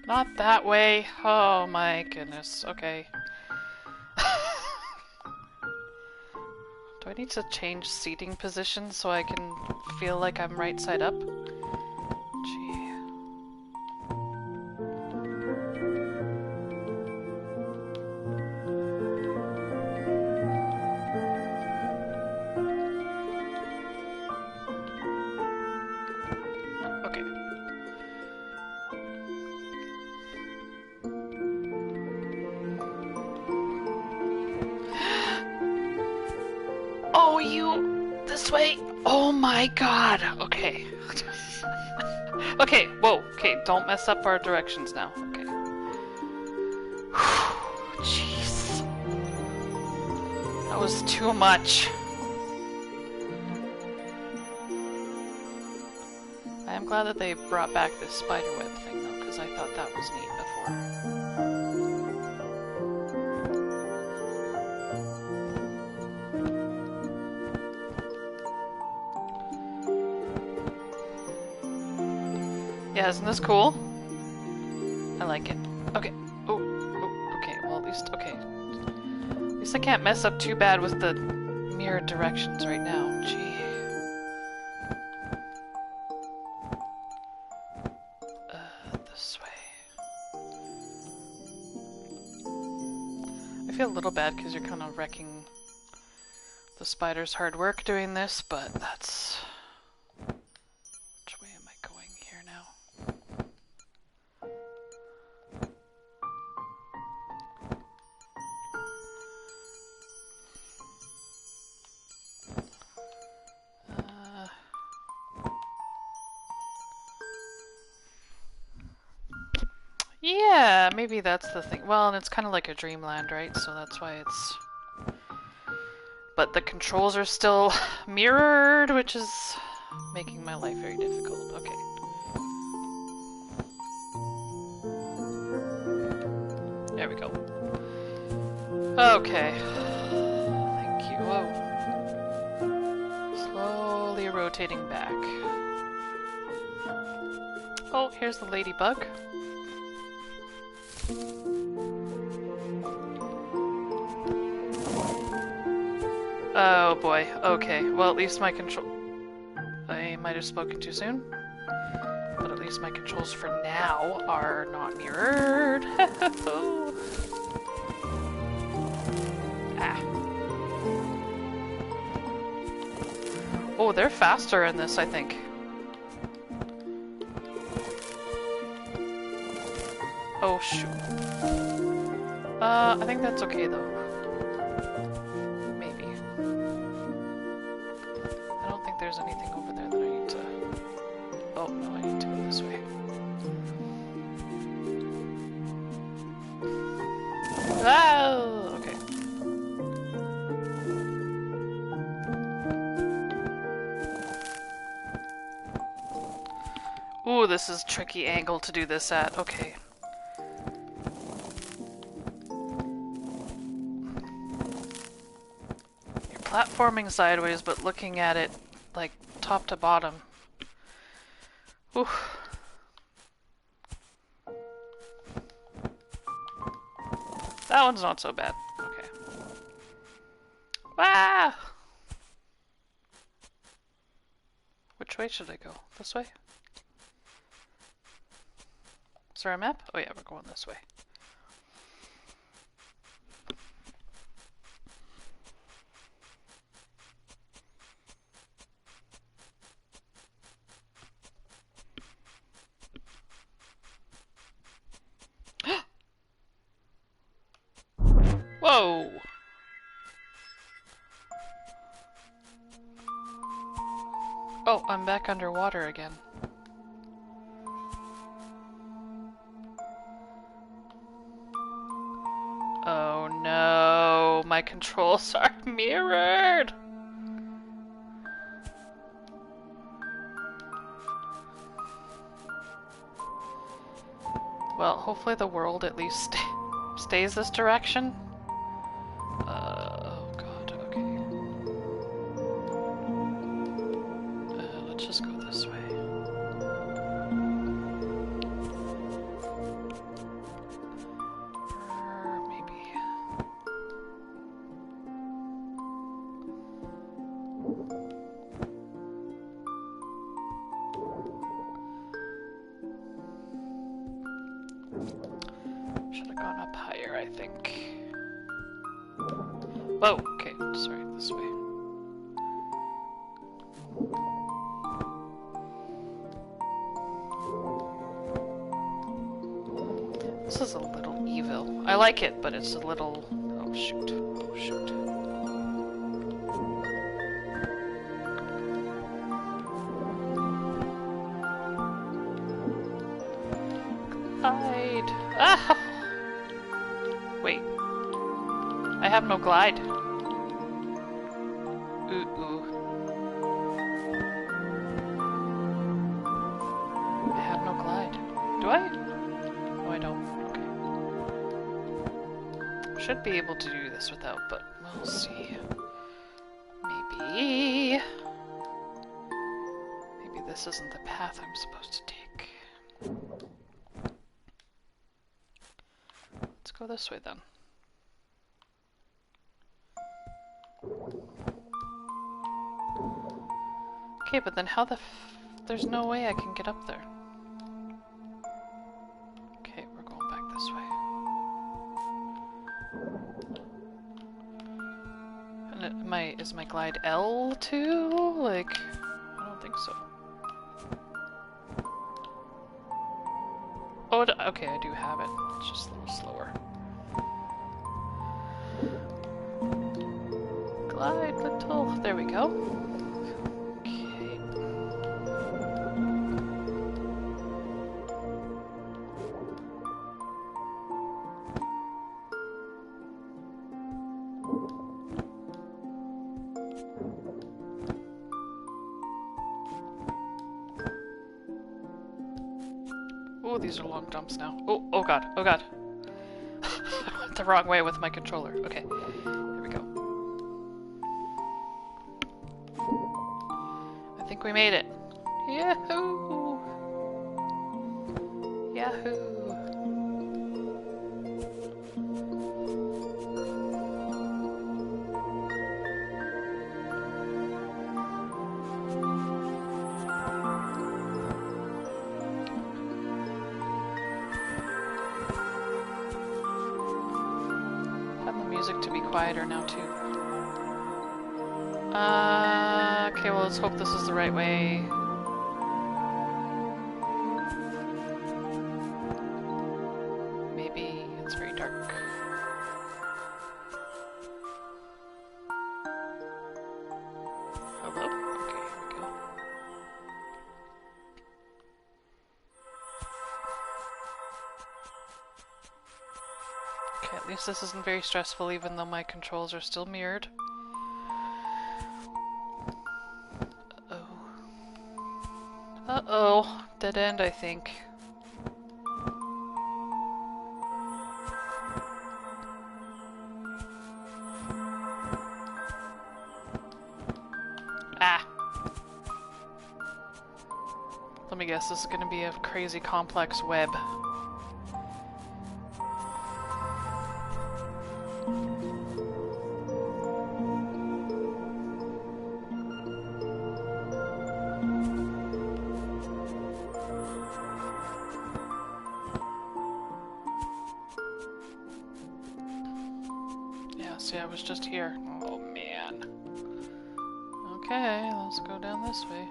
[SPEAKER 1] Not that way. Oh my goodness. Okay. Do I need to change seating positions so I can feel like I'm right side up? Gee. Oh, you... this way? Oh my god! Okay. Okay, whoa. Okay, don't mess up our directions now. Okay. Jeez. That was too much. I am glad that they brought back this spiderweb thing, though, because I thought that was neat before. Yeah, isn't this cool? I like it. Okay. Oh, okay. Well, at least, okay. At least I can't mess up too bad with the mirrored directions right now. Gee. This way. I feel a little bad because you're kind of wrecking the spider's hard work doing this, but that's... Yeah, maybe that's the thing. Well, and it's kind of like a dreamland, right? So that's why it's... But the controls are still mirrored, which is making my life very difficult. Okay. There we go. Okay. Thank you. Whoa. Slowly rotating back. Oh, here's the ladybug. Oh boy, okay. Well, at least my control... I might have spoken too soon. But at least my controls for now are not mirrored. Ah. Oh, they're faster in this, I think. Oh, shoot. I think that's okay, though. Maybe. I don't think there's anything over there that I need to... Oh, no, I need to go this way. Oh, okay. Ooh, this is a tricky angle to do this at. Okay. Platforming sideways, but looking at it like top to bottom Oof. That one's not so bad. Okay. Ah! Which way should I go? This way? Is there a map? Oh yeah, we're going this way. Whoa! Oh, I'm back underwater again. Oh no, my controls are mirrored! Well, hopefully the world at least stays this direction. Oh god, okay. Let's just go this way. Maybe. Should have gone up higher, I think. Whoa, okay, sorry, this way. This is a little evil. I like it, but it's a little... Oh shoot, oh shoot. Glide! Ah! Wait. I have no glide. Ooh. I have no glide. Do I? No, I don't. Okay. Should be able to do this without, but we'll see. Maybe... Maybe this isn't the path I'm supposed to take. Let's go this way then. Okay, but then how the there's no way I can get up there. Okay, we're going back this way. And is my glide L too? Like, I don't think so. Oh, okay, I do have it. It's just a little slower. Glide little. There we go. Okay. Oh, these are long jumps now. Oh god, oh god. I went the wrong way with my controller. Okay, there we go. I think we made it. Yahoo! Yahoo! To be quieter now too. Okay, well let's hope this is the right way. Maybe it's very dark. Hello? Okay, here we go. Okay, at least this isn't very stressful even though my controls are still mirrored. Uh-oh. Dead end, I think. me guess, this is gonna be a crazy complex web. Yeah, see, I was just here. Oh man. Okay, let's go down this way.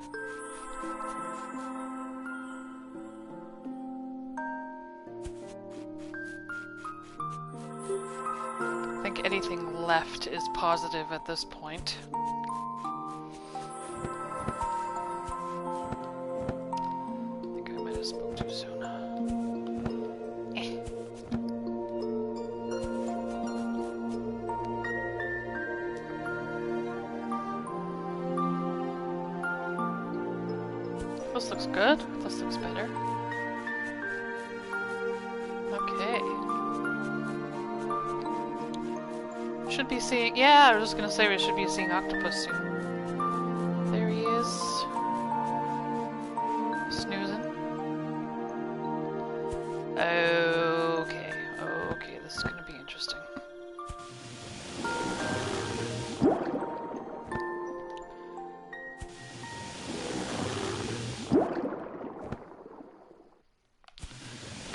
[SPEAKER 1] I think anything left is positive at this point. I think I might have spoke too soon. This looks good. This looks better. Okay. Should be seeing. Yeah, I was just gonna say we should be seeing Octopus soon. There he is. Snoozing. Okay. Okay, this is gonna be interesting.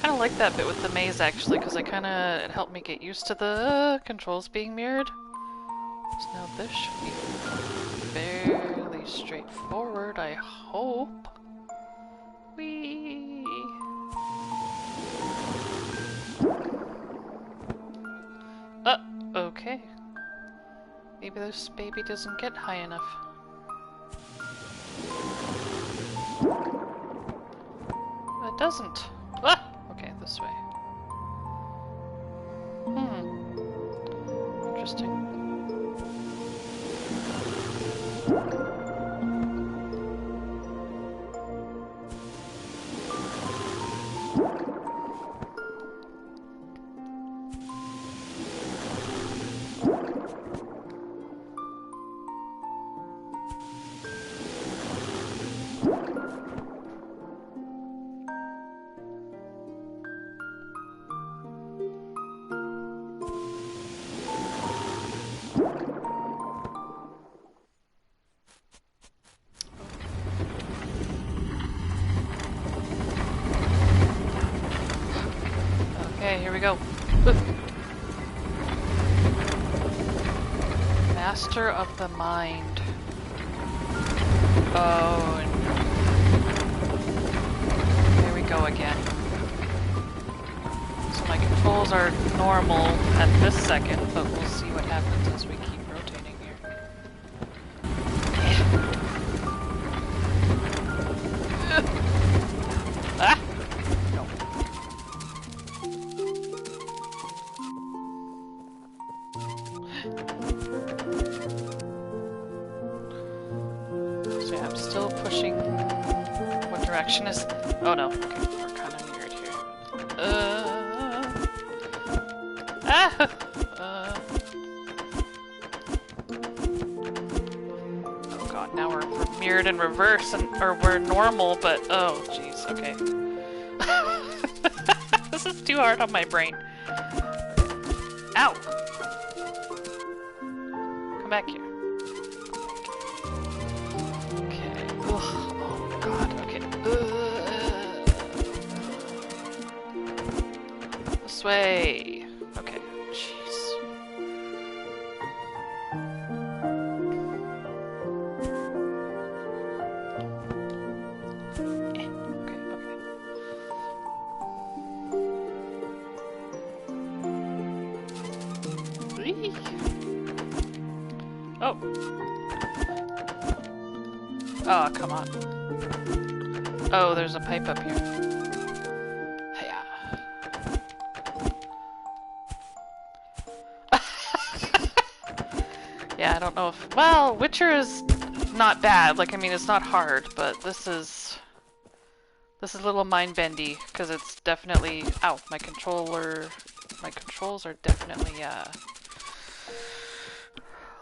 [SPEAKER 1] I like that bit with the maze actually, because it helped me get used to the controls being mirrored. So now this should be fairly straightforward, I hope. Whee! Okay. Maybe this baby doesn't get high enough. It doesn't. Ah! Okay, this way. Interesting. Okay, here we go. Master of the mind. Oh, and here we go again. So my controls are normal at this second, but we'll see what happens as we keep rotating here. Ah! No. So yeah, I'm still pushing. What direction is? Oh no. Okay, we're kind of weird here. Oh god, now we're mirrored in reverse, or we're normal, but oh jeez. Okay. This is too hard on my brain. Ow! Come back here. Okay. Ugh. Oh god. Okay. This way. Okay. Jeez. Okay. Whee! Oh. Oh, come on. Oh, there's a pipe up here. Yeah. Yeah, I don't know if... Well, Witcher is not bad. Like, I mean, it's not hard, but this is a little mind-bendy, because it's definitely... Ow, my controls are definitely,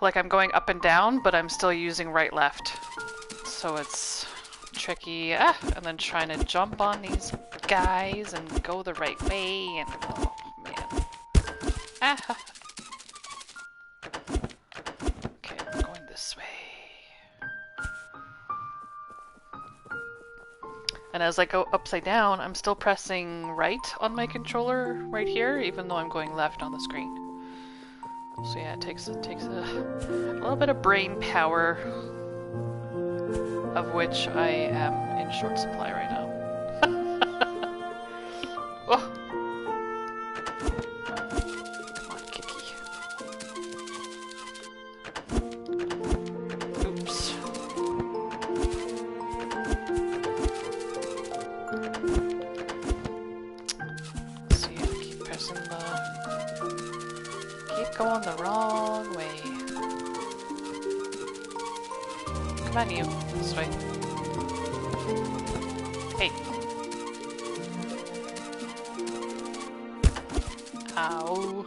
[SPEAKER 1] like I'm going up and down, but I'm still using right-left. So it's tricky. And then trying to jump on these guys and go the right way, and oh man. Okay, I'm going this way. And as I go upside down, I'm still pressing right on my controller right here, even though I'm going left on the screen. So yeah, it takes a little bit of brain power, of which I am in short supply right now. Oh. Come on, Kiki. Oops. Let's see, I keep pressing keep going the wrong way. Come on, you. This way. Hey. Ow.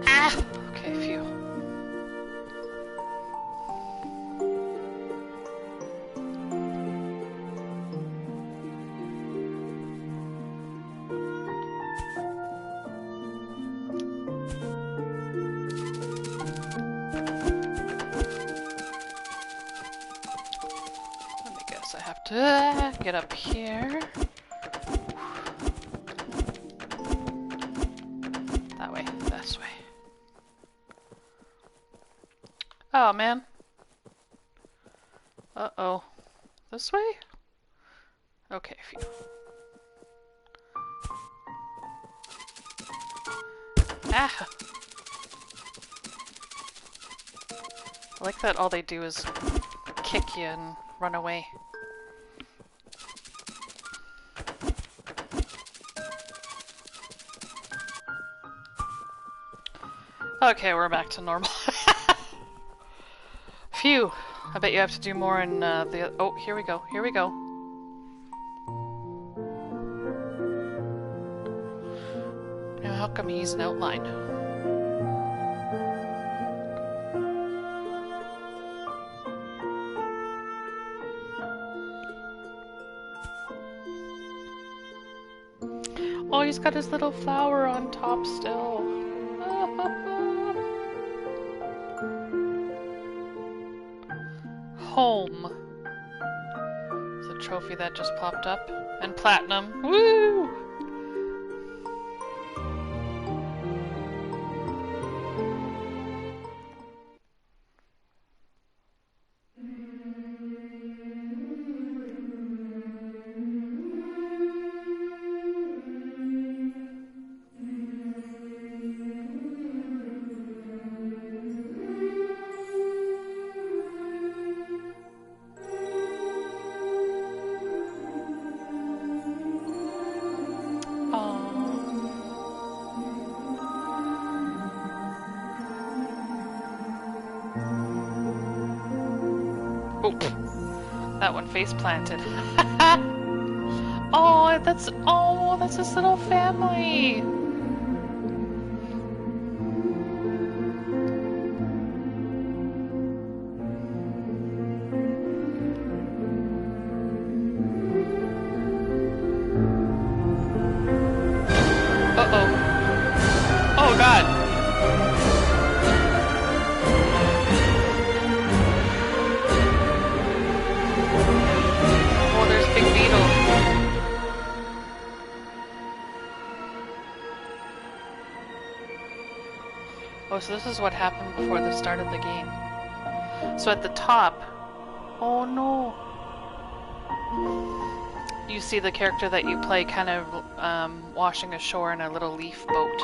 [SPEAKER 1] Ah! Okay, phew. I have to get up here. That way, this way. Oh man. Uh-oh. This way? Okay, phew. Ah! I like that all they do is kick you and run away. Okay, we're back to normal. Phew! I bet you have to do more in the... Oh, here we go, here we go. Now how come he's an outline? Oh, he's got his little flower on top still. Home. It's a trophy that just popped up. And platinum. Woo! Oh, that one face planted. Oh, that's his little family. Uh-oh. Oh God. Oh, so this is what happened before the start of the game. So at the top... Oh no! You see the character that you play kind of washing ashore in a little leaf boat.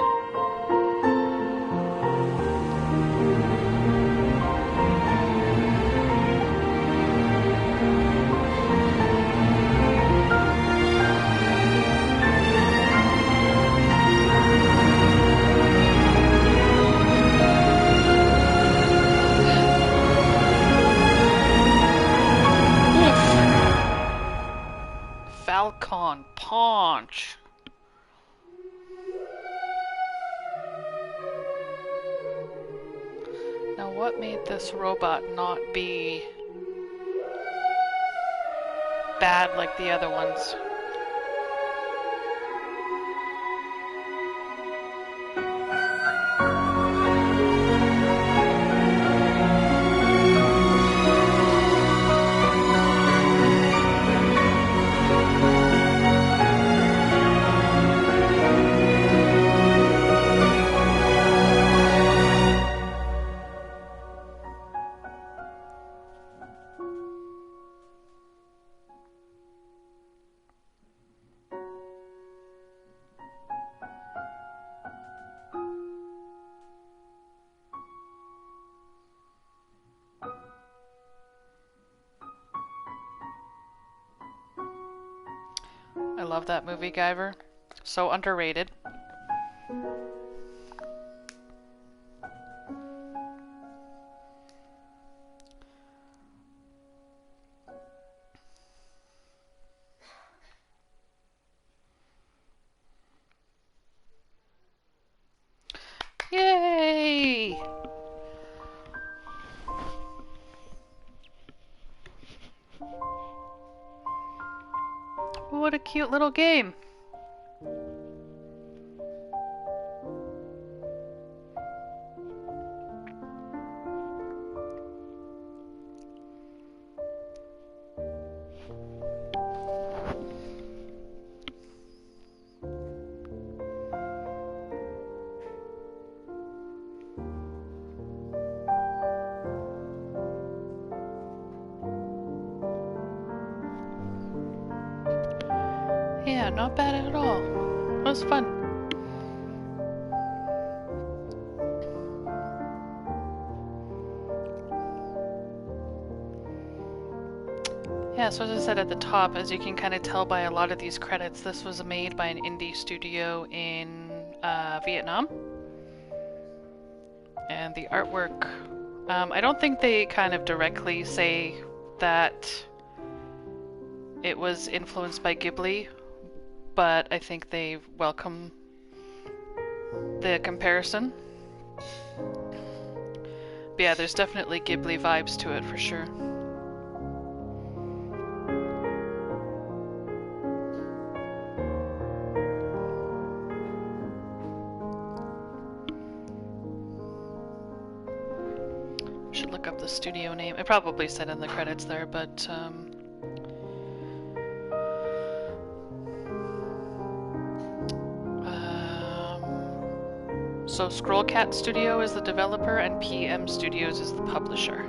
[SPEAKER 1] Falcon Punch. Now, what made this robot not be bad like the other ones? I love that movie, Guyver. So underrated. Yay! What a cute little game. Yeah, not bad at all. It was fun. Yeah, so as I said at the top, as you can kind of tell by a lot of these credits, this was made by an indie studio in Vietnam. And the artwork, I don't think they kind of directly say that it was influenced by Ghibli, but I think they welcome the comparison. But yeah, there's definitely Ghibli vibes to it for sure. Should look up the studio name. It probably said in the credits there, but so Skrollcat Studio is the developer and PM Studios is the publisher.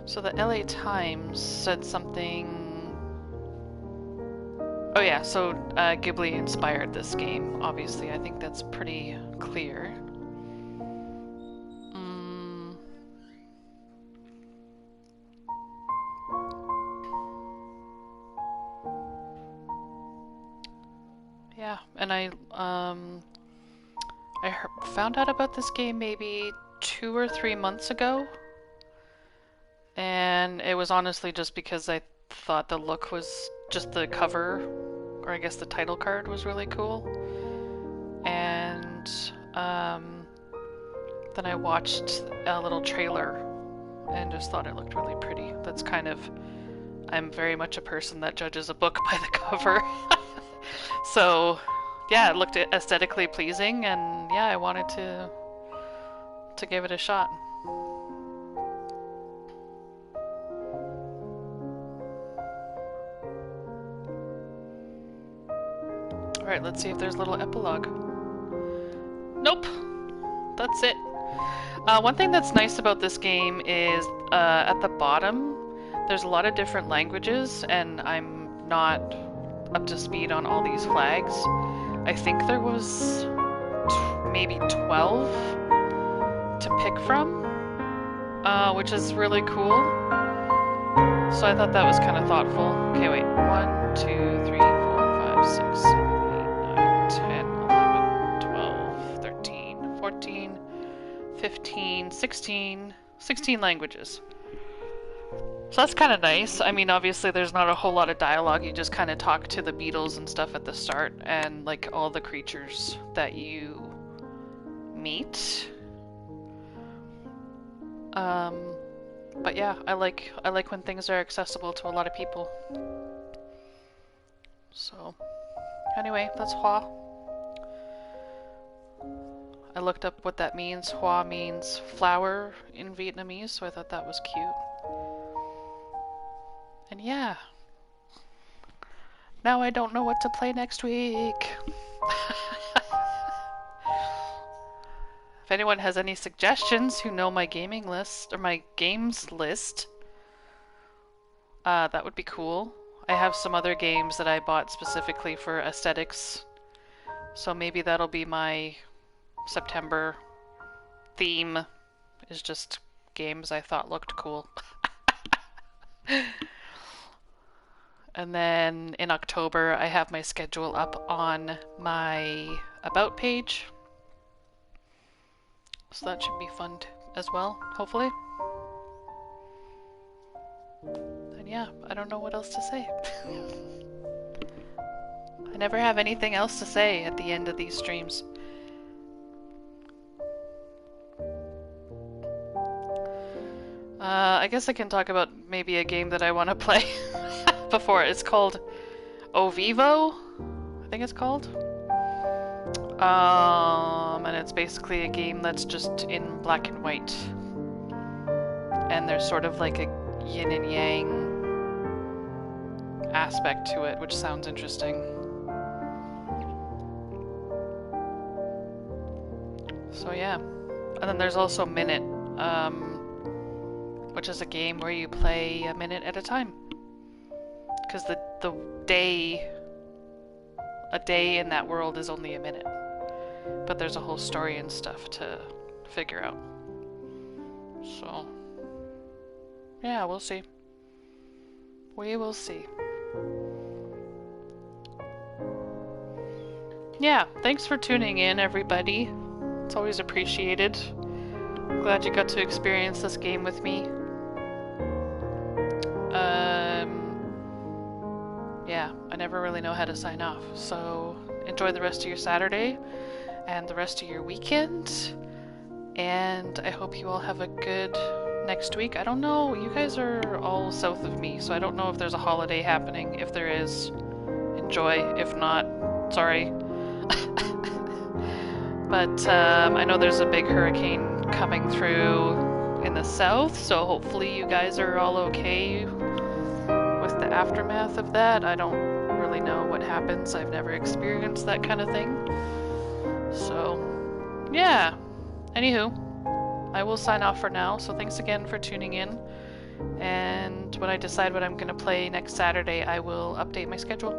[SPEAKER 1] So the LA Times said something. Oh yeah, so Ghibli inspired this game, obviously. I think that's pretty clear. Yeah, and I found out about this game maybe 2 or 3 months ago. And it was honestly just because I thought the look was just the cover, or I guess the title card was really cool. And then I watched a little trailer and just thought it looked really pretty. That's kind of, I'm very much a person that judges a book by the cover. So yeah, it looked aesthetically pleasing, and yeah, I wanted to give it a shot. Alright, let's see if there's a little epilogue. Nope! That's it. One thing that's nice about this game is at the bottom there's a lot of different languages, and I'm not up to speed on all these flags. I think there was maybe 12 to pick from, which is really cool. So I thought that was kind of thoughtful. Okay, wait. 1, 2, 3, 4, 5, 6, 7, 8, 9, 10. 14, 16 languages. So that's kind of nice. I mean, obviously there's not a whole lot of dialogue. You just kind of talk to the beetles and stuff at the start, and like all the creatures that you meet. But yeah, I like when things are accessible to a lot of people. So anyway, that's Hoa. I looked up what that means. Hoa means flower in Vietnamese, so I thought that was cute. And yeah. Now I don't know what to play next week. If anyone has any suggestions who know my gaming list, or my games list, that would be cool. I have some other games that I bought specifically for aesthetics, so maybe that'll be my September theme, is just games I thought looked cool. And then in October I have my schedule up on my About page. So that should be fun as well, hopefully. And yeah, I don't know what else to say. I never have anything else to say at the end of these streams. I guess I can talk about maybe a game that I want to play before. It's called O Vivo, I think it's called. And it's basically a game that's just in black and white. And there's sort of like a yin and yang aspect to it, which sounds interesting. So yeah. And then there's also Minute, which is a game where you play a minute at a time. Because a day in that world is only a minute. But there's a whole story and stuff to figure out. So, yeah, we'll see. We will see. Yeah, thanks for tuning in, everybody. It's always appreciated. Glad you got to experience this game with me. Yeah, I never really know how to sign off. So, enjoy the rest of your Saturday and the rest of your weekend. And I hope you all have a good next week. I don't know, you guys are all south of me, so I don't know if there's a holiday happening. If there is, enjoy. If not, sorry. But I know there's a big hurricane coming through in the south, so hopefully you guys are all okay with the aftermath of that. I don't really know what happens. I've never experienced that kind of thing. So, yeah. Anywho, I will sign off for now, so thanks again for tuning in. And when I decide what I'm going to play next Saturday, I will update my schedule.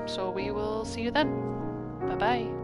[SPEAKER 1] So we will see you then. Bye-bye.